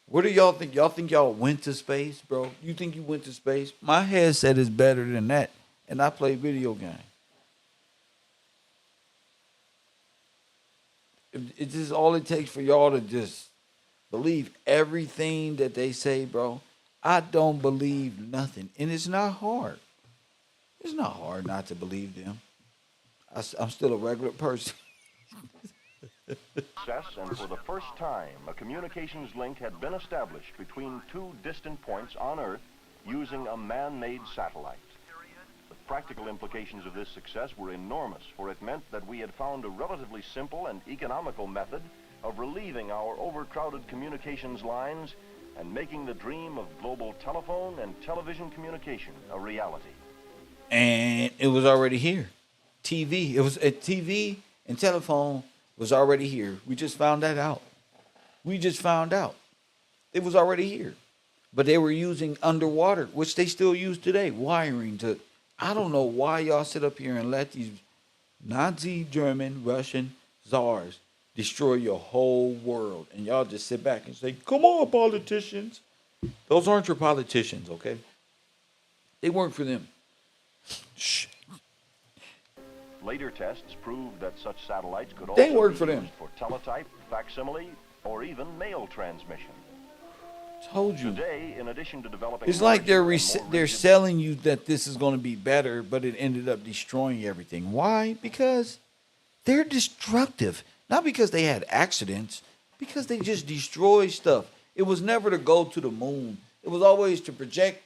what do y'all think? Y'all think y'all went to space, bro? You think you went to space? My headset is better than that, and I play video games. It's just all it takes for y'all to just believe everything that they say, bro. I don't believe nothing, and it's not hard. It's not hard not to believe them. I'm still a regular person. Success, and for the first time, a communications link had been established between two distant points on Earth using a man-made satellite. The practical implications of this success were enormous, for it meant that we had found a relatively simple and economical method of relieving our overcrowded communications lines and making the dream of global telephone and television communication a reality. And it was already here. TV and telephone was already here. We just found that out. We just found out. It was already here. But they were using underwater, which they still use today, wiring to. I don't know why y'all sit up here and let these Nazi, German, Russian czars destroy your whole world. And y'all just sit back and say, come on, politicians. Those aren't your politicians, okay? They work for them. Shh. Later tests proved that such satellites could They also work be for them. used for teletype, facsimile, or even mail transmission. Told you. Today, in addition to developing, It's like larger and more they're rigid- selling you that this is going to be better, but it ended up destroying everything. Why? Because they're destructive. Not because they had accidents, because they just destroy stuff. It was never to go to the moon. It was always to project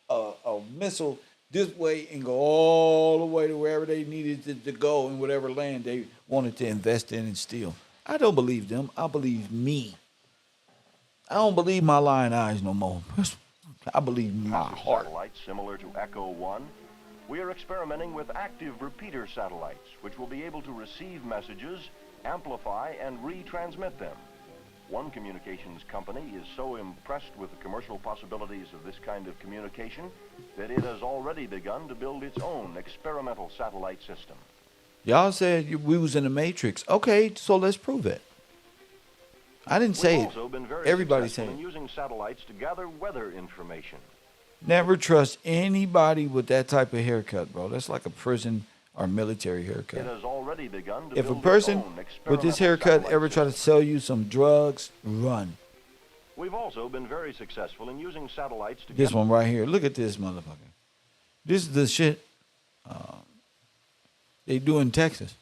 a missile this way and go all the way to wherever they needed to go in whatever land they wanted to invest in and steal. I don't believe them. I believe me. I don't believe my lying eyes no more. I believe my Passive heart. satellites similar to Echo 1, we are experimenting with active repeater satellites, which will be able to receive messages, amplify, and retransmit them. One communications company is so impressed with the commercial possibilities of this kind of communication that it has already begun to build its own experimental satellite system. Y'all said we was in the Matrix. Okay, so let's prove it. I didn't say We've it. also been very Everybody successful saying in using satellites to gather weather information. never trust anybody with that type of haircut, bro. That's like a prison or military It haircut. has already begun to If a build person its own with this experimental haircut satellite ever try to system. sell you some drugs, run. We've also been very successful in using satellites to This get one right here. Look at this motherfucker. This is the shit they do in Texas.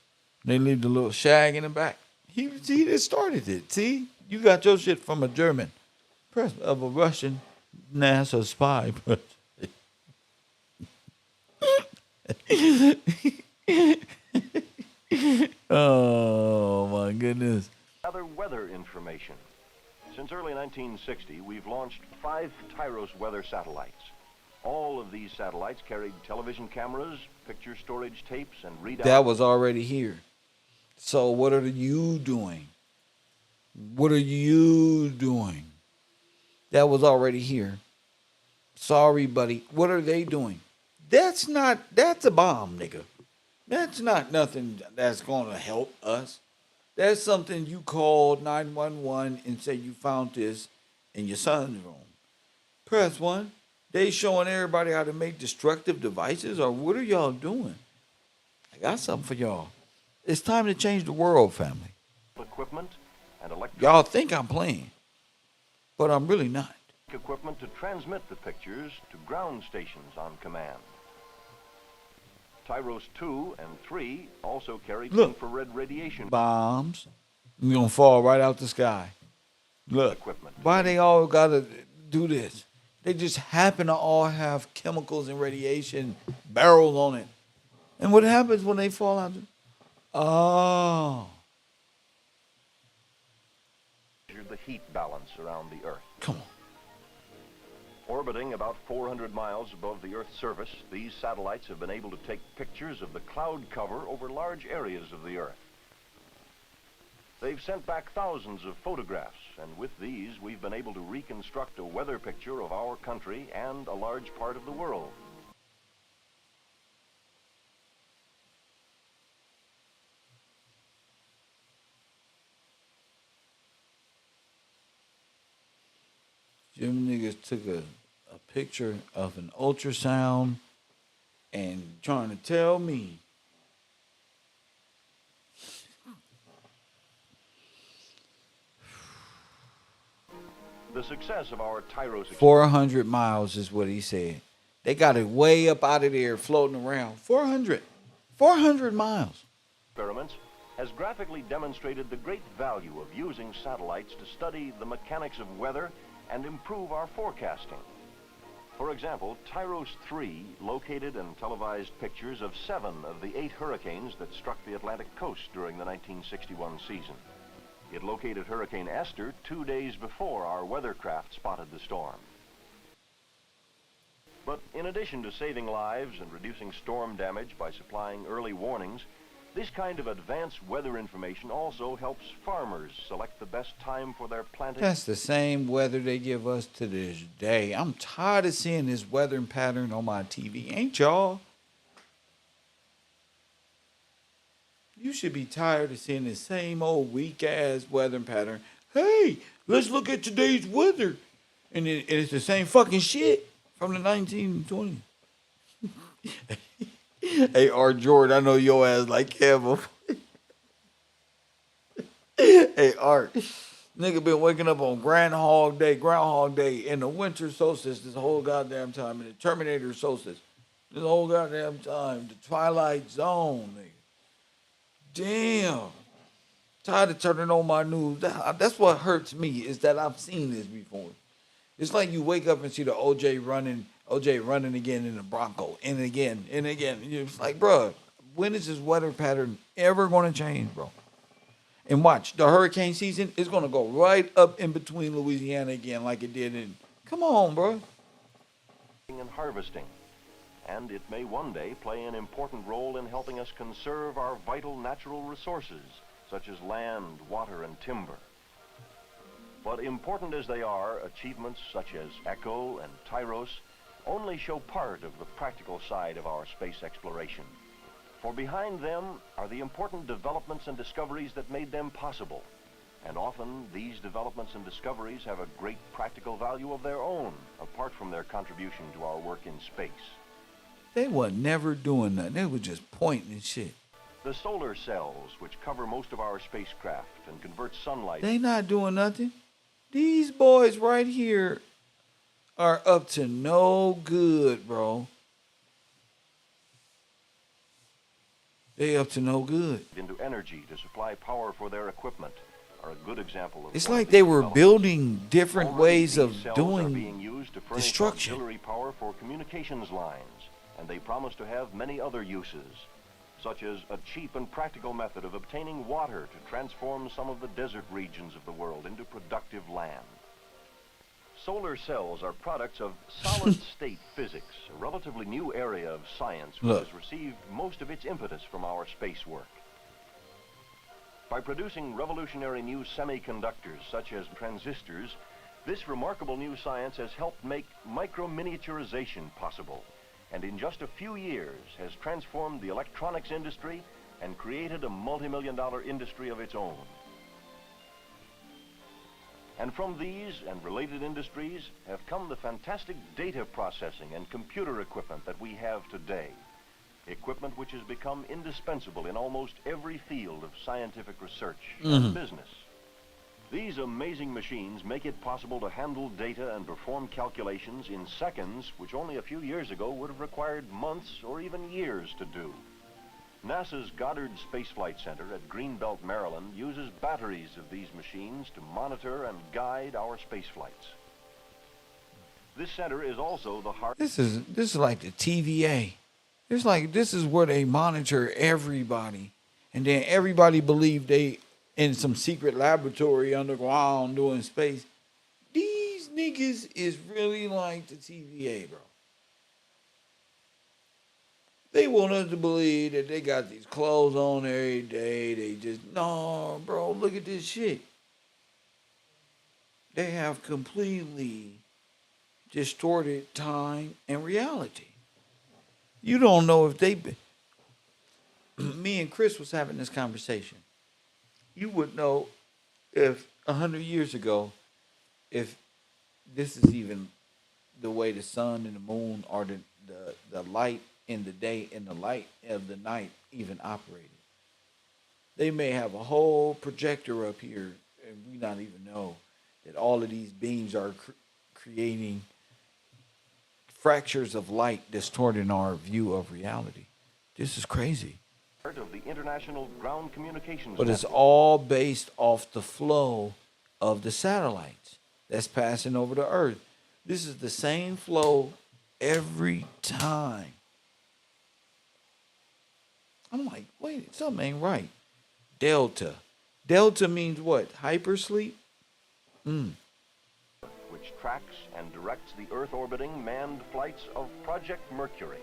They leave the little shag in the back. He just started it. See? You got your shit from a German, of a Russian NASA spy. Oh, my goodness. gather weather information. Since early 1960, we've launched 5 Tyros weather satellites. All of these satellites carried television cameras, picture storage tapes, and readouts. That was already here. So what are you doing? What are you doing? That was already here. Sorry, buddy. What are they doing? That's a bomb, nigga. That's not nothing that's gonna help us. That's something you called 911 and say you found this in your son's room. Press 1. They showing everybody how to make destructive devices, or what are y'all doing? I got something for y'all. It's time to change the world, family. Equipment and electric Y'all think I'm playing, but I'm really not. equipment to transmit the pictures to ground stations on command. Tyros 2 and 3 also carried Look. infrared radiation Bombs. They're gonna fall right out the sky. Look, equipment. why they all gotta do this? They just happen to all have chemicals and radiation barrels on it. And what happens when they fall out? Oh, Measure the heat balance around the Earth. come on. Orbiting about 400 miles above the Earth's surface, these satellites have been able to take pictures of the cloud cover over large areas of the Earth. They've sent back thousands of photographs, and with these, we've been able to reconstruct a weather picture of our country and a large part of the world. Them niggas took a picture of an ultrasound and trying to tell me The success of our Tyros 400 miles is what he said. They got it way up out of there floating around. 400 miles. experiments has graphically demonstrated the great value of using satellites to study the mechanics of weather and improve our forecasting. For example, Tyros 3 located and televised pictures of 7 of the 8 hurricanes that struck the Atlantic coast during the 1961 season. It located Hurricane Esther 2 days before our weathercraft spotted the storm. But in addition to saving lives and reducing storm damage by supplying early warnings, this kind of advanced weather information also helps farmers select the best time for their planting. That's the same weather they give us to this day. I'm tired of seeing this weather pattern on my TV. Ain't y'all? You should be tired of seeing the same old weak-ass weather pattern. Hey, let's look at today's weather. And it's the same fucking shit from the 1920s. Hey, Art Jordan, I know your ass like Kevin. Hey, Art. Nigga been waking up on Groundhog Day, in the winter solstice this whole goddamn time, in the Terminator solstice this whole goddamn time, the Twilight Zone, nigga. Damn. Tired of turning on my news. That's what hurts me, is that I've seen this before. It's like you wake up and see the OJ running again in the Bronco, and again. It's like, bro, when is this weather pattern ever going to change, bro? And watch, the hurricane season is going to go right up in between Louisiana again like it did in... Come on, bro. And harvesting. And it may one day play an important role in helping us conserve our vital natural resources, such as land, water, and timber. But important as they are, achievements such as ECHO and Tyros only show part of the practical side of our space exploration. For behind them are the important developments and discoveries that made them possible. And often, these developments and discoveries have a great practical value of their own, apart from their contribution to our work in space. They were never doing nothing. They were just pointing and shit. The solar cells, which cover most of our spacecraft and convert sunlight... They not doing nothing. These boys right here are up to no good, bro. They up to no good. ...into energy to supply power for their equipment are a good example of... It's like they were building different ways of doing being used to furnish destruction. auxiliary power for communications lines, and they promise to have many other uses, such as a cheap and practical method of obtaining water to transform some of the desert regions of the world into productive land. Solar cells are products of solid-state physics, a relatively new area of science which has received most of its impetus from our space work. By producing revolutionary new semiconductors such as transistors, this remarkable new science has helped make micro-miniaturization possible. and in just a few years has transformed the electronics industry and created a multi-million-dollar industry of its own. And from these and related industries have come the fantastic data processing and computer equipment that we have today. Equipment which has become indispensable in almost every field of scientific research and business. These amazing machines make it possible to handle data and perform calculations in seconds, which only a few years ago would have required months or even years to do. NASA's Goddard Space Flight Center at Greenbelt, Maryland, uses batteries of these machines to monitor and guide our space flights. This center is also the heart. This is like the TVA. It's like this is where they monitor everybody, and then everybody believe they in some secret laboratory underground doing space. These niggas is really like the TVA, bro. They want us to believe that they got these clothes on every day. They just, no, bro, look at this shit. They have completely distorted time and reality. You don't know if they been. Me and Chris was having this conversation. You would know if 100 years ago, if this is even the way the sun and the moon or the light in the day and the light of the night even operated. They may have a whole projector up here and we not even know that all of these beams are creating fractures of light distorting our view of reality. This is crazy. Part of the International Ground Communications But it's Network. all based off the flow of the satellites that's passing over the Earth. This is the same flow every time. I'm like, wait, something ain't right. Delta. Delta means what? Hypersleep? Which tracks and directs the Earth-orbiting manned flights of Project Mercury.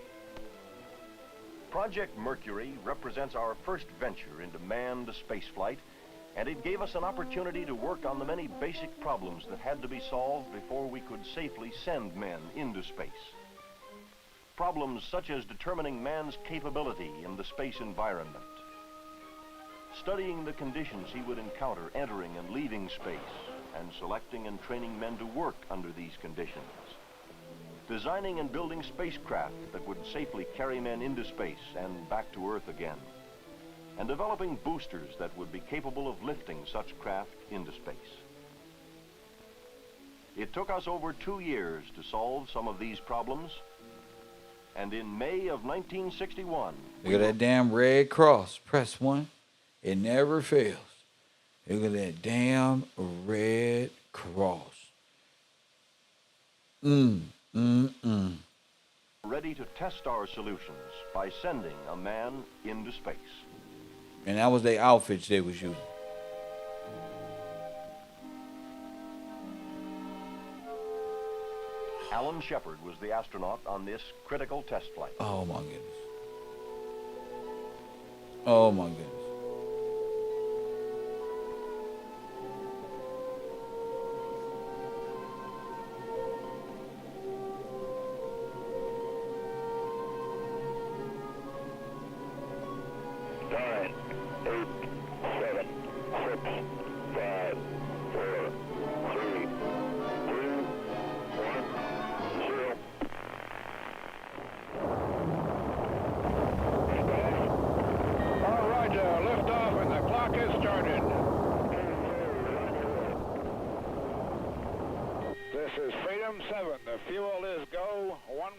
Project Mercury represents our first venture into manned spaceflight, and it gave us an opportunity to work on the many basic problems that had to be solved before we could safely send men into space. Problems such as determining man's capability in the space environment, studying the conditions he would encounter entering and leaving space, and selecting and training men to work under these conditions, designing and building spacecraft that would safely carry men into space and back to Earth again, and developing boosters that would be capable of lifting such craft into space. It took us over 2 years to solve some of these problems, and in May of 1961... Look at that damn red cross. Press 1. It never fails. Look at that damn red cross. Ready to test our solutions by sending a man into space. And that was the outfits they was using. Alan Shepard was the astronaut on this critical test flight. Oh my goodness. Oh my goodness.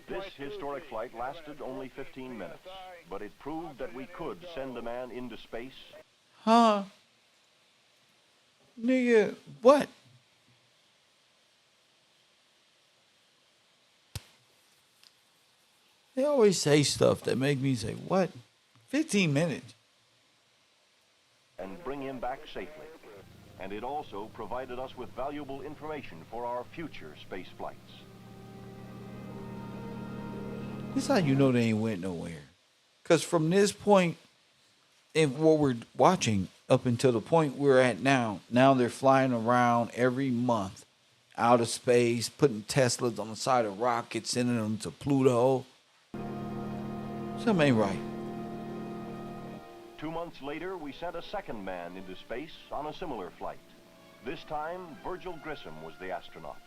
This historic flight lasted only 15 minutes, but it proved that we could send a man into space. Huh? Nigga, what? They always say stuff that make me say, what? 15 minutes. And bring him back safely. And it also provided us with valuable information for our future space flights. This is how you know they ain't went nowhere. Because from this point, in what we're watching, up until the point we're at now they're flying around every month out of space, putting Teslas on the side of rockets, sending them to Pluto. Something ain't right. 2 months later, we sent a second man into space on a similar flight. This time, Virgil Grissom was the astronaut.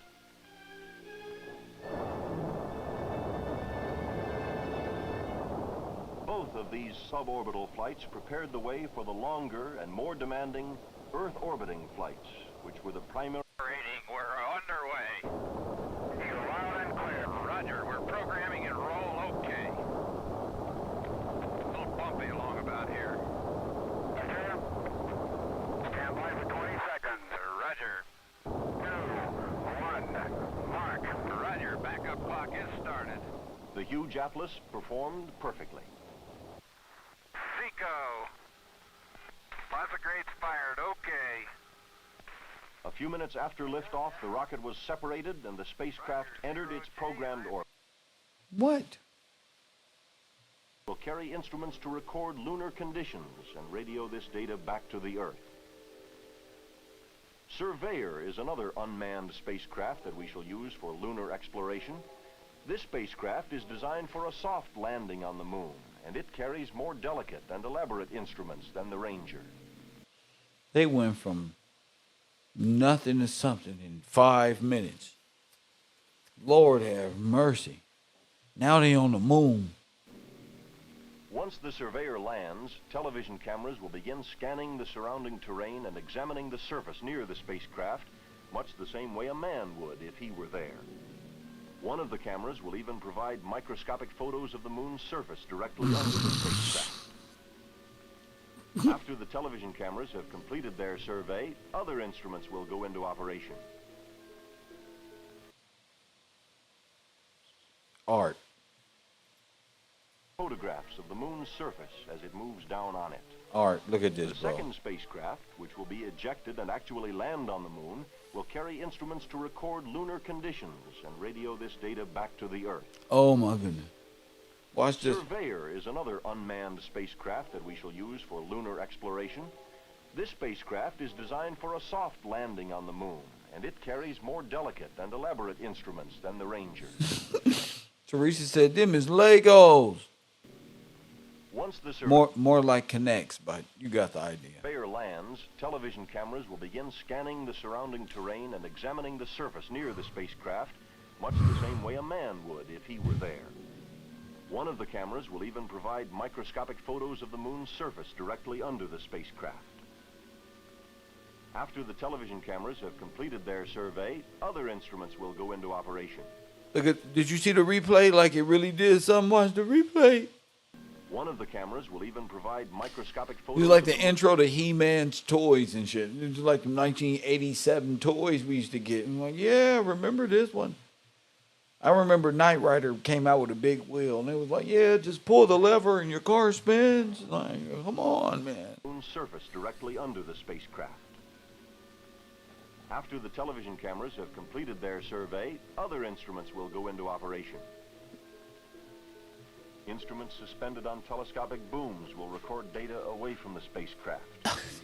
Both of these suborbital flights prepared the way for the longer and more demanding Earth-orbiting flights, which were the primary... We're underway. You're loud and clear. Roger, we're programming and roll okay. A little bumpy along about here. Roger. Stand by for 20 seconds. Roger. 2, 1, mark. Roger, backup clock is started. The huge Atlas performed perfectly. Seco. Plasma grade's fired, okay. A few minutes after liftoff, the rocket was separated and the spacecraft entered its programmed orbit. What? Will carry instruments to record lunar conditions and radio this data back to the Earth. Surveyor is another unmanned spacecraft that we shall use for lunar exploration. This spacecraft is designed for a soft landing on the moon, and it carries more delicate and elaborate instruments than the Ranger. They went from nothing to something in 5 minutes. Lord have mercy. Now they on the moon. Once the Surveyor lands, television cameras will begin scanning the surrounding terrain and examining the surface near the spacecraft, much the same way a man would if he were there. One of the cameras will even provide microscopic photos of the moon's surface directly under the spacecraft. After the television cameras have completed their survey, other instruments will go into operation. Art. Photographs of the moon's surface as it moves down on it. Art, look at this, The bro. second spacecraft, which will be ejected and actually land on the moon, will carry instruments to record lunar conditions and radio this data back to the Earth. Oh my goodness. Watch this. Surveyor is another unmanned spacecraft that we shall use for lunar exploration. This spacecraft is designed for a soft landing on the moon, and it carries more delicate and elaborate instruments than the Ranger. Teresa said them is Legos. Once the More like Connects, but you got the idea. Surveyor lands, television cameras will begin scanning the surrounding terrain and examining the surface near the spacecraft, much the same way a man would if he were there. One of the cameras will even provide microscopic photos of the moon's surface directly under the spacecraft. After the television cameras have completed their survey, other instruments will go into operation. Look at, did you see the replay like it really did something? Watch the replay. One of the cameras will even provide microscopic It photos. was like the intro to He-Man's toys and shit. It was like the 1987 toys we used to get. And I'm like, yeah, remember this one? I remember Knight Rider came out with a big wheel, and it was like, yeah, just pull the lever and your car spins. Like, come on, man. Moon's surface directly under the spacecraft. After the television cameras have completed their survey, other instruments will go into operation. Instruments suspended on telescopic booms will record data away from the spacecraft.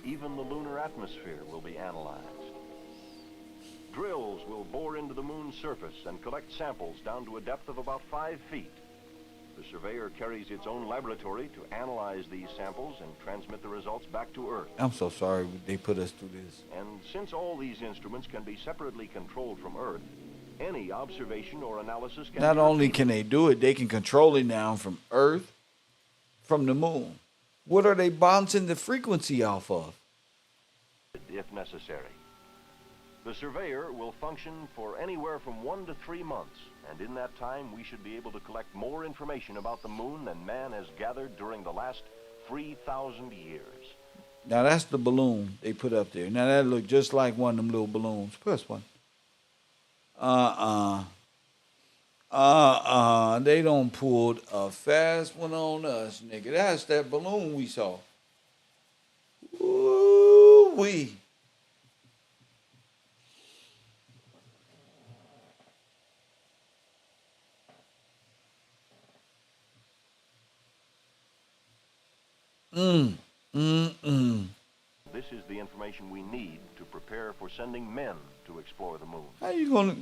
Even the lunar atmosphere will be analyzed. Drills will bore into the moon's surface and collect samples down to a depth of about 5 feet. The Surveyor carries its own laboratory to analyze these samples and transmit the results back to Earth. I'm so sorry they put us through this. And since all these instruments can be separately controlled from Earth, any observation or analysis can Not be only repeated. can they do it, they can control it now from Earth, from the moon. What are they bouncing the frequency off of? If necessary. The Surveyor will function for anywhere from 1 to 3 months, and in that time we should be able to collect more information about the moon than man has gathered during the last 3,000 years. Now that's the balloon they put up there. Now that look just like one of them little balloons. Press one. They done pulled a fast one on us, nigga. That's that balloon we saw. Ooh-wee. This is the information we need to prepare for sending men to explore the moon. How you gonna...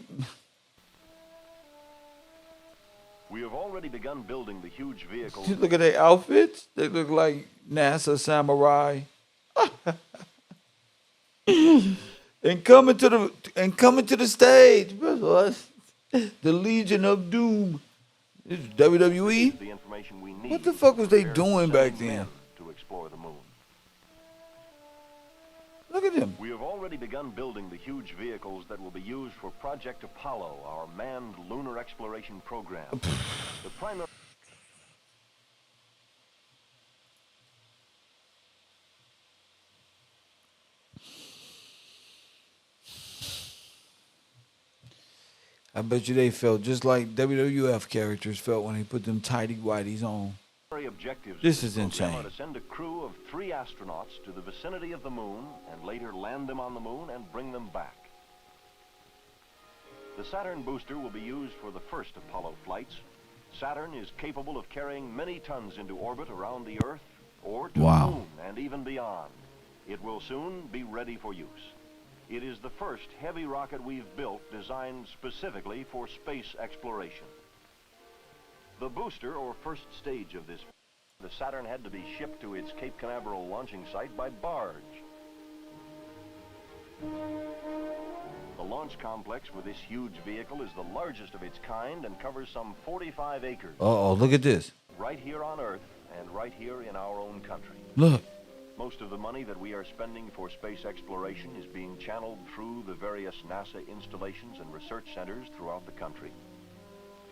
We have already begun building the huge vehicles. Look at their outfits. They look like NASA samurai. and coming to the stage, the Legion of Doom. This is WWE. The information we need. What the fuck was they doing back then? To explore the moon. Look at them. We have already begun building the huge vehicles that will be used for Project Apollo, our manned lunar exploration program. The primary... I bet you they felt just like WWF characters felt when they put them tighty whities on. Objectives This is program insane. are to send a crew of 3 astronauts to the vicinity of the moon and later land them on the moon and bring them back. The Saturn booster will be used for the first Apollo flights. Saturn is capable of carrying many tons into orbit around the Earth or to Wow. the moon and even beyond. It will soon be ready for use. It is the first heavy rocket we've built designed specifically for space exploration. The booster, or first stage of this, the Saturn had to be shipped to its Cape Canaveral launching site by barge. The launch complex for this huge vehicle is the largest of its kind and covers some 45 acres. Uh-oh, look at this. Right here on Earth and right here in our own country. Look. Most of the money that we are spending for space exploration is being channeled through the various NASA installations and research centers throughout the country.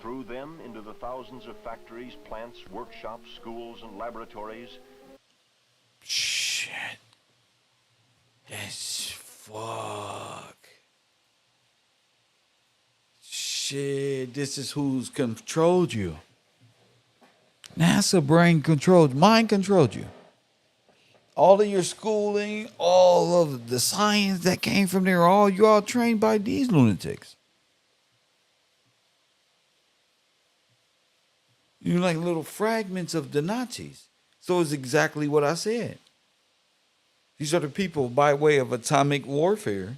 Through them into the thousands of factories, plants, workshops, schools, and laboratories. Shit. That's fuck. Shit, this is who's controlled you. NASA brain controlled, mind controlled you. All of your schooling, all of the science that came from there, you're all trained by these lunatics. You're like little fragments of the Nazis. So it's exactly what I said. These are the people by way of atomic warfare.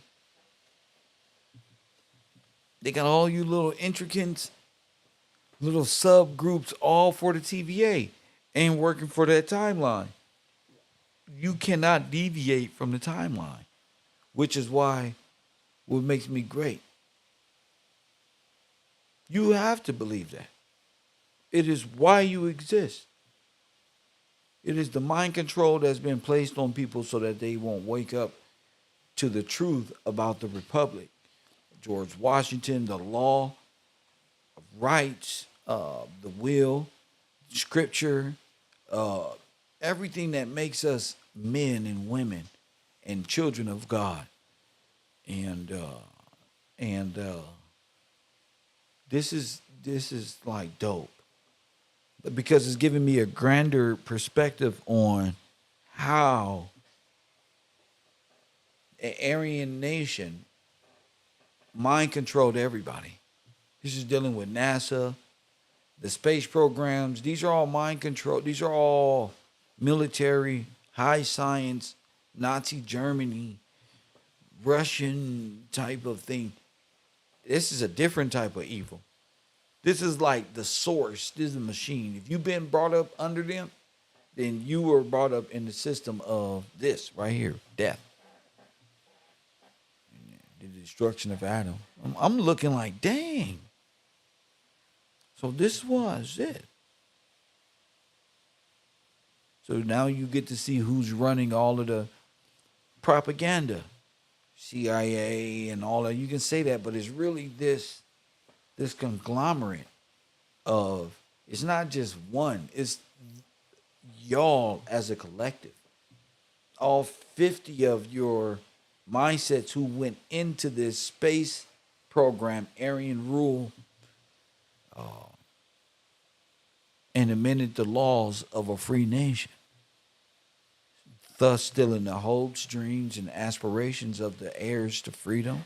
They got all you little intricate little subgroups all for the TVA and working for that timeline. You cannot deviate from the timeline, which is why what makes me great. You have to believe that. It is why you exist. It is the mind control that's been placed on people so that they won't wake up to the truth about the Republic. George Washington, the law, rights, the will, scripture, everything that makes us men and women and children of God. And this is like dope. Because it's giving me a grander perspective on how an Aryan nation mind controlled everybody. This is dealing with NASA, the space programs. These are all mind control. These are all military, high science, Nazi Germany, Russian type of thing. This is a different type of evil. This is like the source. This is a machine. If you've been brought up under them, then you were brought up in the system of this right here, death. The destruction of Adam. I'm looking like, dang. So this was it. So now you get to see who's running all of the propaganda. CIA and all that. You can say that, but it's really this conglomerate of, it's not just one, it's y'all as a collective. All 50 of your mindsets who went into this space program, Aryan rule, and amended the laws of a free nation, thus stealing the hopes, dreams, and aspirations of the heirs to freedom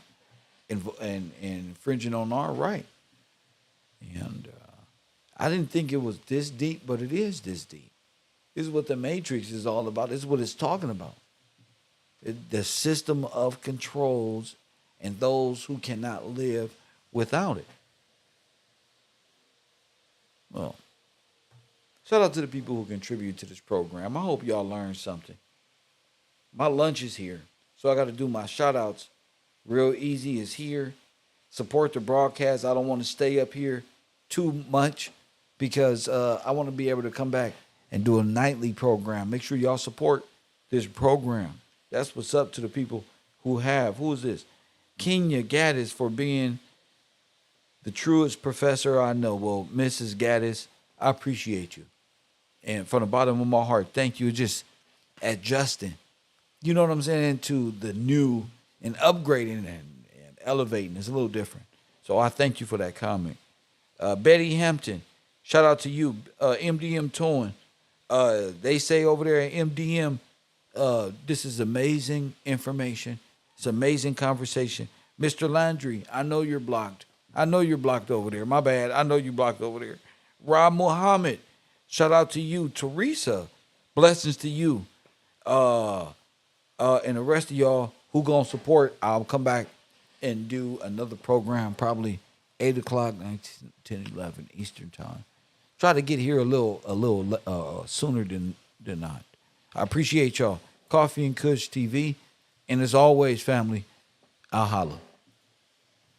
and infringing on our right. And I didn't think it was this deep, but it is this deep. This is what the Matrix is all about. This is what it's talking about. The system of controls and those who cannot live without it. Well, shout out to the people who contribute to this program. I hope y'all learned something. My lunch is here, so I got to do my shout outs. Real Easy is here. Support the broadcast. I don't want to stay up here too much because I want to be able to come back and do a nightly program. Make sure y'all support this program. That's what's up to the people who have. Who is this? Kenya Gaddis for being the truest professor I know. Well, Mrs. Gaddis, I appreciate you. And from the bottom of my heart, thank you. Just adjusting, you know what I'm saying, to the new and upgrading and elevating. It's a little different. So I thank you for that comment. Betty Hampton, shout out to you. MDM Towing. They say over there at MDM, this is amazing information. It's amazing conversation. Mr. Landry, I know you're blocked. I know you're blocked over there. My bad. I know you blocked over there. Rob Muhammad, shout out to you. Teresa, blessings to you. And the rest of y'all who gonna support, I'll come back and do another program, probably 8 o'clock, 10, 11 Eastern time. Try to get here a little sooner than not. I appreciate y'all. Coffee and Kush TV. And as always, family, I'll holla.